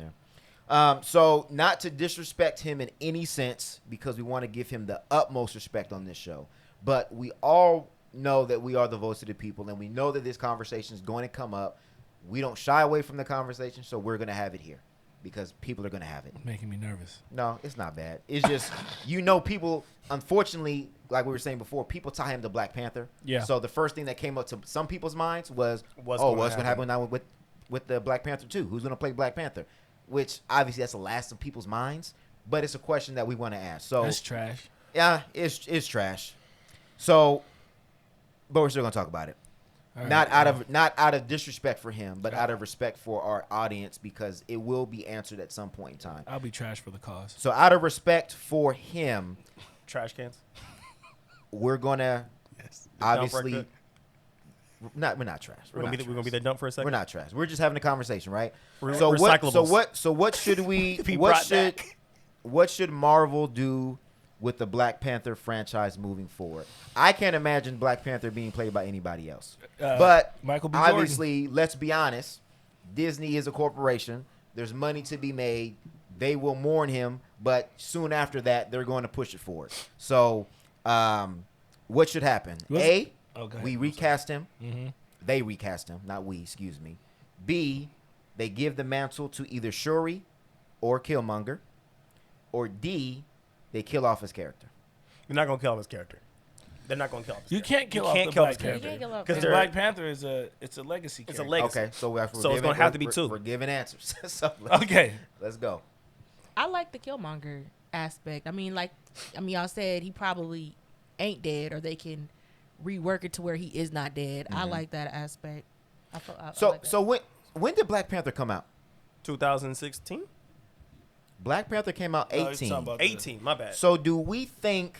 there. So not to disrespect him in any sense, because we want to give him the utmost respect on this show, but we all know that we are the voice of the people, and we know that this conversation is going to come up. We don't shy away from the conversation, so we're going to have it here because people are going to have it. Making me nervous. No, it's not bad. It's just, people, unfortunately, like we were saying before, people tie him to Black Panther. Yeah. So the first thing that came up to some people's minds was, What's what's gonna going to happen now with the Black Panther 2? Who's going to play Black Panther? Which, obviously, that's the last of people's minds, but it's a question that we want to ask. So That's trash. yeah, it's trash. So, but we're still going to talk about it. All Not right, out of disrespect for him, but out of respect for our audience, because it will be answered at some point in time. I'll be trash for the cause. So out of respect for him, Trash cans. we're gonna Yes. obviously we're not trash. We're gonna be the dump for a second. We're not trash. We're just having a conversation, right? Recyclables. So what should we Be what brought should back. what should Marvel do with the Black Panther franchise moving forward? I can't imagine Black Panther being played by anybody else. But Michael B. Jordan. obviously, let's be honest, Disney is a corporation. There's money to be made. They will mourn him, but soon after that, they're going to push it forward. So, what should happen? Go A, ahead. we recast him. Mm-hmm. They recast him, not we, excuse me. B, they give the mantle to either Shuri or Killmonger. Or D, they kill off his character. You're not gonna kill off his character. They're not gonna kill him. You can't kill off can't the kill Black his character. Panther. You can't kill off Because Panther. Black Panther is it's a legacy. It's a character. legacy. Okay, so So it's gonna have to be two. We're giving answers. So Okay. let's go. I like the Killmonger aspect. I mean, y'all said he probably ain't dead, or they can rework it to where he is not dead. I like that aspect. I like that. So when did Black Panther come out? 2016, Black Panther came out No, he's 18. talking about the- 18. My bad. So do we think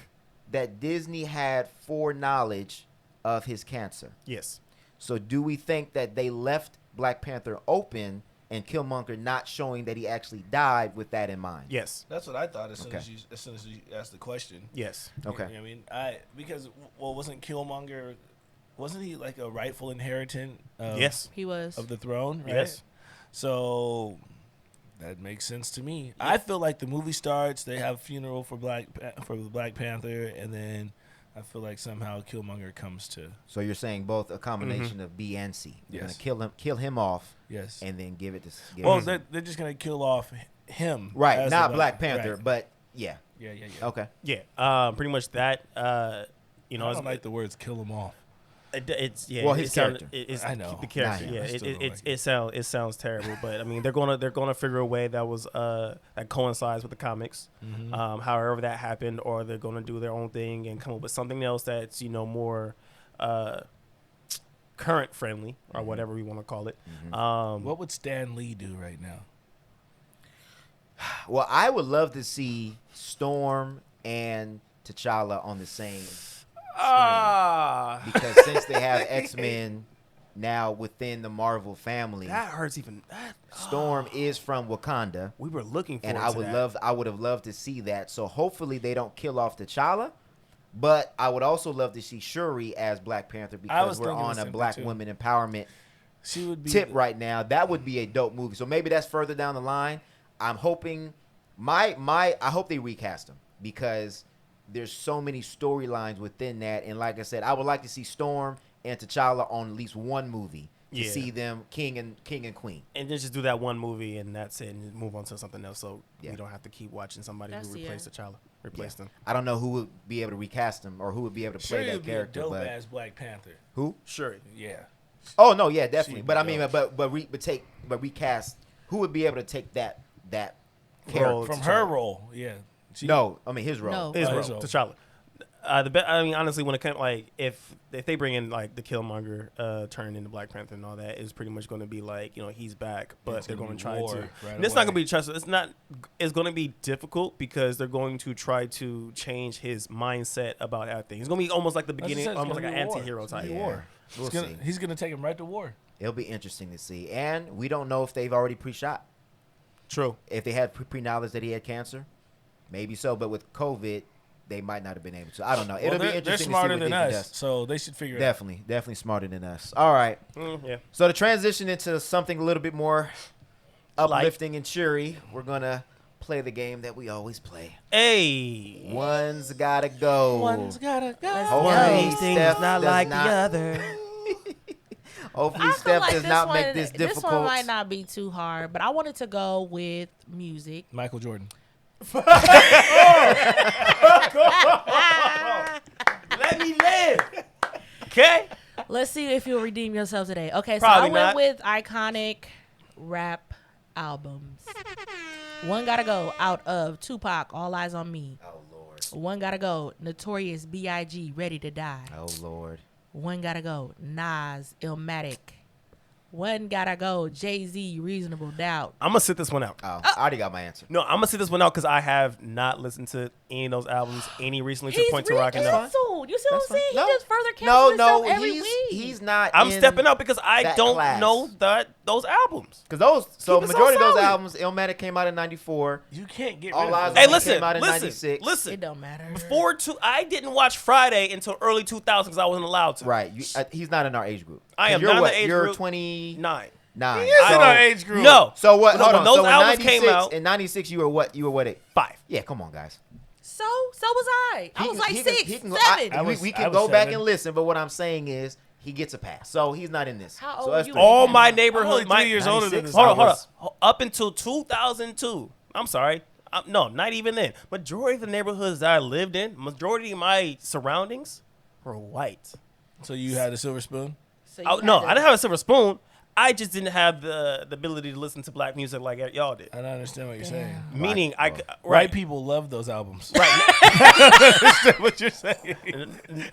that Disney had foreknowledge of his cancer? Yes. So do we think that they left Black Panther open and Killmonger not showing that he actually died with that in mind? Yes. That's what I thought as soon Okay. as you asked the question. Yes. Okay. I mean, because wasn't Killmonger, wasn't he like a rightful inheritant? Yes. He was. Of the throne, right? Yes. So that makes sense to me. I feel like the movie starts, they have a funeral for the Black Panther, and then I feel like somehow Killmonger comes to. So you're saying both a combination of B and C. You're Yes. gonna kill him off, Yes. and then give it to. Well, they're just gonna kill off him. right, as not the Black Panther, right. but yeah. Yeah. Okay. Yeah. Pretty much that. You know, I it's, don't like the words "kill them off." it's yeah. Well, his it sound- character. It's I know. the character. Nah, Yeah. I still don't like It sounds terrible, but I mean they're gonna figure a way that was that coincides with the comics. Mm-hmm. However that happened, or they're gonna do their own thing and come up with something else that's more current friendly or whatever we want to call it. What would Stan Lee do right now? Well, I would love to see Storm and T'Challa on the same because since they have X-Men now within the Marvel family, That hurts even. That, Storm is from Wakanda, we were looking for and that. I would have loved to see that. So hopefully they don't kill off T'Challa, but I would also love to see Shuri as Black Panther because was we're thinking the on a same Black thing, too. women empowerment She would be tip right now. That would be a dope movie. So maybe that's further down the line. I'm hoping I hope they recast him because there's so many storylines within that. And like I said, I would like to see Storm and T'Challa on at least one movie to Yeah. see them king and queen. And then just do that one movie and that's it, and move on to something else. So Yeah. we don't have to keep watching somebody That's who replaced T'Challa, replace them. I don't know who would be able to recast him or who would be able to play Shuri that would be a character, dope but ass Black Panther. who? Sure. Yeah. Oh no, yeah, definitely. She'd But I be mean, dope. but recast. Who would be able to take that Role character? From her role, yeah. No, I mean his role. No. His Oh, role, his role. T'Challa. I mean, honestly, when it comes like if they bring in like the Killmonger turn into Black Panther and all that, it's pretty much going to be like he's back, but It's they're gonna going be to try war to. right And it's not away. going to be trust. It's not. It's going to be difficult because they're going to try to change his mindset about everything. It's going to be almost like the That's what I beginning, said, it's almost like gonna an be war. anti-hero It's gonna type. be war. We'll see. He's gonna take him right to war. It'll be interesting to see, and we don't know if they've already pre-shot. True. If they had pre-knowledge that he had cancer, maybe so. But with COVID, they might not have been able to. I don't know. It'll be They're interesting smarter to see what than Disney us, does. so they should figure it out. Definitely smarter than us. All right. Yeah. So to transition into something a little bit more uplifting and cheery, we're gonna play the game that we always play. Hey. One's gotta go. One's gotta go. Hopefully One thing's Steph not does like not- the other. Hopefully I feel Steph like does this not one, make this difficult. This one might not be too hard, but I wanted to go with music. Michael Jordan. Let me live. Okay. Let's see if you'll redeem yourself today. Okay, so Probably I went not. with iconic rap albums. One gotta go out of Tupac, All Eyes on Me. Oh Lord. One gotta go Notorious B.I.G., Ready to Die. Oh Lord. One gotta go Nas, Illmatic. One gotta go Jay-Z, Reasonable Doubt. I'm gonna sit this one out. Oh, I already got my answer. No, I'm gonna sit this one out because I have not listened to any of those albums any recently to the He's point to where I can know. re-canceled. You see what I'm saying? No. He just further No, cancels himself every he's week. he's not. I'm in- stepping out because I that don't class. know those albums. Because those, so Keep it so majority of those solid. albums, Illmatic came out in '94. You can't get All rid Eyes of Hey, on Me listen, came out in listen, '96. listen. It don't matter. I didn't watch Friday until early 2000s because I wasn't allowed to. Right, he's not in our age group. I 'Cause am you're not in what? the age You're group. 29. Nine. He is in our age group. No. So what? No, Hold when on. those So in albums came 96, out- in '96, you were what? You were what? 5. Yeah, come on, guys. So was I. I was like He 6, can 7. I was- we I can was go back 7. and listen, but what I'm saying is he gets a pass. So he's not in this. How so old us you three. All my I'm neighborhood, only 3 my years older than 96. this. Hold I on. was- Up until 2002. I'm sorry. No, not even then. Majority of the neighborhoods that I lived in, majority of my surroundings were white. So you had a silver spoon? So you No, had to- I didn't have a silver spoon. I just didn't have the ability to listen to black music like y'all did. I don't understand what you're saying. Meaning, oh. White right people love those albums. Right. What you're saying?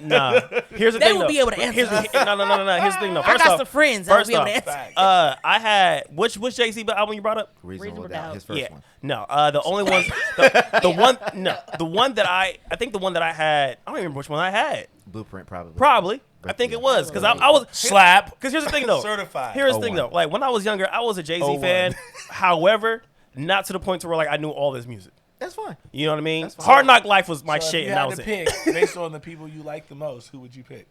Nah. Here's the They thing. will though. be able to answer Here's this. No. Here's the thing. though. I First got off, some friends that will first be able to off, answer. I had which Jay-Z album you brought up? Reasonable Reasonable Doubt. Doubt. His first Yeah. one. No. The only ones. The one that I think the one that I had. I don't even remember which one I had. Blueprint, probably. Probably. I think it was because I was Slap. Because here's the thing though. Certified. Here's the Oh, thing one. though. Like when I was younger, I was a Jay-Z Oh, one. fan. However, not to the point to where like I knew all this music. That's fine. You know what I mean? That's fine. Hard Knock Life was my So if shit, you and that had was to it. pick based on the people you like the most, who would you pick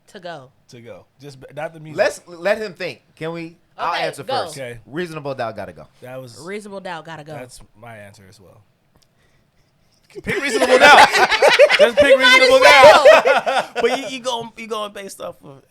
To go. to go? Just not the music. Let him think. Can we? I'll Okay, answer go. first. Okay. Reasonable Doubt gotta go. That was Reasonable Doubt gotta go. that's my answer as well. Pick Reasonable Doubt. Just pick Reasonable Doubt. But you going based off of.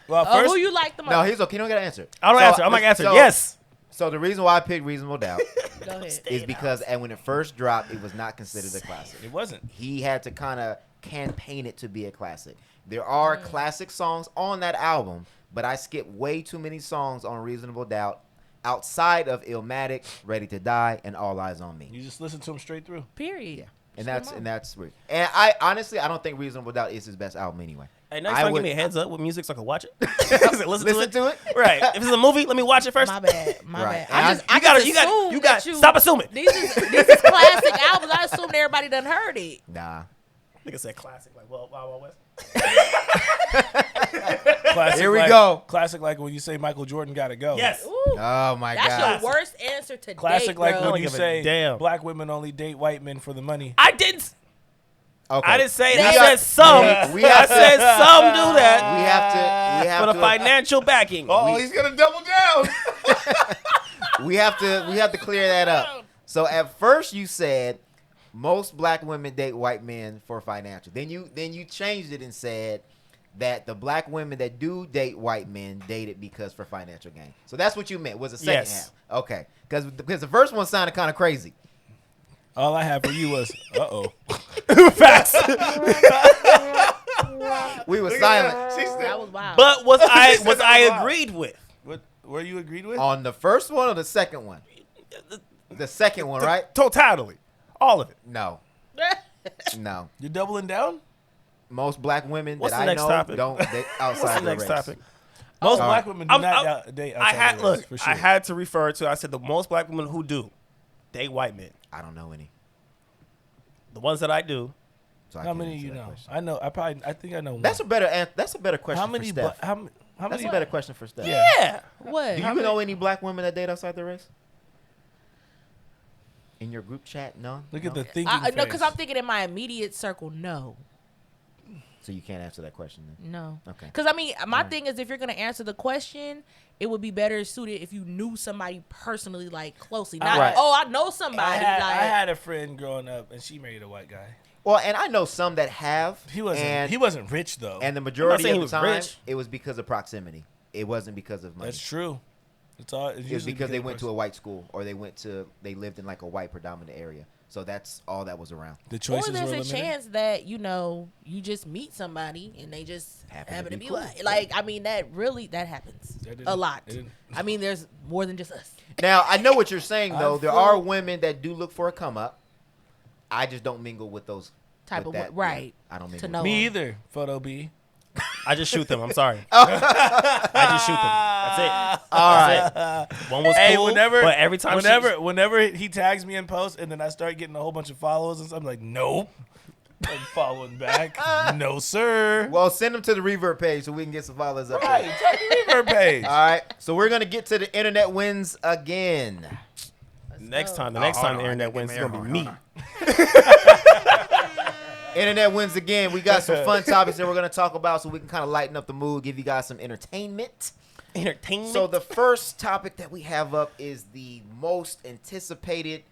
Well, Oh, first who you like the most? No, he's okay. You don't gotta answer. I don't answer. I'm like answer. so- Yes. So the reason why I picked Reasonable Doubt Go ahead. is because, and when it first dropped, it was not considered a classic. it wasn't. He had to kind of campaign it to be a classic. There are classic songs on that album, but I skipped way too many songs on Reasonable Doubt outside of Illmatic, Ready to Die, and All Eyes on Me. You just listen to him straight through. Period. Yeah, and that's weird. And I honestly, I don't think Reasonable Doubt is his best album anyway. Hey, next I time, would- give me a heads up with music so I can watch it. Listen to it. Right. If it's a movie, let me watch it first. My bad. My Right. bad. And You got. Stop assuming. These is classic albums. I assumed everybody done heard it. Nah. Nigga said classic, like Wild Wild West. Classic Here we like- go. Classic like when you say Michael Jordan gotta go. Yes. Ooh, Oh my that's God. your worst answer to Classic date, like bro. when don't you give a say damn. black women only date white men for the money. I didn't. Okay. I didn't say. We I got- said some. we I have to- said some do that We have for the to financial backing. He's gonna double down. we have to clear that up. So at first you said most black women date white men for financial. Then you changed it and said that the black women that do date white men date it because for financial gain. So that's what you meant was the second Yes. half. Okay. Because the first one sounded kind of crazy. All I had for you was Facts. We were silent. That was wild. But was I agreed with? What were you agreed with? On the first one or the second one? The second one, right? Totally. All of it. No. No. You're doubling down? Most black women What's that the I next know topic? don't date outside What's the their next race. topic? Most All black right. women do not date outside their race, for sure. I had to refer to. I said the most black women who do date white men. I don't know any. The ones that I do. So I How can't many answer you that know? question. I know. I think I know one. That's a better question How for many? Steph. How That's many? a better question for Steph. Yeah. What? Do you know any black women that date outside their race? In your group chat? No? Look No? at the thinking No, because face. I'm thinking in my immediate circle, no. So you can't answer that question then? No. Okay. Because, I mean, my thing is if you're going to answer the question, it would be better suited if you knew somebody personally, like, closely. Not, Right. oh, I know somebody. I like, had a friend growing up, and she married a white guy. Well, and I know some that have. He wasn't. And, He wasn't rich though. and the majority saying of he the was time, rich. it was because of proximity. It wasn't because of money. That's true. It's all. It was because they went to a white school or they lived in like a white predominant area. So that's all that was around. The or choices there's were a limited. chance that, you know, you just meet somebody and they just happen to be cool. white. Like, I mean, that happens That didn't- a lot. it didn't- I mean, there's more than just us. Now, I know what you're saying, though. There feel- are women that do look for a come up. I just don't mingle with those. Type with of that. right. Yeah, I don't mingle To with know. Me either. Photo B. I just shoot them. I'm sorry. I just shoot them. That's it. All right. That's it. One was Hey, cool, whenever, but every time whenever he tags me in post, and then I start getting a whole bunch of followers and stuff, I'm like, nope, I'm following back. No, sir. Well, send them to the Reverb page so we can get some followers up Right, there. check the Reverb page. All right. So we're going to get to the internet wins again. next time the internet wins, it's gonna be me. Internet wins again. We got some fun topics that we're going to talk about so we can kind of lighten up the mood, give you guys some entertainment. Entertainment. So the first topic that we have up is the most anticipated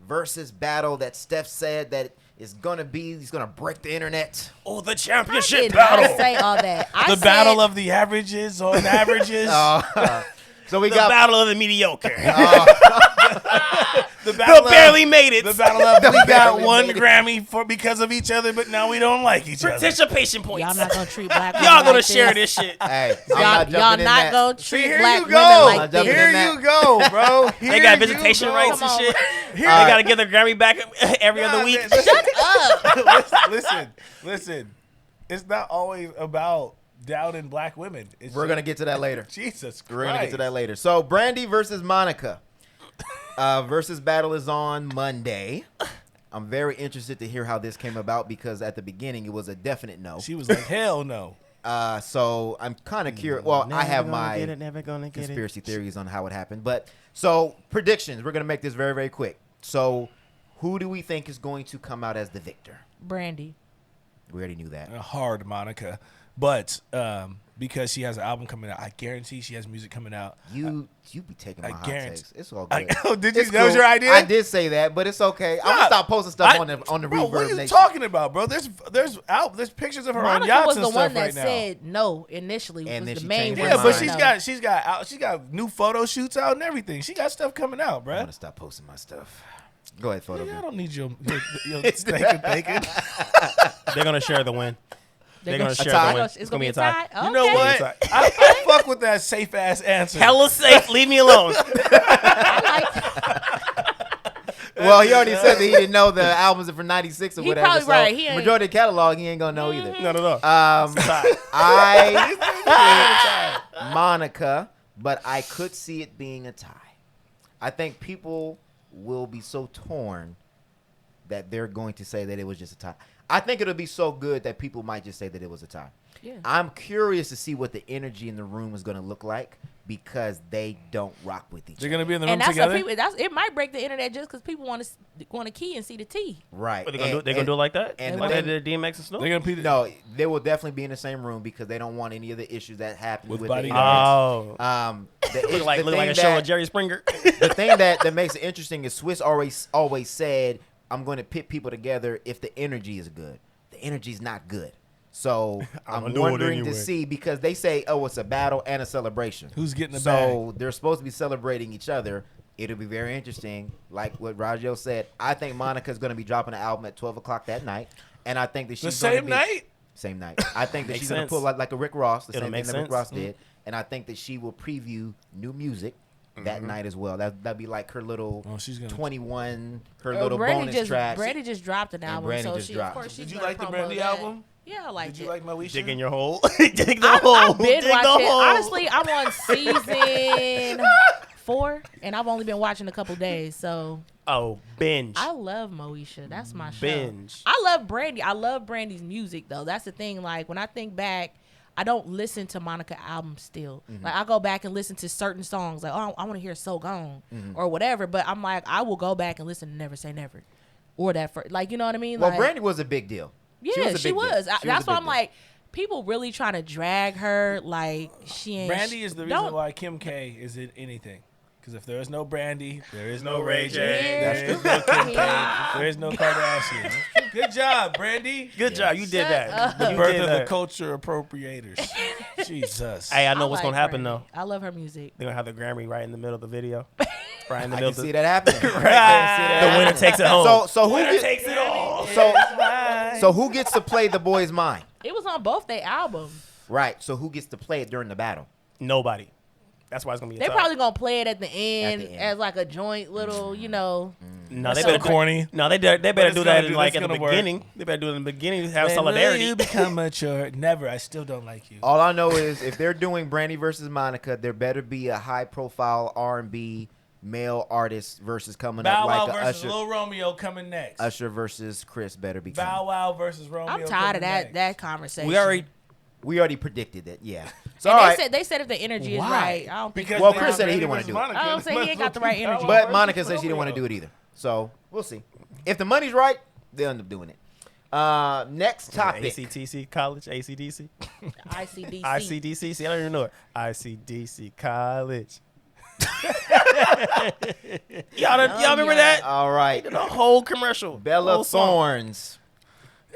versus battle that Steph said that is going to be. He's going to break the internet. oh, the I championship did not battle. say all that. I The said, battle of the averages on averages. So we The got battle of the mediocre. the battle the barely made it. The battle of we got barely one made it. Grammy because of each other, but now we don't like each other. Participation points. y'all not gonna treat black women Y'all gonna like share this. this shit. Hey, I'm Y'all, not y'all jumping in not that. gonna See, treat here black you women go. like I'm jumping this. in Here that. you go, bro. They Here got you visitation go. rights Come and on. shit. Here- They gotta get their Grammy back every other week. Listen. It's not always about downing black women. It's We're going to get to that later. Jesus Christ. We're going to get to that later. So Brandy versus Monica. Versus battle is on Monday. I'm very interested to hear how this came about because at the beginning it was a definite no. She was like, hell no. So I'm kind of curious. Well, I have my never gonna get conspiracy theories on how it happened. But so predictions. We're going to make this very, very quick. So who do we think is going to come out as the victor? Brandy. We already knew that. Hard Monica. But because she has an album coming out, I guarantee she has music coming out. You be taking my I hot guarantee- takes. It's all good. Did you? It's That was cool. your idea? I did say that, but it's okay. I'm gonna stop posting stuff on the Bro, Reverb what are you Nation. talking about, bro? There's pictures of her on Monica yachts was and the stuff one that right now. said no initially. And was then the she main changed one. her Yeah, but mind. she's got new photo shoots out and everything. She got stuff coming out, I'm bro. gonna stop posting my stuff. Go ahead, photo. I don't need your stinking thinking. They're gonna share the win. They're gonna share tie? the win. It's gonna be a tie. You know Okay. what? I fuck with that safe ass answer. Hella safe. Leave me alone. Well, he already said that he didn't know the albums are from '96 or He whatever. probably so right. He ain't- majority of the catalog he ain't gonna know either. No. I picked Monica, but I could see it being a tie. I think people will be so torn that they're going to say that it was just a tie. I think it'll be so good that people might just say that it was a tie. Yeah. I'm curious to see what the energy in the room is going to look like because they don't rock with each They're other. gonna be in the room And that's together. what people. It might break the internet just because people want to key and see the T. Right. What, they gonna do it like that? and Like the they thing- did DMX and Snoop? They're gonna be No, they will definitely be in the same room because they don't want any of the issues that happen With with bodyguards. the Oh. the Look like a thing show that- of Jerry Springer. the thing that makes it interesting is Swiss always said, I'm going to pit people together if the energy is good. The energy is not good. So I'm gonna do it wondering to anyway. see because they say, oh, it's a battle and a celebration. Who's getting the So they're supposed to be celebrating each other. It'll be very interesting. Like what Rajo said, I think Monica's going to be dropping an album at 12 o'clock that night. And I think that the she's going to same be night. Same night. I think that Makes she's going to sense. pull like a Rick Ross, the It'll same thing make that Rick sense. Ross did. And I think that she will preview new music that night as well. That'd be like her little Oh, she's gonna 21, her little Brandy bonus track. Brandy just dropped an album, Brandy so just she dropped. of course she's Did you gonna like the promo Brandy that. album? Yeah, I liked Did you it. like Moesha? Dig in your hole. Dig the hole. I've been Dig watching. the hole. Honestly, I'm on season 4, and I've only been watching a couple days. So Oh, binge. I love Moesha. That's my show. Binge. I love Brandy. I love Brandy's music though. That's the thing. Like when I think back, I don't listen to Monica albums still. Like I go back and listen to certain songs. Like oh, I want to hear "So Gone" or whatever. But I'm like, I will go back and listen to "Never Say Never" or that. Like you know what I mean? Well, Like, Brandy was a big deal. Yeah, she was. She That's a why big I'm deal. like, people really trying to drag her. Like she ain't. Brandy is the reason don't- why Kim K is in anything. Because if there is no Brandy, there is no Ray J, Yeah. there is no Kim K, there is no Kardashian. Good job, Brandy. Good job. You did that. The You birth did of the that. culture appropriators. Jesus. Hey, I know what's like gonna happen Brandy. though. I love her music. They're gonna have the Grammy right in the middle of the video. Right in the I middle. can Of see the, that happening. the winner takes it home. So who Winner takes it all. so who gets to play the boy's mind? It was on both their albums. Right. So who gets to play it during the battle? Nobody. That's why it's gonna be. They're tough. probably gonna play it at the end, end. as like a joint little, you know. No, they so better corny. No, they better it's do gonna that in do- like that's at the gonna work. beginning. They better do it in the beginning to have When solidarity. will you become mature? Never. I still don't like you. All I know is if they're doing Brandy versus Monica, there better be a high-profile R&B male artist versus coming Bow up Wow like a versus Usher. Lil Romeo coming next. Usher versus Chris better be Bow coming. Wow versus Romeo. I'm tired of coming that next. that conversation. We already predicted it. Yeah. So And all they right. said if the energy is Why? right, I don't think. Because Well, they Chris got said he Brandy didn't wanna versus do it. Monica. I don't say he ain't got the right energy. But Monica said she didn't want to do it either. So we'll see. If the money's right, they'll end up doing it. Next topic. ACTC college, ACDC, ICDC. ICDC. See, I don't even know it. ICDC college. y'all remember that? All right. The whole commercial. Bella Whole song. Thorns.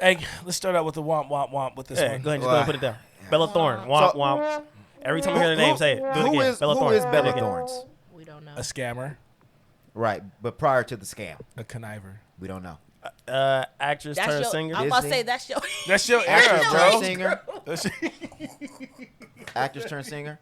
Hey, let's start out with the womp womp womp with this Yeah, one. go ahead, just go and put it down. Bella Thorne. Womp womp. Every time I hear the name, say it. Do it Who again. is Bella Thorne. Bella Again. Thorns? We don't know. A scammer, Right, but prior to the scam, a conniver. we don't know. Actress That's turned your. singer. I'm about to Disney. say that's your. That's your Actress era, turned bro. singer. Actress turned singer.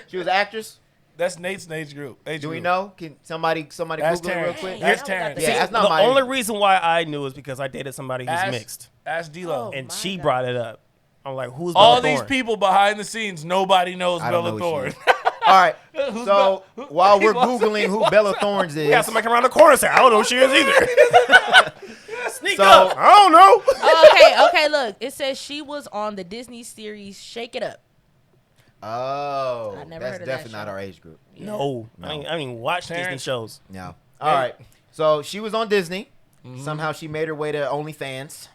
She was an actress. That's Nate's age group. Do we know? Can somebody That's Google it real Terrence. quick? That's Yeah, Terrence. Yeah, that's not the my only age. reason why I knew is because I dated somebody who's Ask- mixed, Ask D-Lo. Oh. and my she God. brought it up. I'm like, who's All Bella these Thorne? people behind the scenes, nobody knows I don't Bella know who she Thorne. is. All right. Who's So Bella- while we're He wants- googling who Bella Thorns We got is, somebody come around the corner and say, I don't know who she is either. Sneak So- up. I don't know. Oh, okay. Look, it says she was on the Disney series Shake It Up. oh, I never that's heard of that definitely not show. our age group. No. I mean, watch Disney Terrence. shows. No. All right. So she was on Disney. Somehow she made her way to OnlyFans.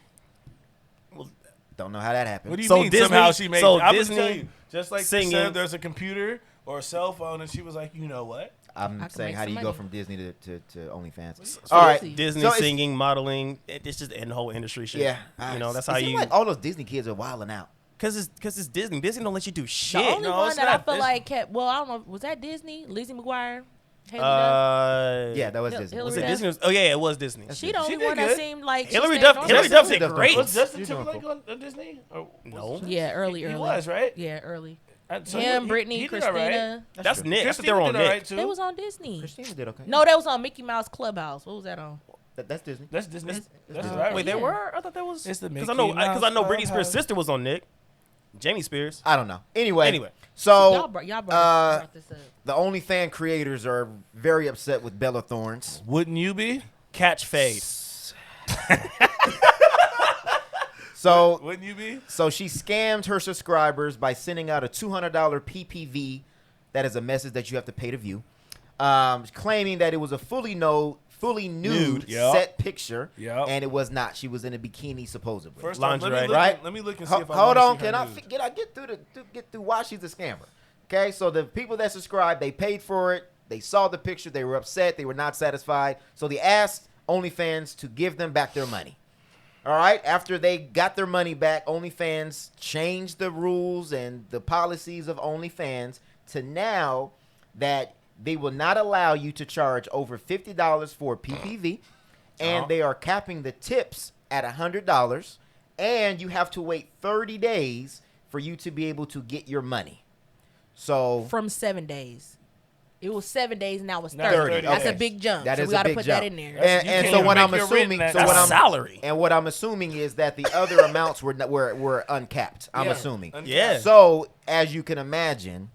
Don't know how that happened. What do you So mean Disney- somehow she made so I'm Disney gonna tell you, just like singing- they said there's a computer or a cell phone, and she was like, you know what? I'm can saying, make how do some you go money. from Disney to OnlyFans? So All right. Disney. Disney So it's- singing, modeling. It's just in the whole industry shit. Yeah. You know, that's it how seems you. like all those Disney kids are wilding out. Because it's Disney. Disney don't let you do The shit. only no, one it's that I not feel Disney. like kept. Well, I don't know. Was that Disney? Lizzie McGuire. Haley Yeah, that was Hil- Disney. Hillary Was it Duff? Disney? Oh, yeah, it was Disney. She the only did one that good. seemed like she Hillary stayed Duff- on Hillary it. Duff Hillary did Duff great. Was Justin She's doing Timberlake on Disney? Or No. Yeah, early. He was, right? Yeah, early. So Him, he Brittany, did all right. Christina. That's true. Nick. That's Christina their own did all Nick. right, too. They was on Disney. Christina did okay. No, that was on Mickey Mouse Clubhouse. What was that on? That's Disney. That's Disney. That's Oh, right. Wait, there Yeah. were? I thought that was. It's the Because Mickey I know Mouse Britney Spears' Clubhouse. sister was on Nick. Jamie Spears. I don't know. Anyway. Anyway. So Y'all brought this up. the OnlyFans creators are very upset with Bella Thorns. Wouldn't you be? Catch fade. So Wouldn't you be? So she scammed her subscribers by sending out a $200 PPV. That is a message that you have to pay to view. Claiming that it was a fully nude Yup. set picture. Yup. And it was not. She was in a bikini supposedly. First off, Lingerie. Right? Let me look and see if I Hold wanna on. see her Can I nude. get through why she's a scammer? Okay, so the people that subscribed, they paid for it. They saw the picture. They were upset. They were not satisfied. So they asked OnlyFans to give them back their money. All right. After they got their money back, OnlyFans changed the rules and the policies of OnlyFans to now that they will not allow you to charge over $50 for PPV, and they are capping the tips at $100, and you have to wait 30 days for you to be able to get your money. So From 7 days. It was 7 days, and now it's 30. 30, That's okay. a big jump. That so is we a got to big put jump. that in there. And, You and can't so even what make I'm your assuming, written so that- what That's I'm salary. and what I'm assuming is that the other amounts were uncapped. I'm Yeah. assuming. Yeah. So as you can imagine,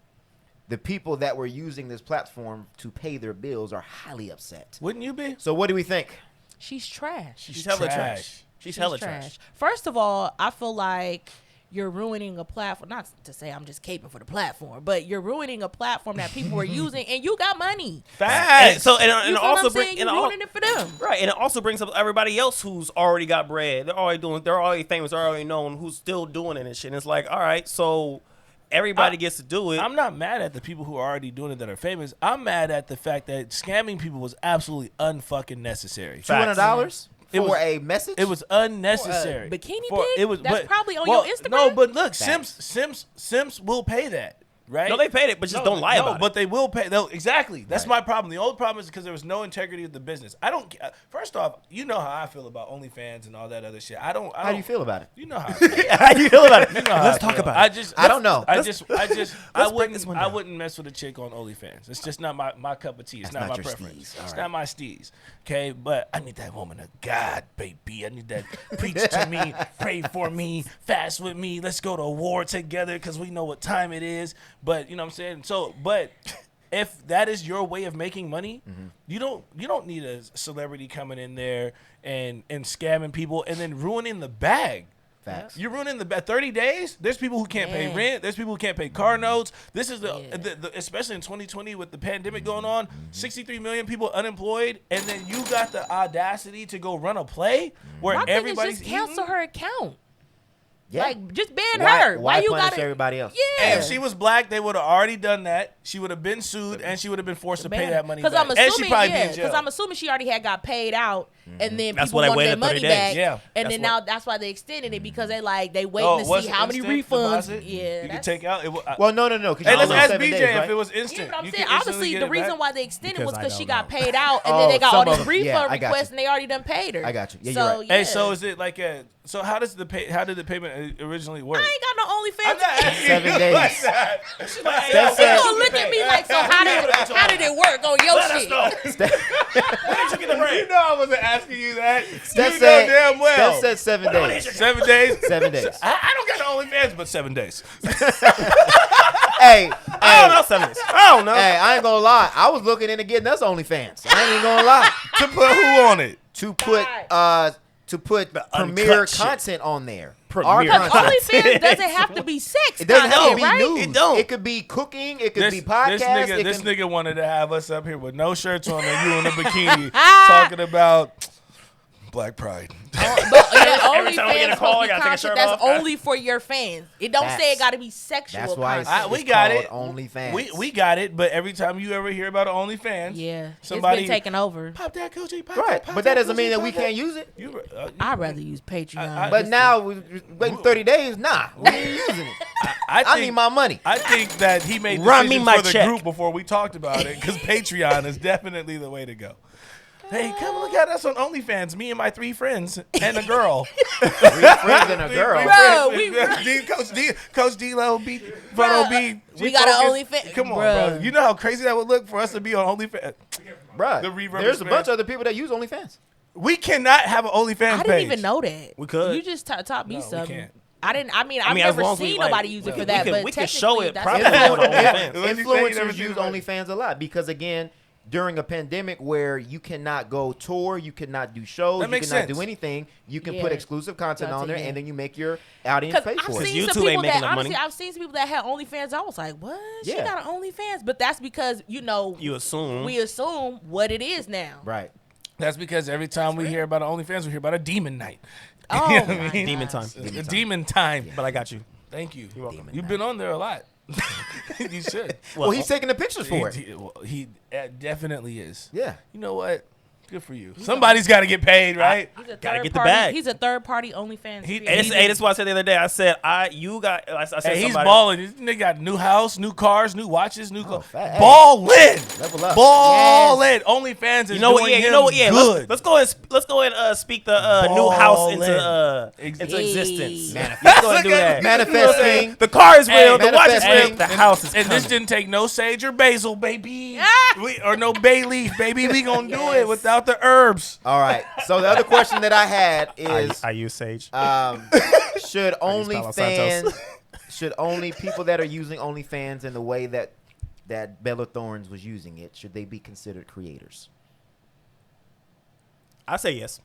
the people that were using this platform to pay their bills are highly upset. Wouldn't you be? So what do we think? She's trash. She's hella trash. trash. She's hella trash. First of all, I feel like you're ruining a platform. Not to say I'm just caping for the platform, but you're ruining a platform that people are using, and you got money. And so, and You it feel what also I'm saying? brings, You're ruining it for them. right, and it also brings up everybody else who's already got bread. They're already famous, they're already known, who's still doing it and shit. And it's like, all right, so everybody gets to do it. I'm not mad at the people who are already doing it that are famous. I'm mad at the fact that scamming people was absolutely unfucking necessary. $200 It for was- a message? It was unnecessary. bikini pic? That's probably on well, your Instagram? No, but look, Facts. Simps will pay that, right? No, they paid it, but just don't lie about it. But they will pay. No, exactly. That's Right. my problem. The old problem is because there was no integrity of the business. I don't. First off, you know how I feel about OnlyFans and all that other shit. I don't. How do you feel about it? You know how I feel. How you feel about it? You know how Let's I talk feel. about it. I don't know. I break this one down. wouldn't mess with a chick on OnlyFans. It's just not my cup of tea. It's That's not not my your preference. steez. All It's right. not my steez. Okay, but I need that woman of God, baby. I need that preach to me, pray for me, fast with me. Let's go to war together because we know what time it is. But you know what I'm saying. So, but if that is your way of making money, you don't need a celebrity coming in there and scamming people and then ruining the bag. Facts. You're ruining the 30 days. There's people who can't pay Yeah. rent. There's people who can't pay car notes. This is the especially in 2020 with the pandemic going on, 63 million people unemployed, and then you got the audacity to go run a play where My thing is everybody's just cancel eating? her account. Yeah. Like, just ban Why- her. why you punish got everybody else? Yeah. And if she was black, they would have already done that. She would have been sued, and she would have been forced to pay that money back. Because I'm and she assuming, probably be in yeah, jail. because I'm assuming she already had got paid out, and then That's people why they wanted their waited 30 money days. back. Yeah. And That's then what- now that's why they extended it because they waiting Oh, to was see it how many instant refunds. deposit? Yeah, You can that's- take out. Well, no. 'Cause Hey, you let's only ask 7 BJ days, right? if it was instant. Yeah, but I'm You saying can instantly obviously get the it reason back. why they extended was Because I because she don't got know. paid out, and Oh, then they got some all these of them. Yeah, refund I got requests, you. and they already done paid her. I got you. Yeah, so, you're right. Yeah. Hey, so is it like a? So how does how did the payment originally work? I ain't got no I'm OnlyFans. not asking 7 you days. like that. She's like, hey, Steph yo, said- You gonna look at me like, so how did it work on your Let us shit? know. When did you get the You bread? know I wasn't asking you that. Steph you said, know damn well. Steph said 7 days. 7 days. 7 days. I don't got no OnlyFans, but 7 days. Hey, I don't know, 7 days. I don't know. Hey, I ain't gonna lie. I was looking into getting us OnlyFans. I ain't even gonna lie. To put who on it? To put premiere uncut shit. content on there. Premiere Our Because content. OnlyFans doesn't have to be sex. It doesn't have to be right? news. It don't. It could be cooking. It could be podcasts. This it can, nigga wanted to have us up here with no shirts on and you in a bikini talking about Black Pride. But yeah, Every time we get a OnlyFans call, I supposed to be gotta take a content shirt that's off. only for your fans. It don't say Facts. it got to be sexual That's why content. we it's got it. called OnlyFans. We got it, but every time you ever hear about an OnlyFans, Yeah, somebody it's been taken over. pop that coochie, pop Right, pop but that doesn't coochie, mean that pop we can't use it. I'd rather use Patreon. But now, waiting 30 days, nah, we ain't using it. I need my money. I think that he made Run me decisions my for the check. group before we talked about it because Patreon is definitely the way to go. Hey, come look at us on OnlyFans. Me and my 3 friends and a girl. 3 friends and a girl. Bro, we Coach D-Lo, Photo B. we got an OnlyFans. Come on, Bruh. bro. You know how crazy that would look for us to be on OnlyFans? Bruh, The Reverb there's a bunch Experiment. of other people that use OnlyFans. We cannot have an OnlyFans I page. didn't even know that. We could. You just taught me No, we something. can't. I didn't. I've as never long as we, seen like, nobody use it we for could- that. we But could show it technically, properly that's on OnlyFans. Unless you say you never Influencers seen use nobody. OnlyFans a lot because, again, during a pandemic where you cannot go tour, you cannot do shows, That you makes cannot sense. do anything, you can Yeah. put exclusive content on there, Content, yeah. and then you make your audience Because pay I've for it. seen YouTube some ain't people making that no money. honestly, I've seen some people that had OnlyFans. I was like, what? She Yeah. got an OnlyFans, but that's because You assume. we assume what it is now. Right. That's because every time we hear about an OnlyFans, we hear about a demon night. Oh, You know what I my mean? Demon gosh. time. A demon time. But I got you. Thank you. You're welcome. You've been on there a lot. You should. Well, he's taking the pictures for it. He definitely is. Yeah. You know what? Good for you. Somebody's got to get paid, right? He's a Gotta third get the party. bag. He's a third party OnlyFans. He- creator. Hey, that's why I said the other day. I said I said Hey, he's somebody. balling. This nigga got new house, new cars, new watches, new clothes. fat. Ballin'. Level up. Ballin'. OnlyFans is You know what? doing Yeah, him you know what? Yeah, good. let's go and speak the new house into existence. Let's go and do that. Manifesting. The car is real. Hey, The watch is real. manifesting. The house is And coming. this didn't take no sage or basil, baby. Or no bay leaf, baby. We gonna do it without the herbs. All right. So the other question that I had is, I use Sage. should Palo OnlyFans, should only people that are using OnlyFans in the way that Bella Thorne's was using it, should they be considered creators? I say yes.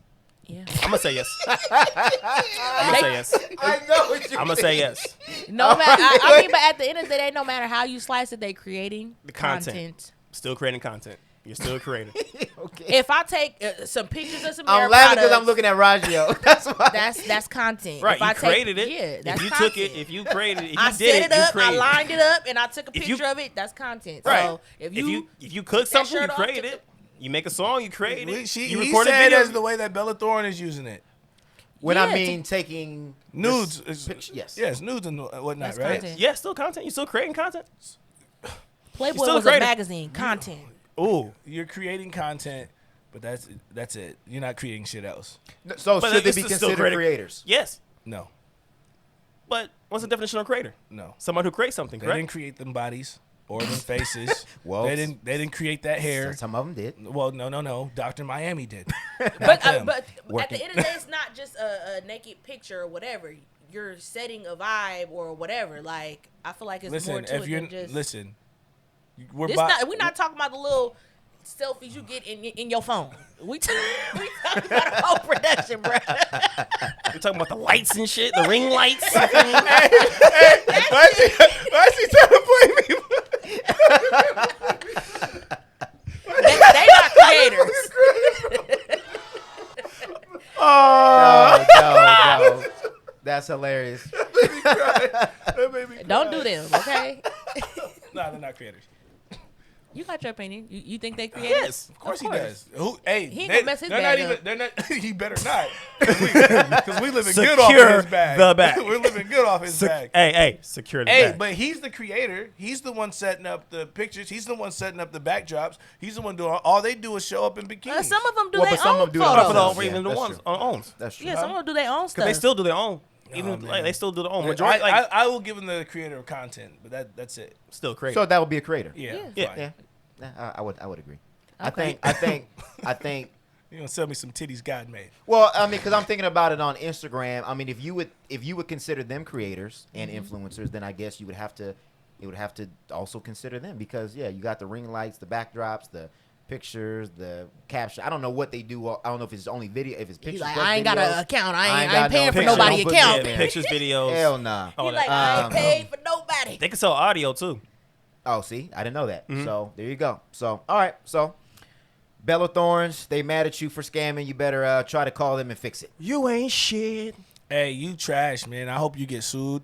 Yeah. I'm gonna say yes. I'm gonna say yes. I know what you I'm gonna say yes. No matter. I mean, but at the end of the day, no matter how you slice it, they creating The content. Still creating content. You're still a creator. Okay. If I take some pictures of some hair I'm laughing because products, I'm looking at Raggio. That's why. That's content. Right, If you I created take, it. Yeah, that's If you content. took it, if you created it, if I you did set it up, I created lined it up, and I took a If you- picture of it. That's content. Right. So if you cook that something, you shirt off, created took it. You make a song, you created it. You He recorded said videos. as the way that Bella Thorne is using it. When Yeah, I mean taking Nudes. yes. Yes, nudes and whatnot, That's right? content. Yeah, still content. You still creating content. Playboy still a was a creator. magazine. Content. Ooh, you're creating content, but that's it. You're not creating shit else. So But should they it's be still considered creative. creators? Yes, No, but what's the definition of creator? no. Someone who creates something, They correct? didn't create them bodies or them faces. Well, they didn't create that hair. Some of them did. Well, no. Dr. Miami did. But them. but at Working. the end of the day, it's not just a naked picture or whatever. You're setting a vibe or whatever. Like I feel like it's more Listen, to if it you're than just. listen, We're not talking about the little selfies you get in your phone. We talking about a whole production, bro. We're talking about the lights and shit, the ring lights. Why is he trying to play me? they not creators. No. That's hilarious. Don't do them, okay? No, they're not creators. You got your opinion. You think they creators? Yes, Of course he does. Who? Hey, He ain't gonna mess his they're bag not up. even. They're not. He better not. Because we living good off Secure of his bag. the bag. We're living good off his bag. Hey, secure the Hey, bag. but he's the creator. He's the one setting up the pictures. He's the one setting up the backdrops. He's the one doing all they do is show up in bikinis. Some of them do Well, their but some own of them do it photos. But themselves. all even the that's ones true. on owns. That's true. Yeah, some of them do their own stuff. Because they still do their own. Even man. like they still do their own. I, Majority, like I will give him the creator of content, but that's it. still creator. So that would be a creator. Yeah, Yeah. fine. Yeah, I would agree. Okay. I think. You gonna sell me some titties God made? Well, I mean, because I'm thinking about it on Instagram. I mean, if you would consider them creators and influencers, then I guess you would have to also consider them because you got the ring lights, the backdrops, the pictures, the caption. I don't know what they do. I don't know if it's only video, if it's He's pictures. like, plus I ain't got videos. an account. I ain't got paying for picture. nobody Don't put account. that in. Pictures, videos. Hell nah. all He's that. like, I ain't Um, paid for nobody. They can sell audio too. Oh, see, I didn't know that. So there you go. So all right, so Bella Thornes, they mad at you for scamming. You better try to call them and fix it. You ain't shit. Hey, you trash, man. I hope you get sued.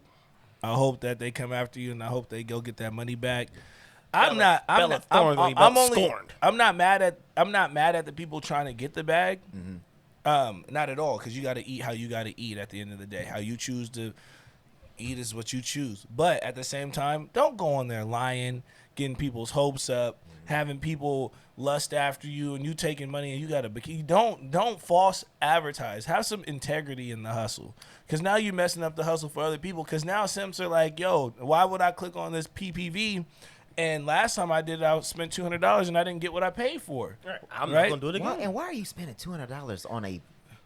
I hope that they come after you, and I hope they go get that money back. Bella Thorne gonna be I'm about only. scorned. I'm not mad at the people trying to get the bag. Not at all, because you got to eat how you got to eat. At the end of the day, how you choose to eat is what you choose. But at the same time, don't go on there lying, getting people's hopes up, having people lust after you, and you taking money and you got a bikini. Don't false advertise. Have some integrity in the hustle, because now you're messing up the hustle for other people. Because now simps are like, yo, why would I click on this PPV? And last time I did it, I spent $200 and I didn't get what I paid for. I'm Right? not gonna do it again. Why are you spending $200 on a?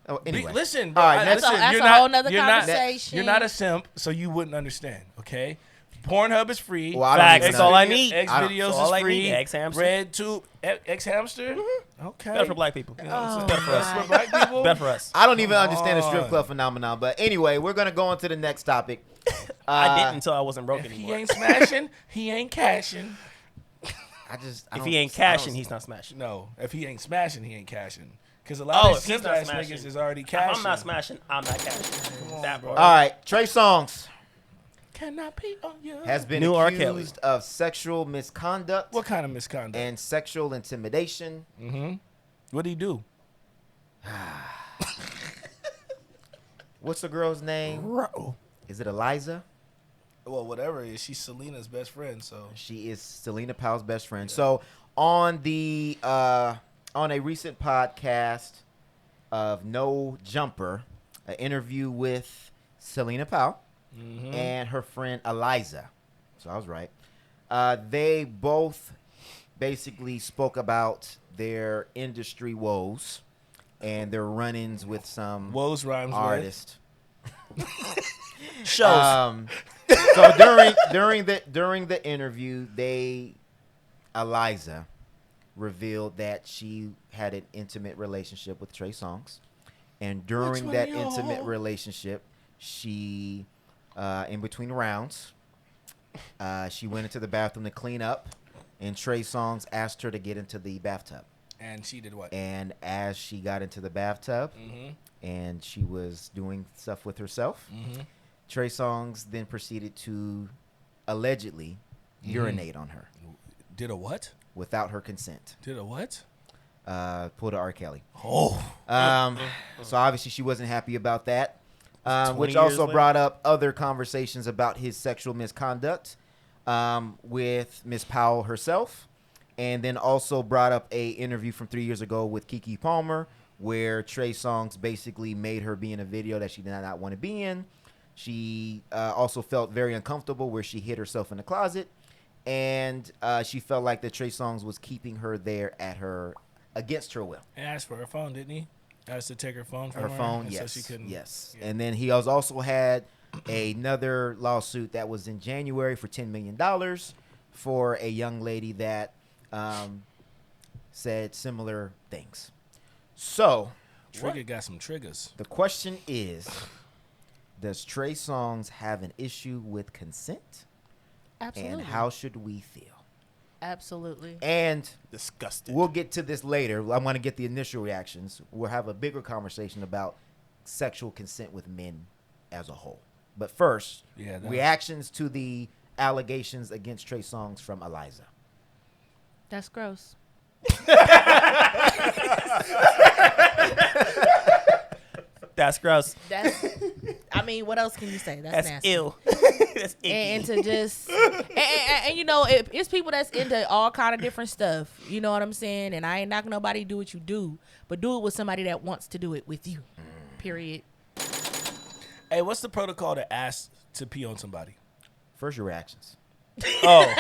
Oh, anyway. Listen, All right, listen, that's you're a not- whole nother you're not- conversation. You're not a simp, so you wouldn't understand. Okay, Pornhub is free. Well, I don't Facts. even That's know. all I need. X I don't- videos that's all is I free. need. X hamster. Red tube. X hamster. Okay. Better for black people. Oh, Better for us. For black people. Better for us. I don't even understand the strip on. club phenomenon. But anyway, we're gonna go on to the next topic. I didn't until I wasn't broke If he anymore. ain't smashing, he ain't cashing. I If don't- he ain't I cashing, don't- he's not smashing. No, if he ain't smashing, he ain't cashing. Because a lot of if he's simp not ass smashing, niggas is already If cashing. I'm not smashing, I'm not cashing. That part. All right, Trey Songz Cannot be on you. has been New R. Kelly. accused of sexual misconduct What kind of misconduct? and sexual intimidation. What'd he do? What's the girl's name? Bro. Is it Eliza? Well, whatever it is, she's Selena's best friend, so. She is Selena Powell's best friend. Yeah. So on a recent podcast of No Jumper, an interview with Selena Powell and her friend Eliza. So I was right. They both basically spoke about their industry woes and their run-ins with some woes rhymes artists. Shows. So during the interview, Eliza revealed that she had an intimate relationship with Trey Songz, and during that intimate relationship, she, in between rounds, she went into the bathroom to clean up, and Trey Songz asked her to get into the bathtub. And she did what? And as she got into the bathtub, and she was doing stuff with herself, Trey Songz then proceeded to allegedly urinate on her. Did a what? Without her consent. Did a what? Pulled a R. Kelly. Oh. So obviously she wasn't happy about that, which 20 also years brought up other conversations about his sexual misconduct with Miss Powell herself, and then also brought up a interview from 3 years ago with Keke Palmer, where Trey Songz basically made her be in a video that she did not want to be in. She also felt very uncomfortable where she hid herself in the closet, and she felt like that Trey Songz was keeping her there against her will. He asked for her phone, didn't he? Asked to take her phone from her. Her phone, yes. yes. So she couldn't, yes. Yeah. And then he has also had another lawsuit that was in January for $10 million for a young lady that said similar things. So, Trigger got some triggers. the question is, does Trey Songz have an issue with consent? Absolutely. And how should we feel? Absolutely. And Disgusted. we'll get to this later. I want to get the initial reactions. We'll have a bigger conversation about sexual consent with men as a whole. But first, reactions to the allegations against Trey Songz from Eliza. That's gross. That's gross. I mean, what else can you say? That's nasty. Ill. That's icky. And to just and you know, it's people that's into all kind of different stuff. You know what I'm saying? And I ain't knocking nobody to do what you do, but do it with somebody that wants to do it with you. Period. Hey, what's the protocol to ask to pee on somebody? First, your reactions. Oh,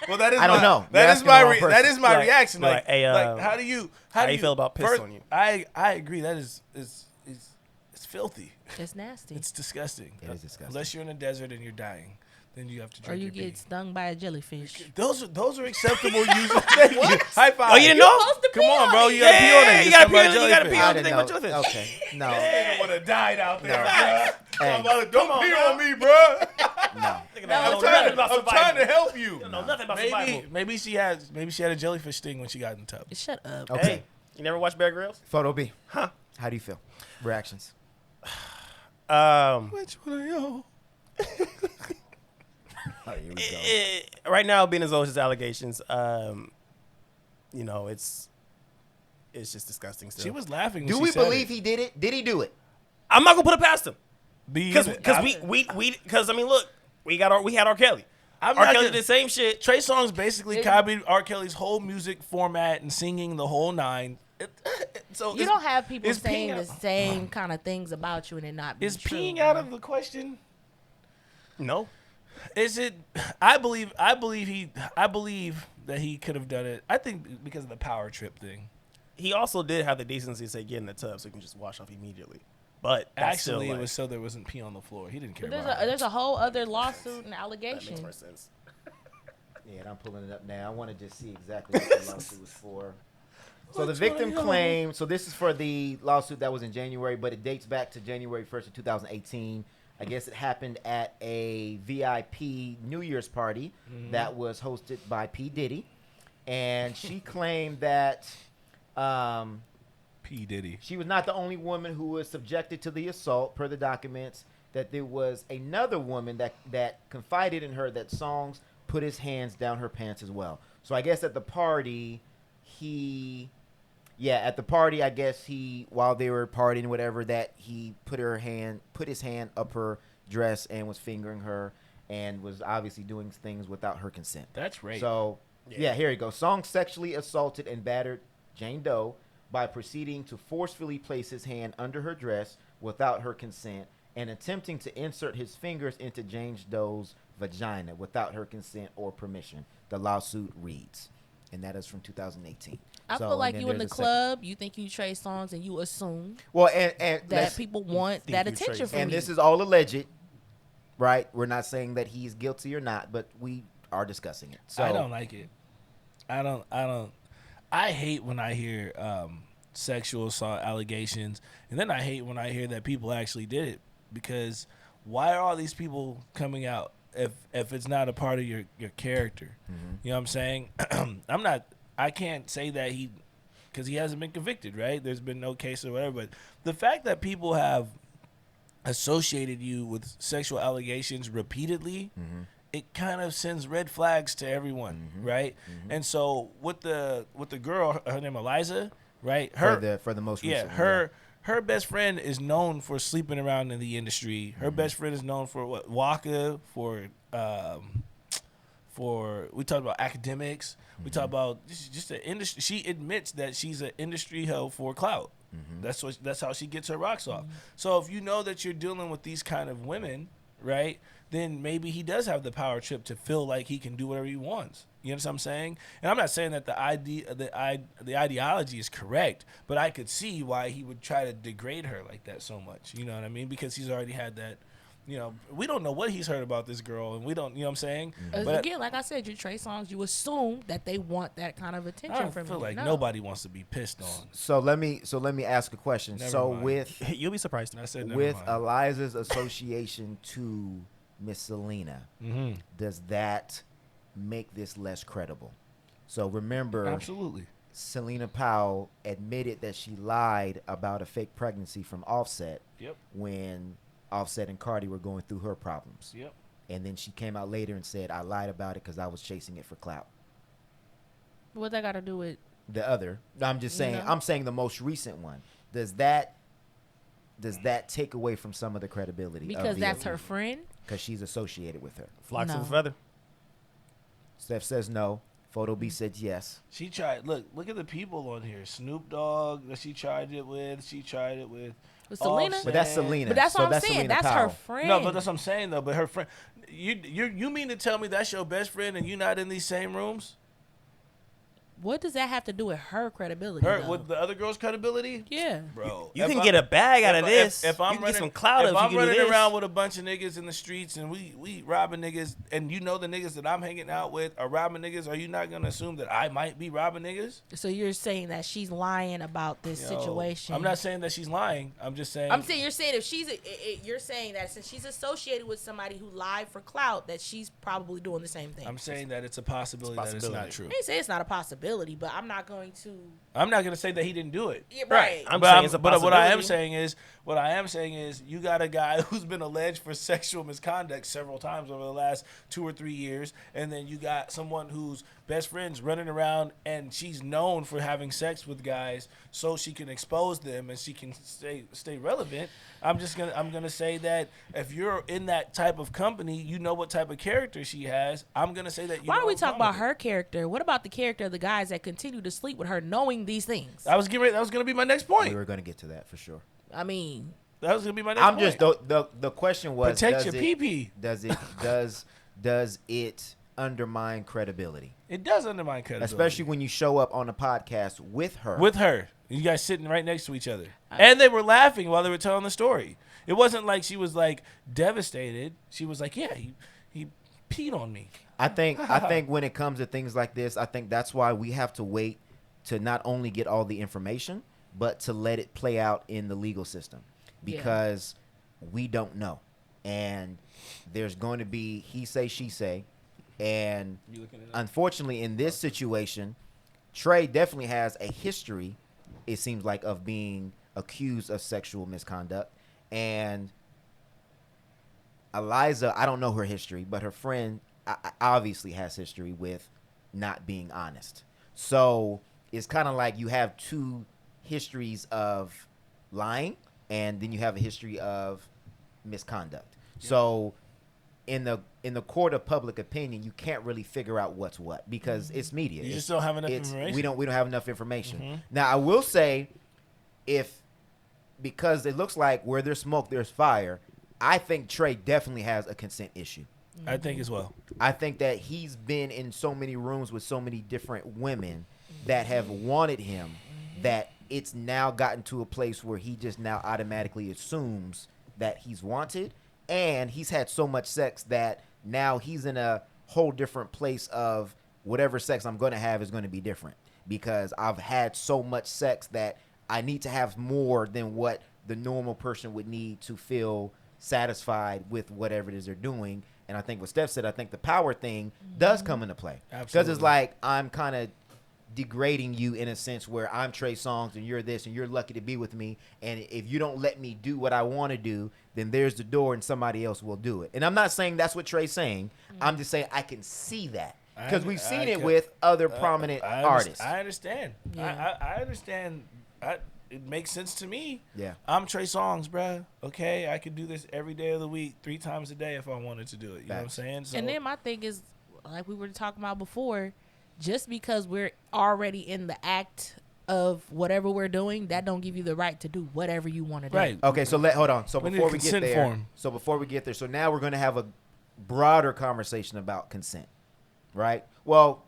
well, that is. I don't know. That is my Like, reaction. like, hey, like, how do you feel about piss on you? I agree. That is it's filthy. It's nasty. It's disgusting. It is disgusting. Unless you're in a desert and you're dying, then you have to drink or you your get pee. stung by a jellyfish. Those are acceptable uses. Thank you. High five. Oh, you didn't know? Come on, bro. You gotta pee on it. You gotta pee on it. You gotta pee I on the didn't thing know. about jellyfish. Okay. No. Nigga would have died out there. No. Hey. Don't pee on me, bro. No. I'm trying to help you. You don't know nothing about survival. Maybe she had a jellyfish sting when she got in the tub. Shut up. Okay. Hey, you never watched Bear Grylls? Photo B. Huh? How do you feel? Reactions. Which one of y'all? Oh, here we go. Right now, being as old as allegations, you know, it's just disgusting still. She was laughing. Do when we she said believe it. he did it? Did he do it? I'm not gonna put it past him Because because I mean, look, we had R. Kelly. I'm R. not Kelly gonna- did the same shit. Trey Songz basically copied R. Kelly's whole music format and singing the whole nine. So You don't have people is saying peeing the out- same kind of things about you and it not be Is true. peeing out of the question? No, Is it? I believe that he could have done it. I think because of the power trip thing. he also did have the decency to say get in the tub so he can just wash off immediately. But that's Actually, still, it was so there wasn't pee on the floor. He didn't care But about it. there's a whole other lawsuit and that allegation. makes more sense. Yeah, and I'm pulling it up now. I want to just see exactly what the lawsuit was for. So the victim claimed, so this is for the lawsuit that was in January, but it dates back to January 1st of 2018. I guess it happened at a VIP New Year's party that was hosted by P. Diddy. And she claimed that P. Diddy. she was not the only woman who was subjected to the assault, per the documents, that there was another woman that confided in her that Songz put his hands down her pants as well. So I guess at the party, he Yeah, at the party, I guess while they were partying, whatever, that he put his hand up her dress and was fingering her and was obviously doing things without her consent. That's rape. So, yeah, here you go. Songz sexually assaulted and battered Jane Doe by proceeding to forcefully place his hand under her dress without her consent and attempting to insert his fingers into Jane Doe's vagina without her consent or permission. The lawsuit reads. And that is from 2018. I So, feel like and you then in the there's a second. club, you think you Trey Songz, and you assume Well, and that people want think that you Trey attention from and you. this is all alleged, right? We're not saying that he's guilty or not, but we are discussing it. So I don't like it. I hate when I hear sexual assault allegations, and then I hate when I hear that people actually did it, because why are all these people coming out if it's not a part of your character? You know what I'm saying? I can't say that because he hasn't been convicted, right? There's been no case or whatever, but the fact that people have associated you with sexual allegations repeatedly, it kind of sends red flags to everyone, right? And so with the girl, her name Eliza, right? for the most recent Her best friend is known for sleeping around in the industry. Her best friend is known for Waka, for we talked about academics. We talk about just the industry. She admits that she's an industry hoe for clout. That's how she gets her rocks off. So if you know that you're dealing with these kind of women, right, then maybe he does have the power trip to feel like he can do whatever he wants. You understand what I'm saying? And I'm not saying that the ideology is correct, but I could see why he would try to degrade her like that so much. You know what I mean? Because he's already had that. You know, we don't know what he's heard about this girl, and we don't. You know what I'm saying? But Again, like I said, you Trey Songz, you assume that they want that kind of attention I from feel you. like No. nobody wants to be pissed on. So let me ask a question. Never So mind. with You'll be surprised. I said never with mind. Eliza's association to Miss Selena, does that make this less credible? So remember, Absolutely. Selena Powell admitted that she lied about a fake pregnancy from Offset Yep. when Offset and Cardi were going through her problems. Yep. And then she came out later and said, I lied about it because I was chasing it for clout. What that got to do with? The other, I'm just saying, No. I'm saying the most recent one. Does that take away from some of the credibility? Because that's her friend. Because she's associated with her. Flocks of No. a feather. Steph says no. Photo B said yes. She tried. Look at the people on here. Snoop Dogg that she tried it with. She tried it with. With Selena? Offset. But that's Selena. But that's So what I'm saying. Selena That's Powell. her friend. No, but that's what I'm saying though. But her friend, you mean to tell me that's your best friend and you not in these same rooms? What does that have to do with her credibility? Her though? with the other girl's credibility, Yeah. bro. You if can I- get a bag out of if- this. If I'm you can running get some clout if if I'm you can do running this. around with a bunch of niggas in the streets and we robbing niggas, and you know the niggas that I'm hanging out with are robbing niggas, are you not gonna assume that I might be robbing niggas? So you're saying that she's lying about this Yo, situation? I'm not saying that she's lying. I'm just saying. I'm saying you're saying if she's you're saying that since she's associated with somebody who lied for clout, that she's probably doing the same thing. I'm saying that it's a possibility, that it's not true. I didn't say it's not a possibility, but I'm not going to. I'm not gonna say that he didn't do it. Yeah, right. I'm But saying it's a but what I am possibility. saying is, you got a guy who's been alleged for sexual misconduct several times over the last 2 or 3 years, and then you got someone whose best friend's running around and she's known for having sex with guys, so she can expose them and she can stay relevant. I'm gonna say that if you're in that type of company, you know what type of character she has. I'm gonna say that. Why don't we talk about her? her character? What about the character of the guys that continue to sleep with her, knowing these things? That was gonna be my next point. We were going to get to that for sure. I mean, That was gonna be my next I'm point. just the question was Protect does your it- pee-pee. does it undermine credibility, It does undermine credibility, especially when you show up on a podcast with her? with her. You guys sitting right next to each other, and they were laughing while they were telling the story. It wasn't like she was like devastated. She was like, "Yeah, he peed on me." I think when it comes to things like this, I think that's why we have to wait to not only get all the information, but to let it play out in the legal system, because we don't know, and there's going to be he say she say, and unfortunately in this situation, Trey definitely has a history, it seems like, of being accused of sexual misconduct, and Eliza, I don't know her history, but her friend obviously has history with not being honest. So it's kind of like you have two histories of lying, and then you have a history of misconduct. Yeah. So in the court of public opinion, you can't really figure out what's what because it's media. You just don't have enough information. We don't have enough information. Now, I will say, because it looks like where there's smoke, there's fire. I think Trey definitely has a consent issue. I think as well. I think that he's been in so many rooms with so many different women that have wanted him that it's now gotten to a place where he just now automatically assumes that he's wanted, and he's had so much sex that now he's in a whole different place of whatever sex I'm going to have is going to be different because I've had so much sex that I need to have more than what the normal person would need to feel satisfied with whatever it is they're doing. And I think what Steph said, I think the power thing does come into play. Because it's like I'm kind of degrading you in a sense where I'm Trey Songz and you're this and you're lucky to be with me. And if you don't let me do what I want to do, then there's the door and somebody else will do it. And I'm not saying that's what Trey's saying. I'm just saying I can see that. Because we've seen it with other prominent artists. I understand. Yeah. I understand. It makes sense to me. Yeah. I'm Trey Songz, bruh. Okay, I could do this every day of the week, 3 times a day if I wanted to do it. You know what I'm saying? So, and then my thing is, like we were talking about before, just because we're already in the act of whatever we're doing, that don't give you the right to do whatever you want to do. Right. Okay, so hold on. So We need before a we get consent there, form. so now we're going to have a broader conversation about consent, right? Well,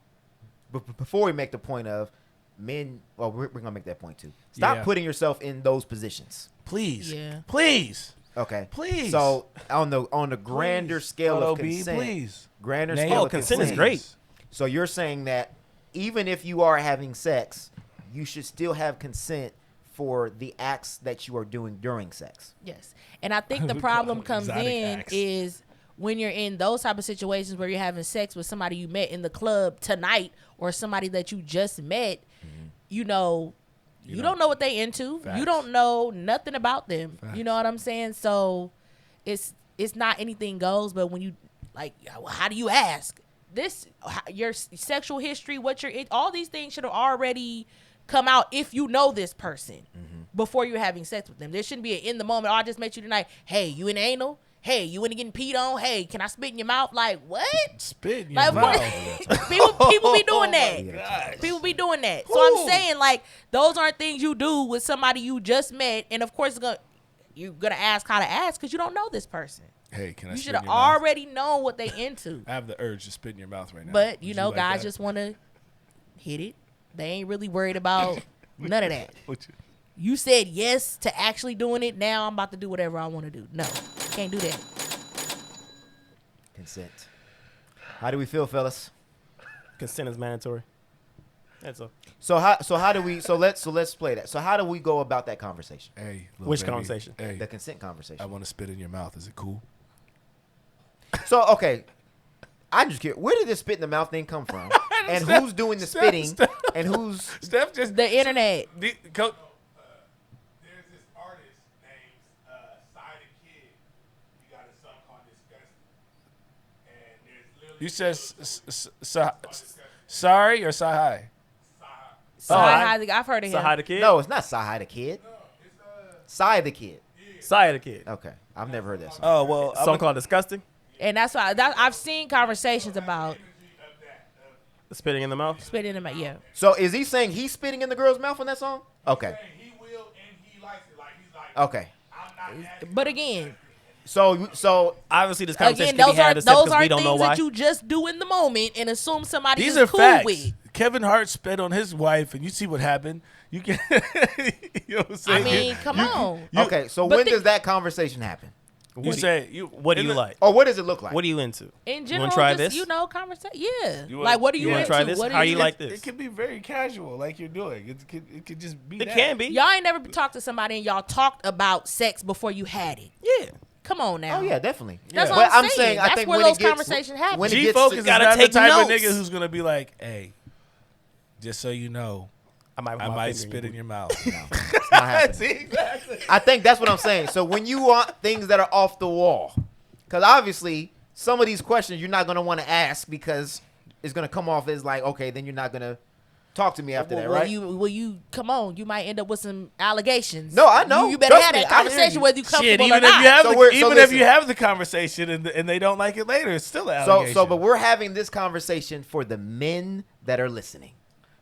before we make the point of men, well, we're going to make that point too. Stop putting yourself in those positions. Please. Yeah. Please. Okay. Please. So on the grander scale of consent, please. grander Name- scale Oh, of consent is consent great. So you're saying that even if you are having sex, you should still have consent for the acts that you are doing during sex. Yes. And I think the We problem call them comes exotic in acts. is when you're in those type of situations where you're having sex with somebody you met in the club tonight or somebody that you just met, you know, you don't know what they into. Facts. You don't know nothing about them. Facts. You know what I'm saying? So it's not anything goes, but when you like, how do you ask? Your sexual history, what you're in, all these things should have already come out if you know this person before you're having sex with them. There shouldn't be an in the moment, oh, I just met you tonight. Hey, you in anal? Hey, you into getting peed on? Hey, can I spit in your mouth? Like, what? Spit in your Like, mouth. people be doing that. Gosh. People be doing that. So I'm saying, like, those aren't things you do with somebody you just met. And, of course, you're going to ask how to ask because you don't know this person. Hey, can I You spit should in have your mouth? already known what they into. I have the urge to spit in your mouth right now. But, you Would know, like guys that? just want to hit it. They ain't really worried about none of that. Would you- You said yes to actually doing it. Now I'm about to do whatever I want to do. No, can't do that. Consent. How do we feel, fellas? Consent is mandatory. That's all. So how do we? So let's play that. So how do we go about that conversation? Hey, little Which baby. conversation? Hey, The consent I conversation. want to spit in your mouth. Is it cool? So okay, I'm just curious. Where did this spit in the mouth thing come from? And who's doing the spitting? And who's? Steph just The internet. There's This artist named Side the Kid. He got a song called Disgusting. And there's literally You said sorry or say hi? I've heard of him. Sahai the Kid? No, it's not Sahai the Kid. Sai the Kid. Sahai the Kid. Okay, I've never heard that song. Oh well, Song called Disgusting? And that's why I've seen conversations about Spitting in the mouth? spitting in my So is he saying he's spitting in the girl's mouth on that song? Okay, he will and he likes it. Like he's like, okay. I'm not asking. But again, So Obviously, this conversation those can be had are because we things don't know why. that you just do in the moment and assume somebody these is are cool facts. with. Kevin Hart spit on his wife, and you see what happened. You can, you know what I'm I saying? mean, come on. okay, so but when the- does that conversation happen? you say you. What do you like? Or what does it look like? What are you into? In You general, want to try just, this? conversation. Yeah. You want- Like, what are you you wanna into? try this? What How are you like It this? can be very casual, like you're doing. It could just be. It that. can be. Y'all ain't never talked to somebody and y'all talked about sex before you had it. Yeah. Come on now. Oh yeah, definitely. That's But what I'm I'm saying. saying I That's think where when those it gets, conversations happen. when it G gets Focus to- is gotta not the take type of notes. nigga who's gonna be like, hey, just so you know, I I might might spit in your mouth. it's not happening. Exactly. I think that's what I'm saying. So when you want things that are off the wall, because obviously some of these questions you're not going to want to ask because it's going to come off as like, okay, then you're not going to Talk to me after that, Well, right? you come on? You might end up with some allegations. No, I know. You better Trust have me, that I hear conversation you. whether you comfortable Shit, or even not. if you have So the, we're- so even if listen. you have the conversation and they don't like it later, it's still an allegation. But we're having this conversation for the men that are listening,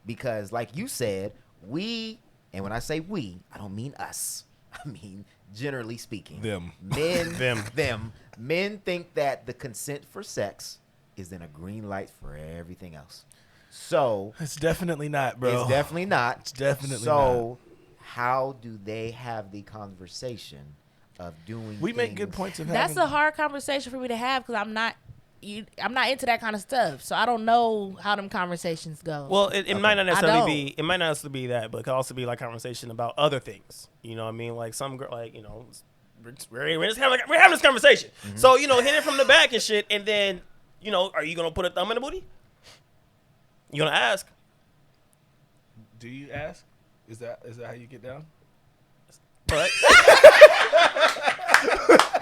because like you said, and when I say we, I don't mean us. I mean generally speaking, Them. men, men think that the consent for sex is then a green light for everything else. So It's definitely not, bro. it's definitely not. It's definitely so. How do they have the conversation of doing? We make good things- points of That's having. a hard conversation for me to have because I'm not into that kind of stuff. So I don't know how them conversations go. Well, it might not necessarily don't. be. It might not necessarily be that, but it could also be like conversation about other things. You know what I mean? Like some girl, like we're just having this conversation. Mm-hmm. So hit it from the back and shit, and then are you gonna put a thumb in the booty? You gonna ask? Do you ask? Is that how you get down? What?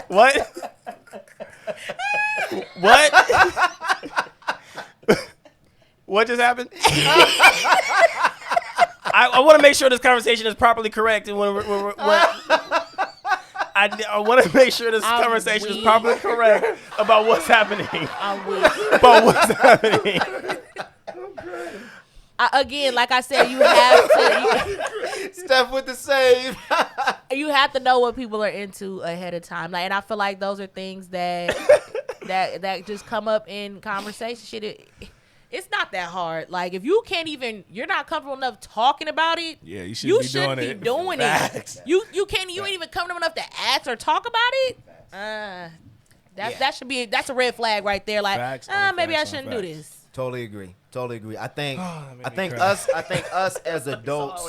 What? What? What just happened? I want to make sure this conversation is properly correct, and I want to make sure this I'm conversation is weak. properly correct about what's happening. I'm weak. About what's happening. Again, like I said, you have to. Steph with the save. You have to know what people are into ahead of time. Like, and I feel like those are things that just come up in conversation. Shit, it's not that hard. Like, if you can't even, you're not comfortable enough talking about it. Yeah, you shouldn't be shouldn't doing be it. doing Facts. it. You ain't even comfortable enough to ask or talk about it. That's a red flag right there. Like, Facts on maybe I facts on shouldn't do facts. this. Totally agree. I think that made me cry. us as adults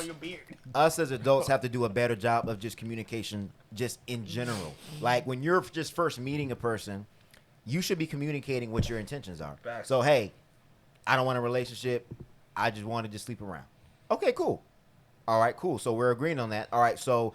have to do a better job of just communication just in general. Like when you're just first meeting a person, you should be communicating what your intentions are. Facts. So hey, I don't want a relationship. I just want to just sleep around. Okay, cool. All right, cool. So we're agreeing on that. All right, so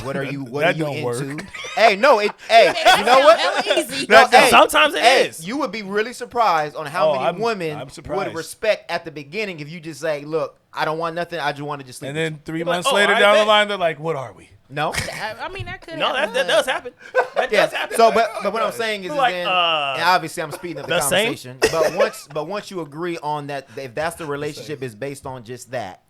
what are you That don't into? work. Hey, you know what? Hella easy. No, hey, Sometimes it is. You would be really surprised on how many I'm women surprised. would respect at the beginning if you just say, "Look, I don't want nothing. I just want to just sleep." And with then 3 like, months oh, later I down the bet. line, they're like, "What are we?" you. No. I mean, that could No, happen. that does happen. That Yeah. does happen. So, but what I'm saying is, Like, then, and obviously I'm speeding up the the same? conversation. But once you agree on that, if that's the relationship is based on just that,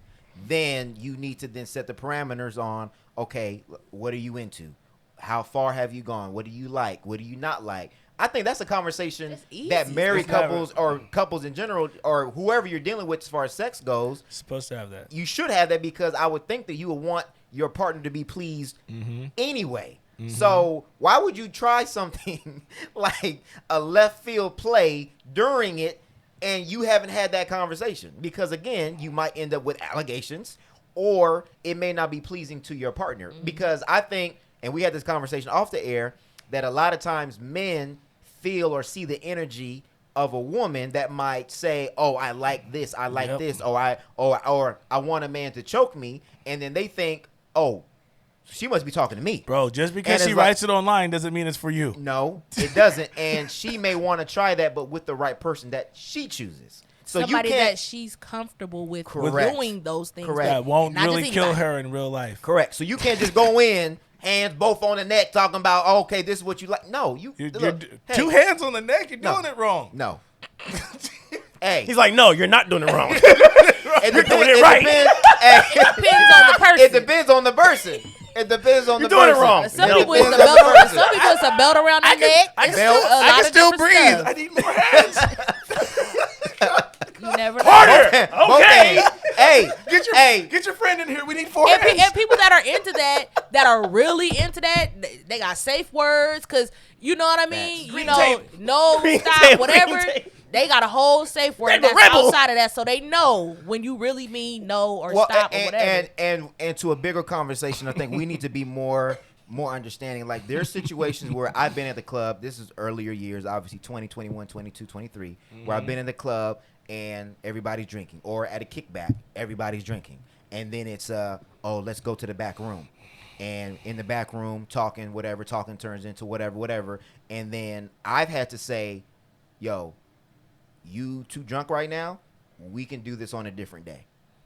then you need to then set the parameters on. Okay, what are you into? How far have you gone? What do you like? What do you not like? I think that's a conversation That's easy. that married It's never- couples or couples in general or whoever you're dealing with as far as sex goes, Supposed to have that. you should have that because I would think that you would want your partner to be pleased Mm-hmm. anyway. So why would you try something like a left field play during it and you haven't had that conversation? Because again, you might end up with allegations or it may not be pleasing to your partner. Because I think, and we had this conversation off the air, that a lot of times men feel or see the energy of a woman that might say, "Oh, I like this, I like Yep. this, or I want a man to choke me," and then they think, "Oh, she must be talking to me." Bro, just because And she it's like- writes it online doesn't mean it's for you. No, it doesn't, and she may want to try that, but with the right person that she chooses. So Somebody you can't. that she's comfortable with Correct. doing those things. Correct. That won't Not really just kill anybody. her in real life. Correct. So you can't just go in, hands both on the neck, talking about, oh, "Okay, this is what you like." No, you You're look, hey, 2 hands on the neck, you're No. doing it wrong. No. Hey, He's like, no, you're not doing it wrong. you're doing it right. Depends on the person. It depends on the person. It depends on You're the doing it person. wrong. Some It people it's a depends on belt. the person. Some people it's a belt around their neck. I It's can a still, lot I can of still different breathe. stuff. I need more hands. You never know. Harder. Both Okay. ends. Hey, Get your friend in here. We need 4 And, hands. and people that are into that are really into that, they got safe words because you know what I mean. Facts. You Green know, tape. no Green stop, tape, whatever. green tape. They got a whole safe word Rebel, that's rebel. outside of that, so they know when you really mean no or stop or whatever. and to a bigger conversation, I think we need to be more understanding. Like there's situations where I've been at the club. This is earlier years, obviously 20, 21, 22, 23, where I've been in the club and everybody's drinking, or at a kickback, everybody's drinking, and then it's oh, let's go to the back room. And in the back room, talking turns into whatever. And then I've had to say, yo, you too drunk right now? we can do this on a different day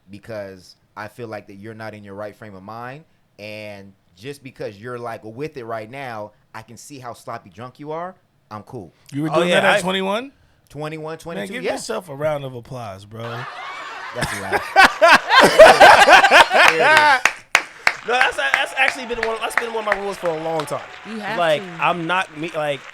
because I feel like that you're not in your right frame of mind. And just because you're like with it right now, I can see how sloppy drunk you are. I'm cool. You were doing that at 21? 21, 22, Man, give yeah. yourself a round of applause, bro. That's a laugh. No, that's actually been one of my rules for a long time. You have like to. I'm not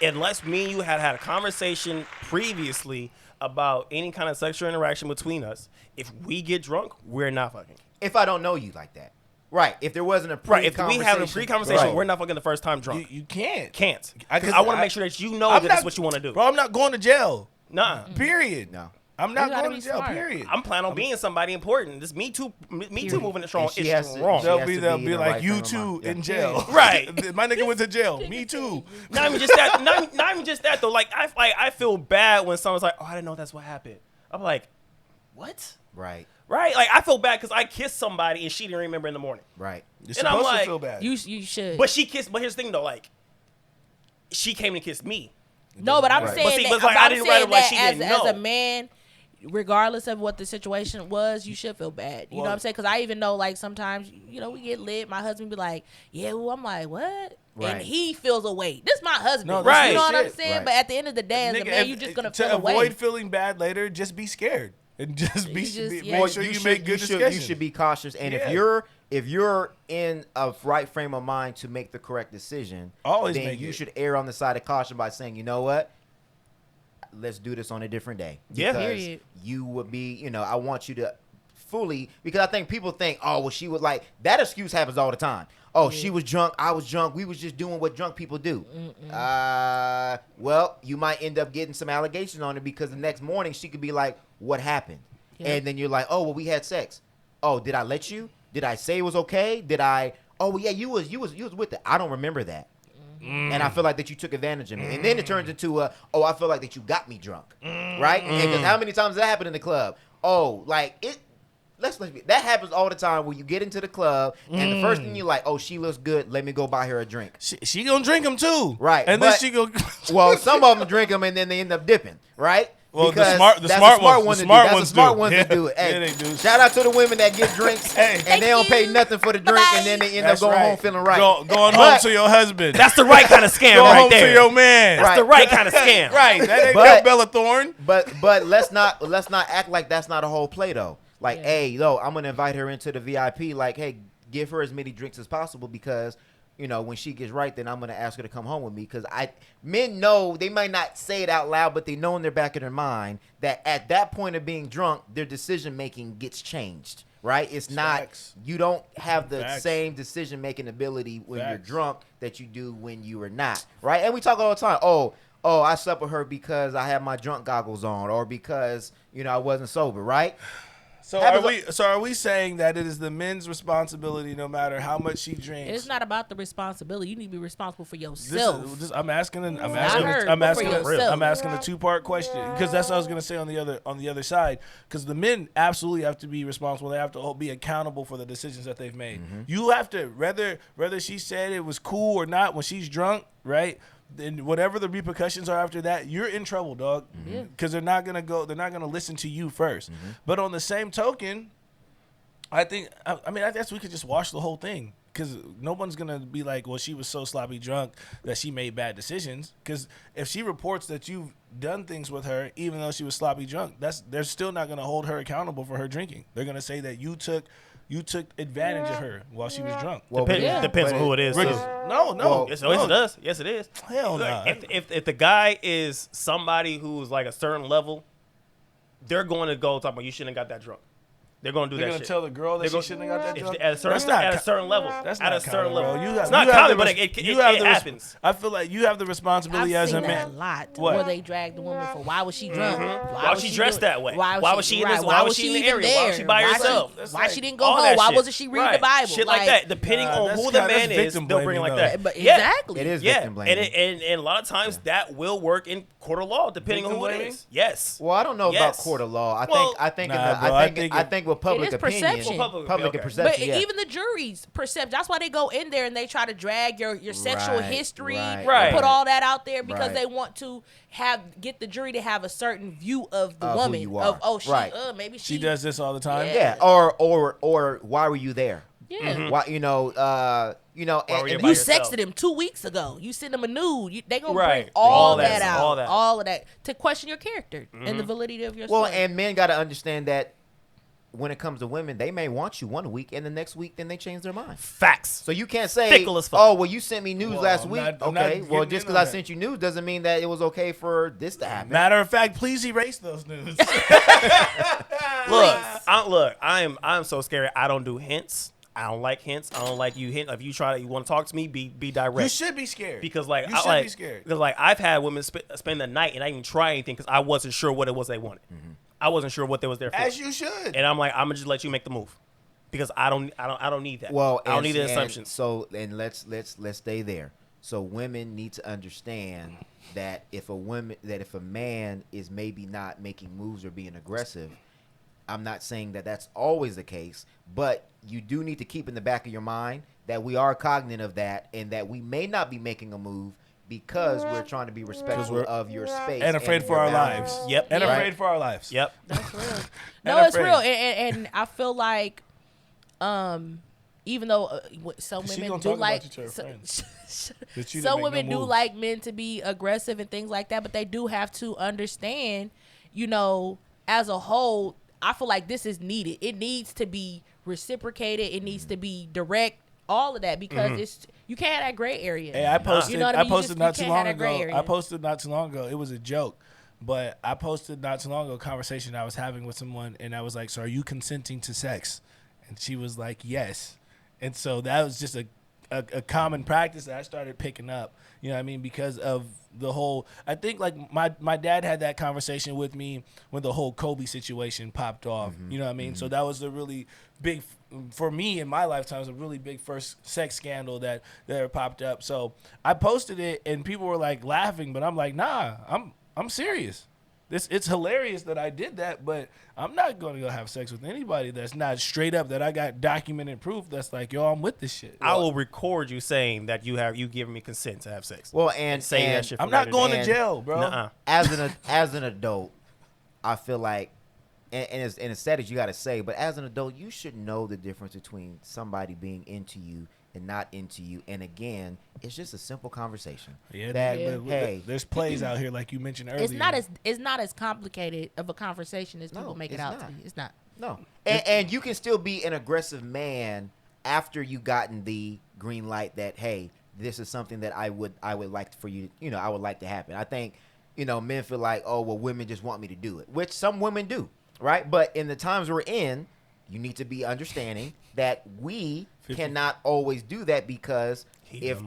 unless me and you had a conversation previously about any kind of sexual interaction between us. If we get drunk, we're not fucking. If I don't know you like that. Right. If there wasn't a If we have a pre-conversation. pre-conversation, Right. we're not fucking the first time drunk. You can't. Because I want to make sure that you know I'm that not- that's what you want to do. Bro, I'm not going to jail. Nah. Period. No. I'm not You gotta going be to jail, smart. period. I'm planning on being somebody important. This Me Too movement is strong. And she It's has to- strong. she They'll has be to they'll be be in the like right you frame of too mind. Yeah. in jail. Right. My nigga went to jail. Me too. Not even just that. Not even just that though. I feel bad when someone's like, "Oh, I didn't know that's what happened." I'm like, "What?" Right. Right? Like I feel bad because I kissed somebody and she didn't remember in the morning. Right. You're And I'm supposed like- to feel bad. You should. But she kissed. But here's the thing though. Like, she came and kissed me. No, but I'm Right. saying But see, that, but it's like, I I'm didn't saying write it like that she as, didn't as a know. man, regardless of what the situation was, you should feel bad. You know what I'm saying? Because I even know, like, sometimes, you know, we get lit. My husband be like, yeah, well, I'm like, what? Right. And he feels away. This my husband. No, that's You know shit. what I'm saying? Right. But at the end of the day, as a Nigga, man, if- you're just going to to feel avoid away. feeling bad later, just be scared and just You be just- yeah. make Well, sure you should- make good discussions. You should be cautious. And Yeah. if you're in a right frame of mind to make the correct decision, Always then make you it. should err on the side of caution by saying, you know what? Let's do this on a different day. Yeah. Because Period. you would be, you know, I want you to fully, because I think people think, oh, well, she was like, that excuse happens all the time. Oh, she was drunk, I was drunk, we was just doing what drunk people do. Well, you might end up getting some allegations on her because the next morning she could be like, what happened? Yeah. And then you're like, oh, well, we had sex. Oh, did I let you? Did I say it was okay? Did I? Oh, well, yeah, you was with it. I don't remember that. And I feel like that you took advantage of me. And then it turns into oh, I feel like that you got me drunk, right? Because how many times does that happen in the club? Oh, like it. Let's be, that happens all the time where you get into the club and the first thing you're like, oh, she looks good. Let me go buy her a drink. She gonna drink them too, Right, And then but- she go. Well, some of them drink them and then they end up dipping, right? Well, the Because smart that's ones- a smart the one to smart do. That's ones a smart do. ones Yeah. to do it. Hey, Yeah, they do. shout out to the women that get drinks Hey. and they don't pay nothing for the drink and then they end up That's going right. home feeling right. Going home But- to your husband. That's the right kind of scam Go right home there. to your man. That's the right kind of scam. Right. That ain't But- no Bella Thorne. But let's not act like that's not a whole play though. Like, Yeah. hey, yo, I'm gonna invite her into the VIP. Like, hey, give her as many drinks as possible because, you know, when she gets right, then I'm gonna ask her to come home with me. Because men know, they might not say it out loud, but they know in their back of their mind that at that point of being drunk, their decision making gets changed. Right? It's not. Facts. You don't have the Facts. same decision making ability when you're Facts. drunk that you do when you are not. Right? And we talk all the time. Oh, I slept with her because I had my drunk goggles on, or because, you know, I wasn't sober. Right? So are we saying that it is the men's responsibility, no matter how much she drinks? It's not about the responsibility. You need to be responsible for This yourself. is, I'm asking Not her, but for yourself. I'm asking a two-part question because that's what I was gonna say on the other side. Because the men absolutely have to be responsible. They have to be accountable for the decisions that they've made. You have to whether she said it was cool or not when she's drunk, right? Then whatever the repercussions are after that, you're in trouble, dog. Yeah. Because they're not gonna listen to you first. But on the same token, I guess we could just watch the whole thing. Because no one's going to be like, well, she was so sloppy drunk that she made bad decisions. Because if she reports that you've done things with her, even though she was sloppy drunk, they're still not going to hold her accountable for her drinking. They're going to say that you took advantage of her while she was drunk. Well, Depends on who it is. Rick- too. No. Well, Yes, it does. Yes, it is. Hell Look, no. if the guy is somebody who's like a certain level, they're going to go talk about you shouldn't have got that drunk. They're going to do They're that going to shit. tell the girl that They're she gonna- shouldn't have got that If drunk? they- at a certain level. That's at not a certain common, level. bro. It's not common, but it the happens. I feel like you have the responsibility I've as seen a that man. a lot. What? Where they drag the woman for why was she drunk? Why was she dressed doing- that way? Why was she in this? right, Why was she in the even area? Why was she by there? herself? That's Why like she didn't go All home? that Why shit. wasn't she reading the Right. Bible? Shit like that. Depending on that's who the kinda- man that's is, victim they'll bring it like blaming, that. though. But Yeah. exactly. It is Yeah, victim blaming. and a lot of times that will work in court of law, depending on Victim who it blaming? is. Yes. Well, I don't know about Yes. court of law. I Well, think Nah, bro, I think when well, public is opinion, perception. public Okay. perception. But yeah. even the jury's perception. That's why they go in there and they try to drag your sexual Right, history, Right. put all that out there because Right. they want to get the jury to have a certain view of the Of who woman. you are. She Right. maybe She does this all the time. Yeah. Yeah, or why were you there? Yeah. Why Why were you and by You yourself? sexted him 2 weeks ago. You sent him a nude. They gonna Right. bring all All that that, out, all that. all of that to question your character and the validity of your well, story. and men got to understand that when it comes to women, they may want you one week, and the next week, then they change their mind. Facts. So you can't say, Fickle as fuck. "Oh, well, you sent me news Well, last I'm week." not- I'm not Okay, well, getting just in because on I that. sent you news doesn't mean that it was okay for this to happen. Matter of fact, please erase those news. Look, I'm so scared. I don't do hints. I don't like hints. I don't like you hint. If you want to talk to me, be direct. You should be scared. Because like you I, should like, be scared. Because like I've had women spend the night and I didn't try anything because I wasn't sure what it was they wanted. I wasn't sure what they was there for. As you should. And I'm like, I'm gonna just let you make the move because I don't need that. Well, I don't and- need the and assumptions. So, and let's stay there. So women need to understand that if a man is maybe not making moves or being aggressive, I'm not saying that that's always the case, but you do need to keep in the back of your mind that we are cognizant of that and that we may not be making a move because we're trying to be respectful of your space and afraid for your our boundaries. lives. Yep. And Yeah. afraid for our lives. Yep. That's real. And No, it's afraid. real, and I feel like, even though some She women gonna do talk about like, you to her friends. That you didn't some make no women do moves. like men to be aggressive and things like that, but they do have to understand, as a whole, I feel like this is needed. It needs to be reciprocated. It needs to be direct. All of that because you can't have that gray area. Hey, I posted. You know what I I mean? posted You not too can't have long that gray ago. area. I posted not too long ago. It was a joke, but I posted not too long ago a conversation I was having with someone, and I was like, "So, are you consenting to sex?" And she was like, "Yes." And so that was just a common practice that I started picking up. You know what I mean? Because of the whole, I think like my dad had that conversation with me when the whole Kobe situation popped off. You know what I mean? So that was a really big, for me in my lifetime, it was a really big first sex scandal that popped up. So I posted it and people were like laughing, but I'm like, nah, I'm serious. It's hilarious that I did that, but I'm not going to go have sex with anybody that's not straight up that I got documented proof that's like, yo, I'm with this shit. I will record you saying that you giving me consent to have sex. Well, and say and that shit. I'm not going to and- jail, bro. Nuh-uh. as an adult, I feel like, and it's sad as you got to say, but as an adult, you should know the difference between somebody being into you and not into you. And again, it's just a simple conversation. Yeah, that but hey, there's plays out here like you mentioned earlier. It's not as complicated of a conversation as people make it it's out not. to be. It's not. no, and you can still be an aggressive man after you gotten the green light that hey, this is something that I would like for you. I would like to happen. I think men feel like, oh well, women just want me to do it, which some women do. Right, but in the times we're in, you need to be understanding that we cannot always do that because if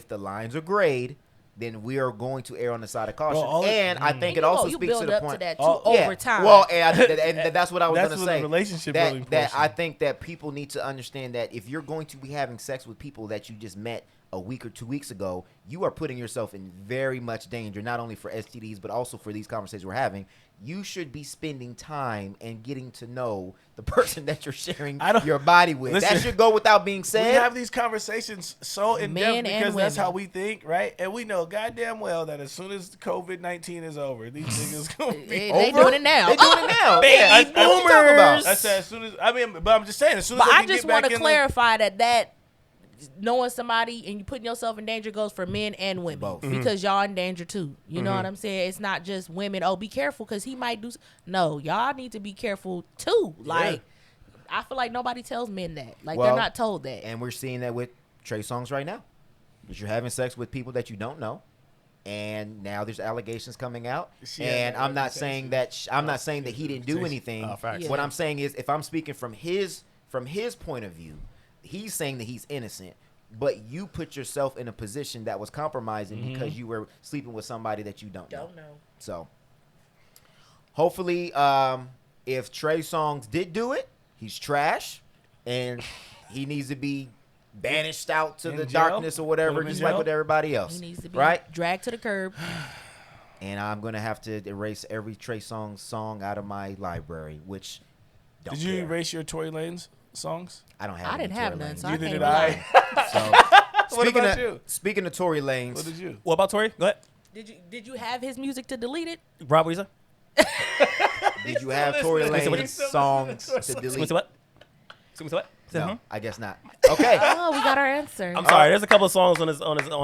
the lines are grayed, then we are going to err on the side of caution. Well, I think it also you speaks build to the up point. to that too Oh, over time. Well, and that's what I was That's going to where say. the relationship that, building that portion. I think that people need to understand that if you're going to be having sex with people that you just met a week or 2 weeks ago, you are putting yourself in very much danger, not only for STDs, but also for these conversations we're having. You should be spending time and getting to know the person that you're sharing your body with. Listen, that should go without being said. We have these conversations so in Men depth and because that's women. how we think, right? And we know goddamn well that as soon as COVID-19 is over, these niggas gonna be They doing it now. They doing it now. Baby Yeah, that's what you talking about. I said as soon as but I'm just saying as soon as But they I can just get want back to in clarify that knowing somebody and you putting yourself in danger goes for men and women Both. because y'all in danger too. You know what I'm saying? It's not just women. Oh, be careful because he might do. No, y'all need to be careful too. Like, I feel like nobody tells men that. Like, Well, they're not told that. And we're seeing that with Trey Songz right now. That you're having sex with people that you don't know. And now there's allegations coming out. She had And that I'm not saying that I'm not saying that he didn't do reputation. anything. Oh, facts. Yeah. What I'm saying is if I'm speaking from his point of view, he's saying that he's innocent. But you put yourself in a position that was compromising because you were sleeping with somebody that you don't know. So hopefully, if Trey Songz did do it, he's trash, and he needs to be banished out to In the jail? darkness or Put whatever, him in just like jail? with everybody else. He needs to be right? dragged to the curb. And I'm gonna have to erase every Trey Songz song out of my library, which Don't Did you care. erase your Tory Lanez songs? I don't have. I didn't have none, so I Neither can't did I. lie. So What about you? Speaking of Tory Lanez, What did you? What about Tory? Go ahead. Did you have his music to delete it? Rob, what you say? did you have Tory listening. Lanez songs to Excuse delete? me, what? Excuse me, what? No, I guess not. Okay. Oh, we got our answer. I'm sorry. There's a couple of songs on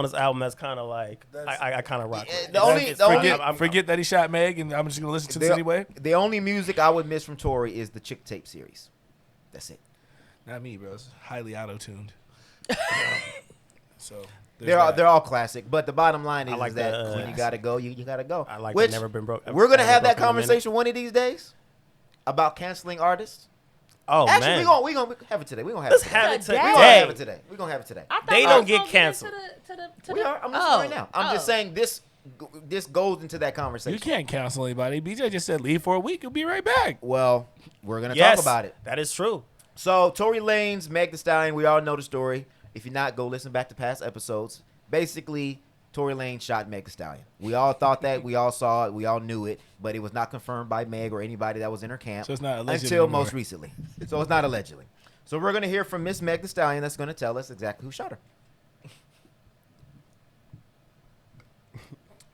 his album that's kind of like I kind of rock. With. The only- It's the pretty- only- Forget that he shot Meg, and I'm just gonna listen to this anyway. The only music I would miss from Tory is the Chick Tape series. That's it. Not me, bro. It's highly auto-tuned. So They're all classic, but the bottom line is, like is that the, when you gotta go, you gotta go. I like Which the Never Been Broke. we're gonna Never have that Broken in a Minute. conversation one of these days about canceling artists. Oh Actually, man, we gonna have it today. We gonna have let's it today. have it Today? We gonna have today. it today. We gonna have it today. I thought They we don't was get gonna canceled. We are. I'm listening right now. I'm just saying this goes into that conversation. you can't cancel anybody. BJ just said leave for a week. You'll be right back. Well, we're gonna Yes, talk about it. That is true. So Tory Lanez, Meg Thee Stallion, we all know the story. If you're not, go listen back to past episodes. Basically, Tory Lanez shot Meg Thee Stallion. We all thought that. We all saw it. We all knew it. But it was not confirmed by Meg or anybody that was in her camp So it's not alleged until anymore. most recently. So it's not allegedly. So we're going to hear from Miss Meg Thee Stallion that's going to tell us exactly who shot her.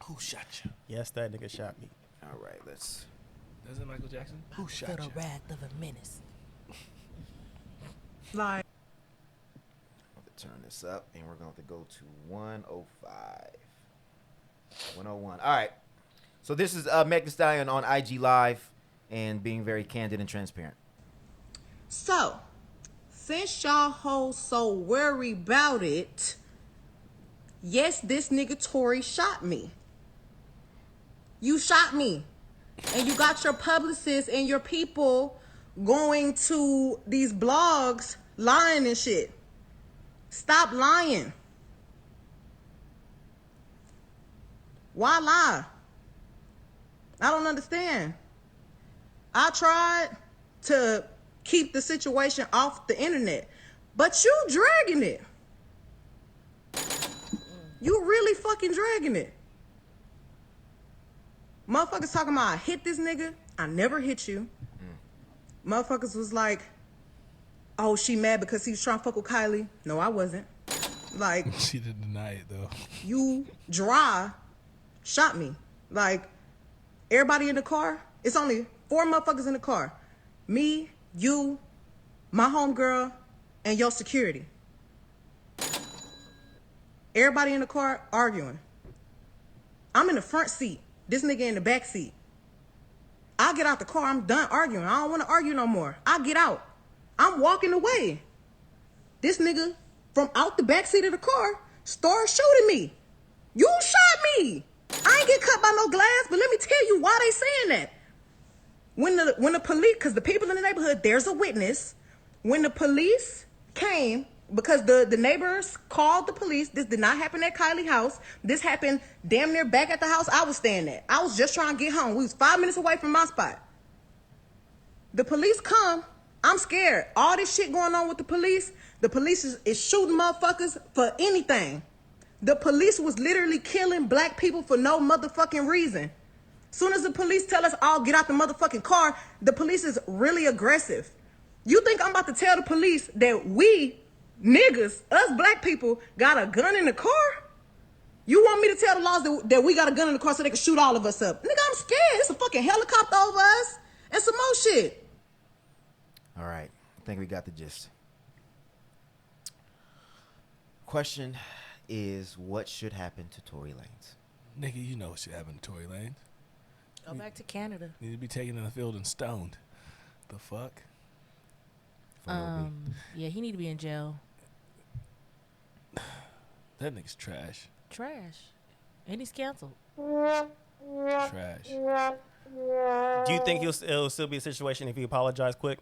Who shot you? Yes, that nigga shot me. All right, let's... Is it Michael Jackson? Who shot For the you? wrath of a menace. turn this up, and we're going to go to 105. 101. All right. So this is Meg Thee Stallion on IG Live and being very candid and transparent. So, since y'all hoes so worried about it, yes, this nigga Tory shot me. You shot me. And you got your publicists and your people going to these blogs lying and shit. Stop lying. Why lie? I don't understand. I tried to keep the situation off the internet, but you dragging it. You really fucking dragging it. Motherfuckers talking about I hit this nigga. I never hit you. Motherfuckers was like, oh, she mad because he was trying to fuck with Kylie. No, I wasn't. Like, She didn't deny it though. you dry shot me. Like, everybody in the car, it's only 4 motherfuckers in the car. Me, you, my homegirl, and your security. Everybody in the car arguing. I'm in the front seat. This nigga in the back seat. I get out the car. I'm done arguing. I don't want to argue no more. I get out. I'm walking away. This nigga from out the back seat of the car started shooting me. You shot me. I ain't get cut by no glass, but let me tell you why they saying that. When the police, because the people in the neighborhood, there's a witness. When the police came, because the neighbors called the police, this did not happen at Kylie's house. This happened damn near back at the house I was staying at. I was just trying to get home. We was 5 minutes away from my spot. The police come. I'm scared. All this shit going on with the police is shooting motherfuckers for anything. The police was literally killing black people for no motherfucking reason. Soon as the police tell us all get out the motherfucking car, the police is really aggressive. You think I'm about to tell the police that we niggas, us black people, got a gun in the car? You want me to tell the laws that we got a gun in the car so they can shoot all of us up? Nigga, I'm scared. It's a fucking helicopter over us and some more shit. All right. I think we got the gist. Question is, what should happen to Tory Lanez? Nigga, you know what should happen to Tory Lanez. Go back to Canada. Need to be taken in the field and stoned. The fuck? Yeah, he need to be in jail. That nigga's trash. Trash. And he's canceled. Trash. Do you think it'll still be a situation if he apologized quick?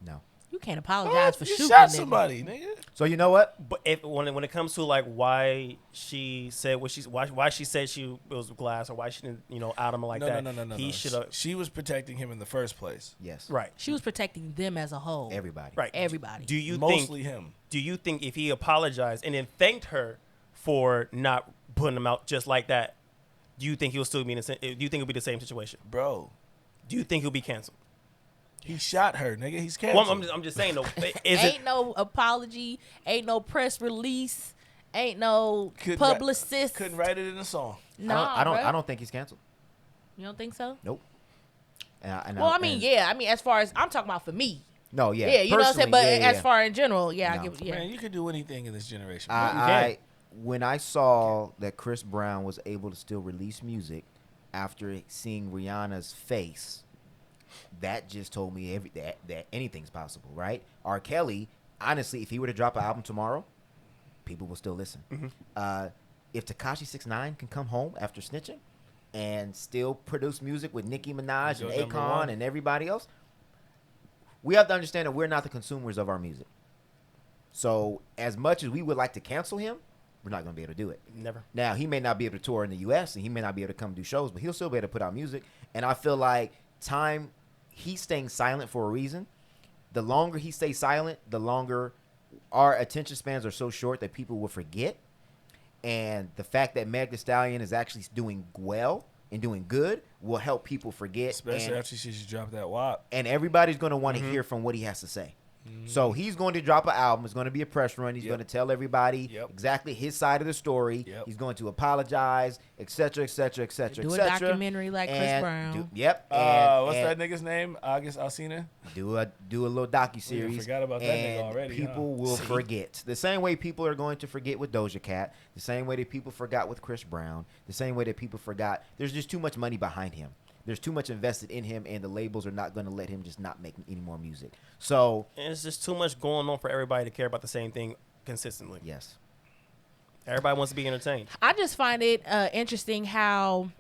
No. You can't apologize for You shooting shot nigga. somebody, nigga. So you know what? But when it comes to like why she said what why she said it was glass or why she didn't out him like that. No. He should have. She was protecting him in the first place. Yes. Right. She was protecting them as a whole. Everybody. Right. Everybody. Do you Mostly think? him. Do you think if he apologized and then thanked her for not putting him out just like that, do you think he'll still be in the same? Do you think it'll be the same situation? Bro. Do you think he'll be canceled? He shot her, nigga. He's canceled. Well, I'm just saying though. Ain't no apology. Ain't no press release. Ain't no publicist. Couldn't write it in a song. Nah, I don't think he's canceled. You don't think so? Nope. I mean, as far as I'm talking about for me. No, yeah. Yeah, you know what I'm saying? But yeah. as far in general, yeah, No. I give Man, you could do anything in this generation. When I saw that Chris Brown was able to still release music after seeing Rihanna's face, that just told me that anything's possible, right? R. Kelly, honestly, if he were to drop an album tomorrow, people will still listen. If Tekashi 6ix9ine can come home after snitching and still produce music with Nicki Minaj and Akon and everybody else, we have to understand that we're not the consumers of our music. So as much as we would like to cancel him, we're not going to be able to do it. Never. Now, he may not be able to tour in the U.S. and he may not be able to come do shows, but he'll still be able to put out music. And I feel like he's staying silent for a reason. The longer he stays silent, the longer our attention spans are so short that people will forget. And the fact that Meg Thee Stallion is actually doing well and doing good will help people forget. Especially after she dropped that WAP. And everybody's going to want to hear from what he has to say. So he's going to drop an album. It's going to be a press run. He's going to tell everybody exactly his side of the story. He's going to apologize, etc., etc., etc., do a etc. documentary like Chris Brown. What's that nigga's name? August Alsina? Do a little docuseries. Yeah, forgot about that nigga already. People will forget. The same way people are going to forget with Doja Cat. The same way that people forgot with Chris Brown. The same way that people forgot. There's just too much money behind him. There's too much invested in him, and the labels are not going to let him just not make any more music. So and it's just too much going on for everybody to care about the same thing consistently. Yes. Everybody wants to be entertained. I just find it interesting how,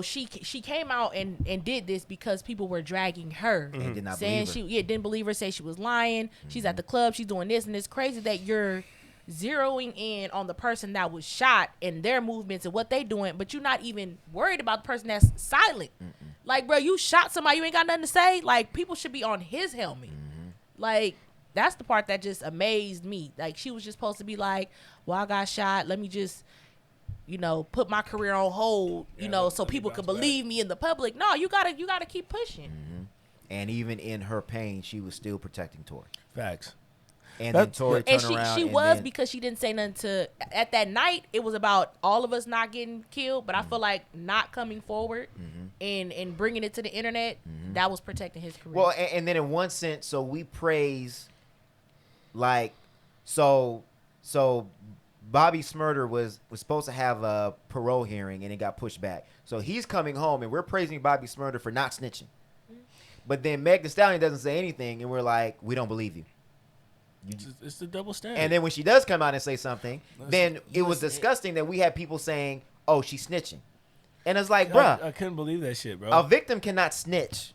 she came out and did this because people were dragging her, Did not saying believe her. she didn't believe her, say she was lying. She's at the club, she's doing this, and it's crazy that you're zeroing in on the person that was shot and their movements and what they doing, but you're not even worried about the person that's silent. Like, bro, you shot somebody, you ain't got nothing to say. Like, people should be on his helmet. Like, that's the part that just amazed me. Like, she was just supposed to be like, well, I got shot, let me just put my career on hold, so people could believe me in the public. No, you gotta keep pushing. And even in her pain, she was still protecting Tory. Facts. And then Tory turned around. She was because she didn't say nothing to. At that night, it was about all of us not getting killed. But I feel like not coming forward and bringing it to the internet, that was protecting his career. Well, and then in one sense, so we praise, like, so Bobby Smurder was supposed to have a parole hearing and it got pushed back. So he's coming home and we're praising Bobby Smurder for not snitching. But then Meg Thee Stallion doesn't say anything and we're like, we don't believe you. It's the double standard. And then when she does come out and say something, then it was disgusting that we had people saying, oh, she's snitching. And it's like, bruh. I couldn't believe that shit, bro. A victim cannot snitch.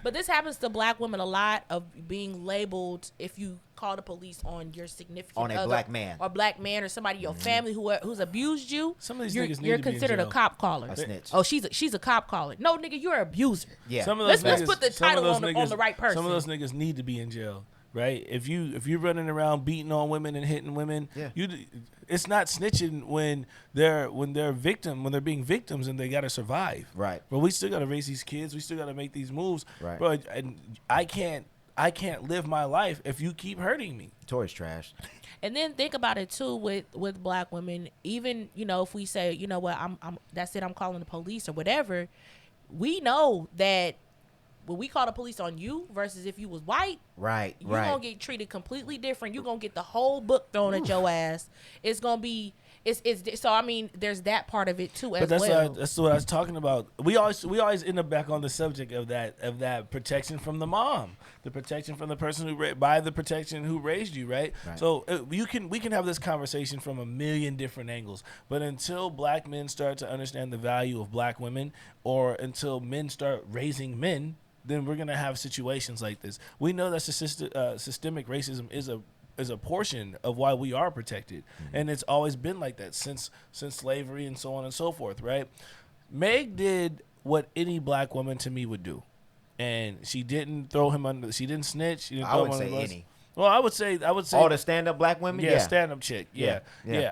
But this happens to black women a lot, of being labeled if you call the police on your significant On a other black man. or black man or somebody in your family who's abused you. Some of these you're, niggas need you're to be in considered a jail. cop caller. A snitch. Oh, she's a cop caller. No, nigga, you're an abuser. Yeah. Some of those Let's niggas, put the some of title those on the niggas- right person. Some of those niggas need to be in jail, right? If you're running around beating on women and hitting women, it's not snitching when they're being victims and they gotta survive. Right. But we still gotta raise these kids. We still gotta make these moves. Right. Bro, and I can't live my life if you keep hurting me. Tory's trash. And then think about it too with black women. Even if we say, you know what, I'm that's it, I'm calling the police or whatever. We know that when we call the police on you versus if you was white, Right. you're gonna get treated completely different. You're gonna get the whole book thrown at your ass. It's gonna be so I mean, there's that part of it too as But well. that's what I was talking about. We always end up back on the subject of that protection from the mom, the protection from the person by the protection who raised you, right? So we can have this conversation from a million different angles, but until black men start to understand the value of black women, or until men start raising men, then we're gonna have situations like this. We know that systemic racism is a portion of why we are protected, and it's always been like that since slavery and so on and so forth, right? Meg did what any black woman to me would do, and she didn't throw him under. She didn't snitch. She didn't I throw would him under say the bus. any. Well, I would say All the stand-up black women? yeah, stand-up chick. Yeah.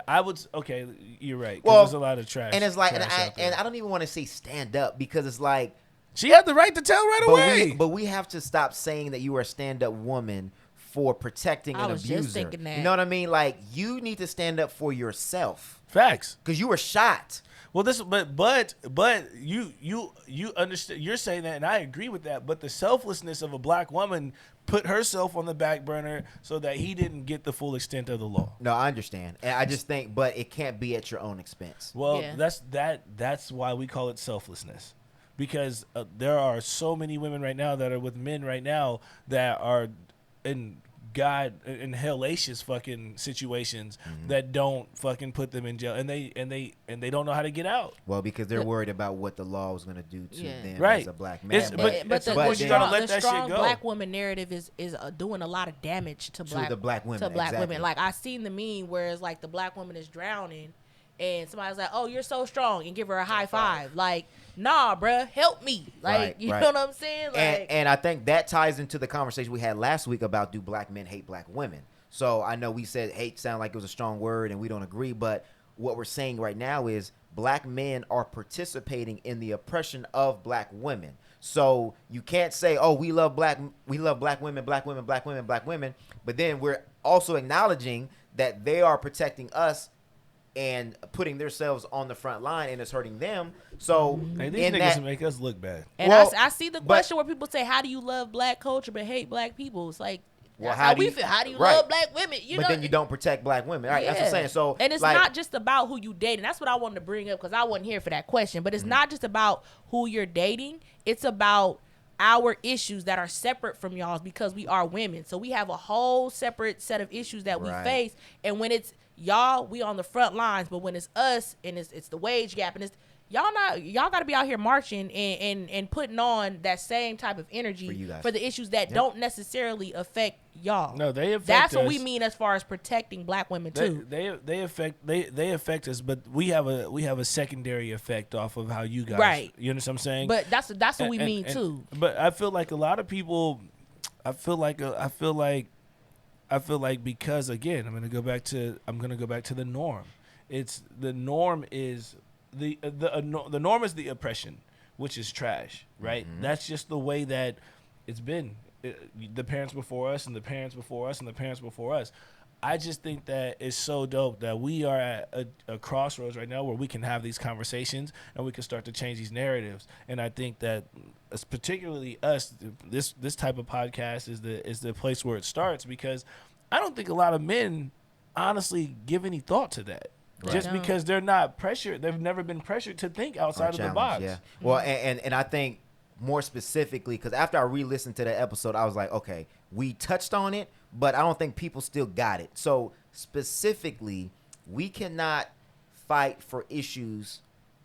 I would. Okay, you're right. 'Cause Well, there's a lot of trash. And it's like, trash out there. and I don't even want to say stand up because it's like She had the right to tell right away. But we have to stop saying that you are a stand-up woman for protecting an abuser. Just thinking that. You know what I mean? Like, you need to stand up for yourself. Facts. Because you were shot. Well, but you understand. You're saying that, and I agree with that. But the selflessness of a black woman put herself on the back burner so that he didn't get the full extent of the law. No, I understand, and I just think, but it can't be at your own expense. Well, Yeah. that's why we call it selflessness, because there are so many women right now that are with men right now that are in hellacious fucking situations that don't fucking put them in jail, and they don't know how to get out. Well, because they're worried about what the law was going to do to them Right. as a black man. But the you gotta let that shit strong go. black woman narrative is doing a lot of damage to the black women, exactly. women. Like, I seen the meme where it's like the black woman is drowning, and somebody's like, "Oh, you're so strong," and give her a high five. Like, nah, bruh, help me. Like, Right, you right. know what I'm saying? Like, and I think that ties into the conversation we had last week about, do black men hate black women? So I know we said hate sound like it was a strong word and we don't agree, but what we're saying right now is black men are participating in the oppression of black women. So you can't say, oh, we love black women, but then we're also acknowledging that they are protecting us and putting themselves on the front line, and it's hurting them. So Hey, these niggas make us look bad. and Well, I see the question where people say, "How do you love black culture but hate black people?" It's like, Well, that's how how do we you- feel. How do you right. love black women? but then you don't protect black women. All right, that's what I'm saying. So, and it's like, not just about who you date, and that's what I wanted to bring up because I wasn't here for that question. But it's not just about who you're dating; it's about our issues that are separate from y'all's because we are women. So we have a whole separate set of issues that we Right. face. And when it's y'all, we on the front lines. But when it's us and it's the wage gap and it's y'all got to be out here marching and putting on that same type of energy For you guys. for the issues that don't necessarily affect y'all. No, they affect That's what us. we mean as far as protecting black women too. They affect us, but we have a secondary effect off of how you guys. Right. You understand what I'm saying? But that's what we And- mean and- too. But I feel like a lot of people. I feel like because again, I'm gonna go back to the norm. It's the norm is the norm is the oppression, which is trash, right? That's just the way that it's been. The parents before us and the parents before us and the parents before us. I just think that it's so dope that we are at a crossroads right now where we can have these conversations and we can start to change these narratives. And I think that particularly us, this type of podcast is the place where it starts, because I don't think a lot of men honestly give any thought to that. Right. Just because they're not pressured, they've never been pressured to think outside of the box. Yeah. Well, and I think more specifically, because after I re-listened to that episode, I was like, okay, we touched on it, but I don't think people still got it. So specifically, we cannot fight for issues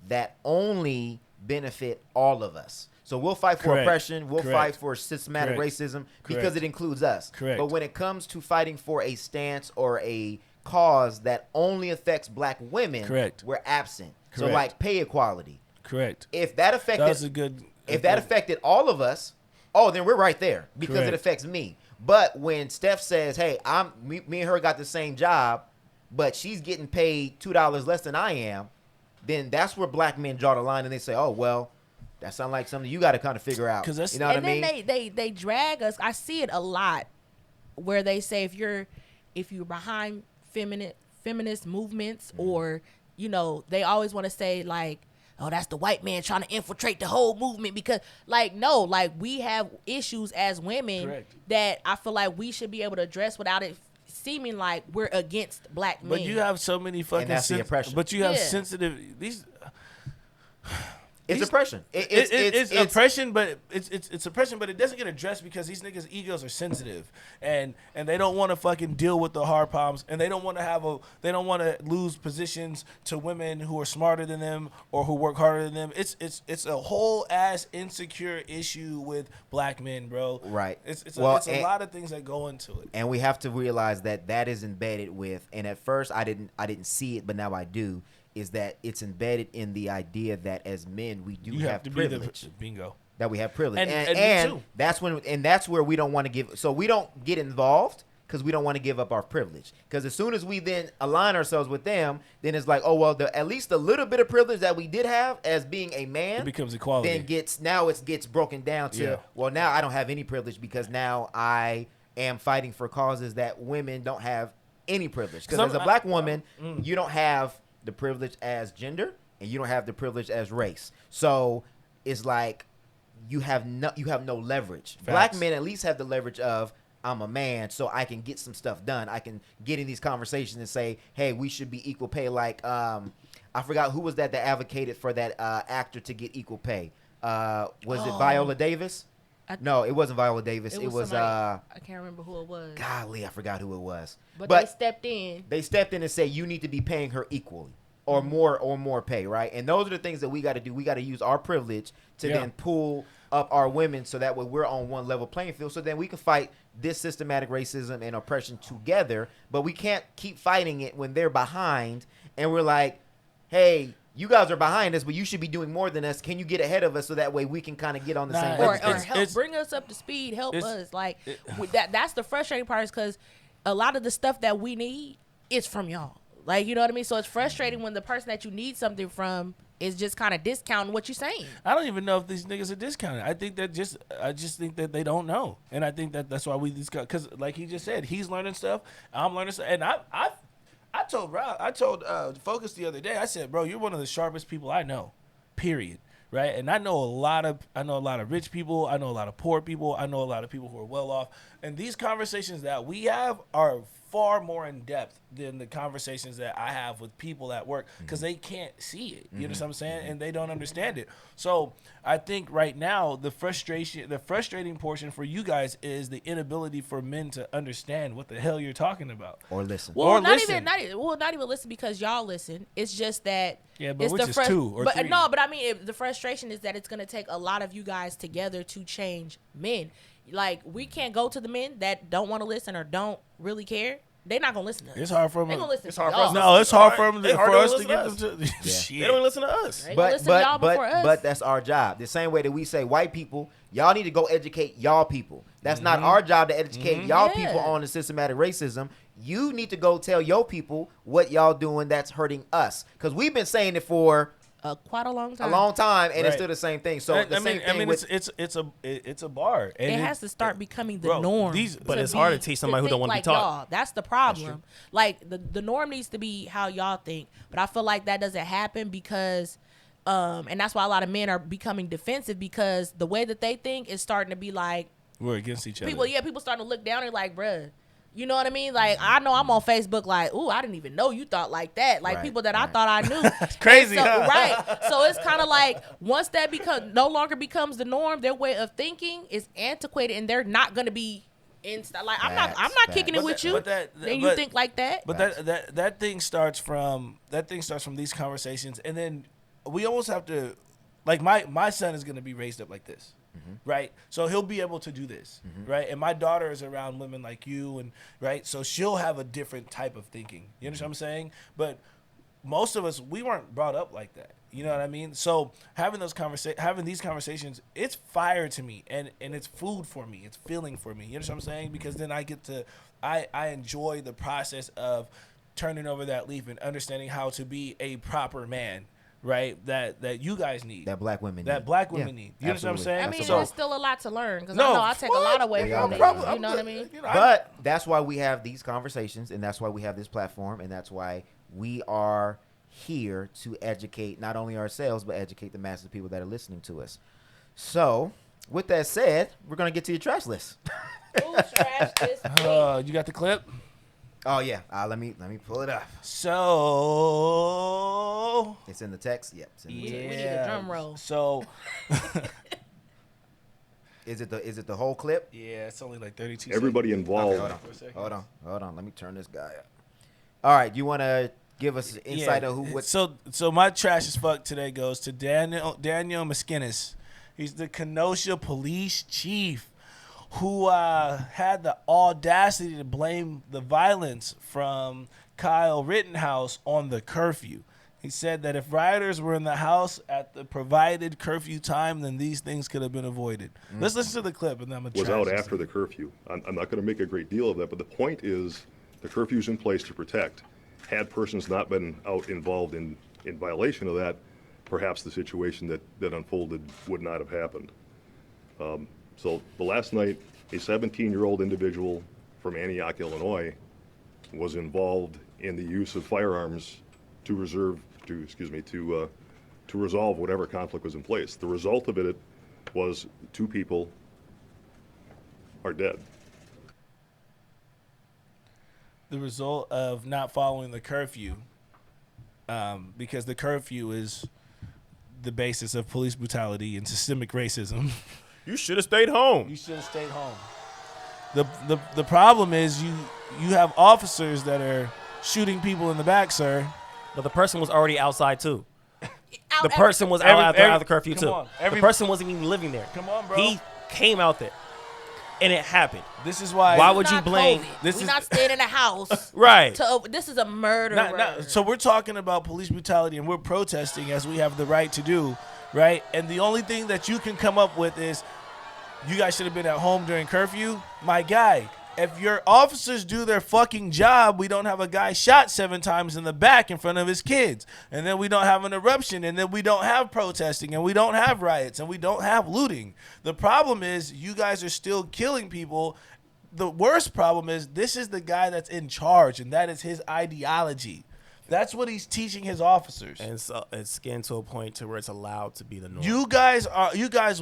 that only benefit all of us. So we'll fight for Correct. oppression, we'll Correct. fight for systematic Correct. racism because Correct. it includes us. Correct. But when it comes to fighting for a stance or a cause that only affects black women, Correct. we're absent. So Correct. like pay equality. Correct. If that affected That was a good. if that affected all of us, oh, then we're right there because Correct. it affects me. But when Steph says, "Hey, me and her got the same job, but she's getting paid $2 less than I am," then that's where black men draw the line and they say, "Oh, well, that sounds like something you got to kind of figure out." 'Cause that's- You know what I mean? And then they drag us. I see it a lot where they say if you're behind feminist movements, or they always want to say like, oh, that's the white man trying to infiltrate the whole movement, because no, we have issues as women Correct. that I feel like we should be able to address without it seeming like we're against black men. But you have so many fucking. that's the oppression. But you have Yeah. sensitive. It's oppression. It's oppression, but it's oppression, but it doesn't get addressed because these niggas' egos are sensitive, and they don't want to fucking deal with the hard problems, and they don't want to lose positions to women who are smarter than them or who work harder than them. It's a whole ass insecure issue with black men, bro. Right. It's Well, a lot of things that go into it. And we have to realize that is embedded with, and at first I didn't see it, but now I do, is that it's embedded in the idea that as men we do You have to privilege. be the bingo. That we have privilege. And me And too. that's where we don't want to give, so we don't get involved because we don't want to give up our privilege. Because as soon as we then align ourselves with them, then it's like, oh, well, at least a little bit of privilege that we did have as being a man, It becomes equality. then it gets broken down to, well, now I don't have any privilege because now I am fighting for causes that women don't have any privilege. Because as a black woman, you don't have the privilege as gender and you don't have the privilege as race. So it's like you have no leverage. Facts. Black men at least have the leverage of, I'm a man, so I can get some stuff done. I can get in these conversations and say, hey, we should be equal pay. Like, I forgot who was that advocated for that actor to get equal pay. Was it Viola Davis? No, it wasn't Viola Davis. It was somebody, I can't remember who it was. golly, I forgot who it was. But they stepped in. They stepped in and said, you need to be paying her equally or more pay, right? And those are the things that we got to do. We got to use our privilege to then pull up our women so that way we're on one level playing field, so then we can fight this systematic racism and oppression together. But we can't keep fighting it when they're behind and we're like, hey, you guys are behind us, but you should be doing more than us. Can you get ahead of us so that way we can kind of get on the same or level? help bring us up to speed, help us. Like that's the frustrating part, is because a lot of the stuff that we need is from y'all. Like, you know what I mean? So it's frustrating when the person that you need something from is just kind of discounting what you're saying. I don't even know if these niggas are discounting. I just think that they don't know, and I think that's why we discuss. Because like he just said, he's learning stuff, I'm learning stuff, and I told Focus the other day. I said, bro, you're one of the sharpest people I know. Period. Right? And I know a lot of rich people. I know a lot of poor people. I know a lot of people who are well off. And these conversations that we have are far more in depth than the conversations that I have with people at work, because they can't see it. You know what I'm saying? And they don't understand it. So I think right now the frustrating portion for you guys is the inability for men to understand what the hell you're talking about Or listen. Well, not even listen, because y'all listen. It's just that. Yeah, but it's which the is 2 or 3. No, but I mean, the frustration is that it's going to take a lot of you guys together to change men. Like, we can't go to the men that don't want to listen or don't really care. They're not going to listen to us. It's hard for them. They gonna listen It's to hard for y'all. us. No, it's hard for them They for hard to us to listen get to them to. Shit. They don't even listen to us. They gonna listen to y'all before us. But that's our job. The same way that we say, white people, y'all need to go educate y'all people. That's not our job to educate y'all people on the systematic racism. You need to go tell your people what y'all doing that's hurting us. Because we've been saying it for quite a long time. and it's still the same thing. So it's a bar. And it has to start becoming the norm. But it's hard to teach somebody who don't want to be taught. Y'all. That's the problem. Like, the norm needs to be how y'all think. But I feel like that doesn't happen because, and that's why a lot of men are becoming defensive, because the way that they think is starting to be like, we're against each other. People starting to look down and like, bruh. You know what I mean? Like, I know I'm on Facebook like, ooh, I didn't even know you thought like that. Like, people that I thought I knew. It's crazy, so, huh? Right. So it's kind of like, once that no longer becomes the norm, their way of thinking is antiquated, and they're not going to be like, I'm not kicking it with you. Then you think like that. But that thing starts from these conversations, and then we almost have to, like, my son is going to be raised up like this. Right, so he'll be able to do this, right? And my daughter is around women like you, and right, so she'll have a different type of thinking. You understand what I'm saying? But most of us, we weren't brought up like that. You know what I mean? So having these conversations, it's fire to me, and it's food for me. It's filling for me. You understand what I'm saying? Because then I enjoy the process of turning over that leaf and understanding how to be a proper man. Right, that you guys need, that black women need. I You understand what I'm saying? mean, there's still a lot to learn, because I know I take a lot away from it. You know what I mean? But that's why we have these conversations, and that's why we have this platform, and that's why we are here to educate not only ourselves, but educate the masses of people that are listening to us. So, with that said, we're gonna get to your trash list. Who's trash this week? You got the clip? Oh yeah, let me pull it up. So it's in the text. Yep. It's in the text. We need a drum roll. So is it the whole clip? Yeah, it's only like 32. Everybody involved. Okay, hold on. Let me turn this guy up. All right, you want to give us an insight on who? So my trash as fuck today goes to Daniel Mikinis. He's the Kenosha police chief, who had the audacity to blame the violence from Kyle Rittenhouse on the curfew. He said that if rioters were in the house at the provided curfew time, then these things could have been avoided. Let's listen to the clip, and then I'm going to was out after the curfew. I'm not going to make a great deal of that, but the point is the curfew's in place to protect. Had persons not been out involved in violation of that, perhaps the situation that unfolded would not have happened. So the last night, a 17-year-old individual from Antioch, Illinois, was involved in the use of firearms to resolve whatever conflict was in place. The result of it was 2 people are dead. The result of not following the curfew, because the curfew is the basis of police brutality and systemic racism. You should have stayed home. You should have stayed home. The problem is you have officers that are shooting people in the back, sir. But the person was already outside too. The person was out after the curfew too. The person wasn't even living there. Come on, bro. He came out there, and it happened. This is why. Why would you blame? We're not staying in a house. Right. This is a murder. So we're talking about police brutality, and we're protesting as we have the right to do, right? And the only thing that you can come up with is, you guys should have been at home during curfew. My guy, if your officers do their fucking job, we don't have a guy shot 7 times in the back in front of his kids. And then we don't have an eruption. And then we don't have protesting. And we don't have riots. And we don't have looting. The problem is you guys are still killing people. The worst problem is this is the guy that's in charge. And that is his ideology. That's what he's teaching his officers. And so it's getting to a point to where it's allowed to be the norm. You guys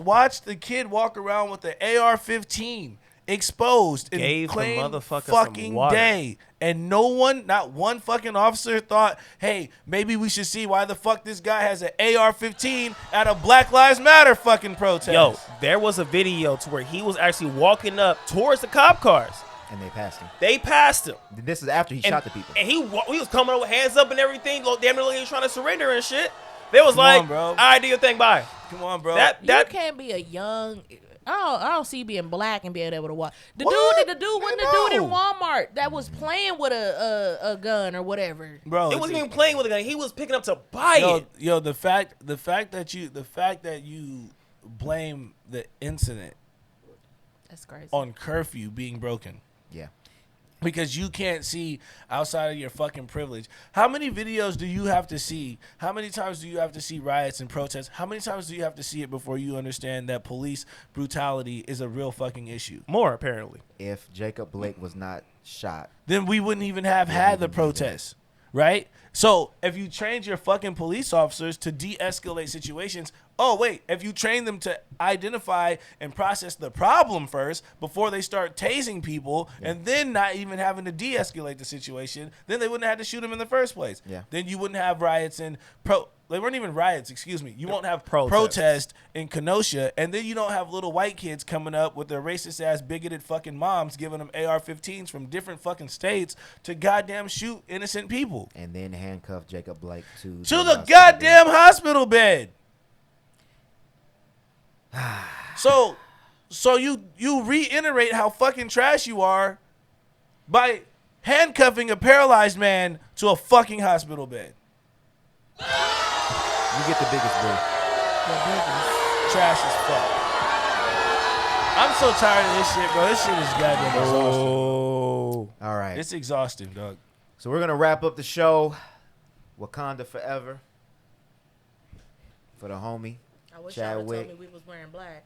watch the kid walk around with the AR-15 exposed in plain fucking day, and not one fucking officer thought, hey, maybe we should see why the fuck this guy has an AR-15 at a Black Lives Matter fucking protest. Yo, there was a video to where he was actually walking up towards the cop cars. And they passed him. They passed him. This is after he shot the people. And he was coming over, hands up and everything. Damn near like he was trying to surrender and shit. They was like, bro. All right, do your thing, bye. Come on, bro. You can't be a young. I don't see you being black and being able to walk. The dude wasn't the dude in Walmart that was playing with a gun or whatever. Bro, he wasn't even playing with a gun. He was picking up to buy it. Yo, the fact that you blame the incident, that's crazy, on curfew being broken. Yeah. Because you can't see outside of your fucking privilege. How many videos do you have to see? How many times do you have to see riots and protests? How many times do you have to see it before you understand that police brutality is a real fucking issue? More, apparently. If Jacob Blake was not shot, then we wouldn't even have had the protests, right? So if you trained your fucking police officers to de-escalate situations, if you train them to identify and process the problem first before they start tasing people and then not even having to de-escalate the situation, then they wouldn't have had to shoot them in the first place. Yeah. Then you wouldn't have riots and they weren't even riots, excuse me. You won't have protest in Kenosha, and then you don't have little white kids coming up with their racist-ass, bigoted fucking moms giving them AR-15s from different fucking states to goddamn shoot innocent people. And then handcuff Jacob Blake to the goddamn hospital bed. So you reiterate how fucking trash you are by handcuffing a paralyzed man to a fucking hospital bed. You get the biggest boo. The biggest trash as fuck. I'm so tired of this shit, bro. This shit is goddamn exhausting. All right. It's exhausting, dog. So we're going to wrap up the show. Wakanda forever. For the homie. I wish y'all would Chadwick. told me we was wearing black.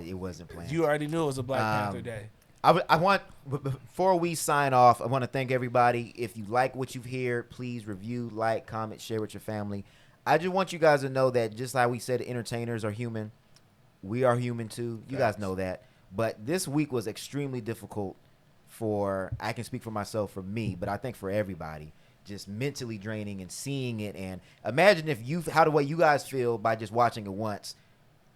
It wasn't planned. You already knew it was a Black Panther day. I want, before we sign off, I want to thank everybody. If you like what you've heard, please review, like, comment, share with your family. I just want you guys to know that just like we said, entertainers are human. We are human too. You guys know that. But this week was extremely difficult I can speak for myself, for me, but I think for everybody. Just mentally draining and seeing it. And imagine how the way you guys feel by just watching it once.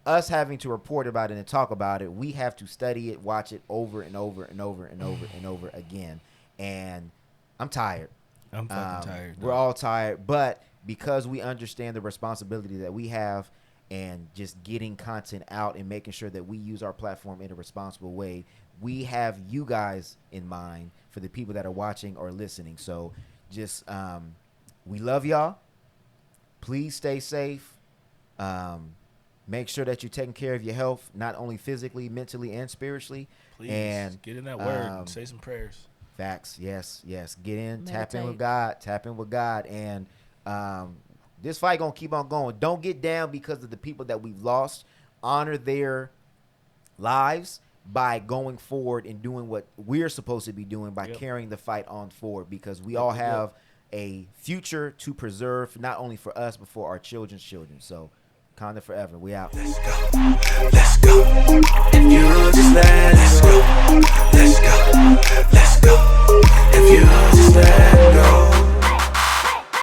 Us having to report about it and talk about it, we have to study it, watch it over and over and over and over and over again. And I'm tired. I'm fucking tired. We're all tired. But because we understand the responsibility that we have and just getting content out and making sure that we use our platform in a responsible way, we have you guys in mind for the people that are watching or listening. So just we love y'all. Please stay safe. Make sure that you're taking care of your health, not only physically, mentally, and spiritually. Please and get in that word and say some prayers. Facts. Yes. Get in. Meditate. Tap in with God. And this fight gonna keep on going. Don't get down because of the people that we've lost. Honor their lives by going forward and doing what we're supposed to be doing by carrying the fight on forward, because we all have a future to preserve, not only for us but for our children's children. So Conda forever. We out. Let's go. If you just let's go. If you just let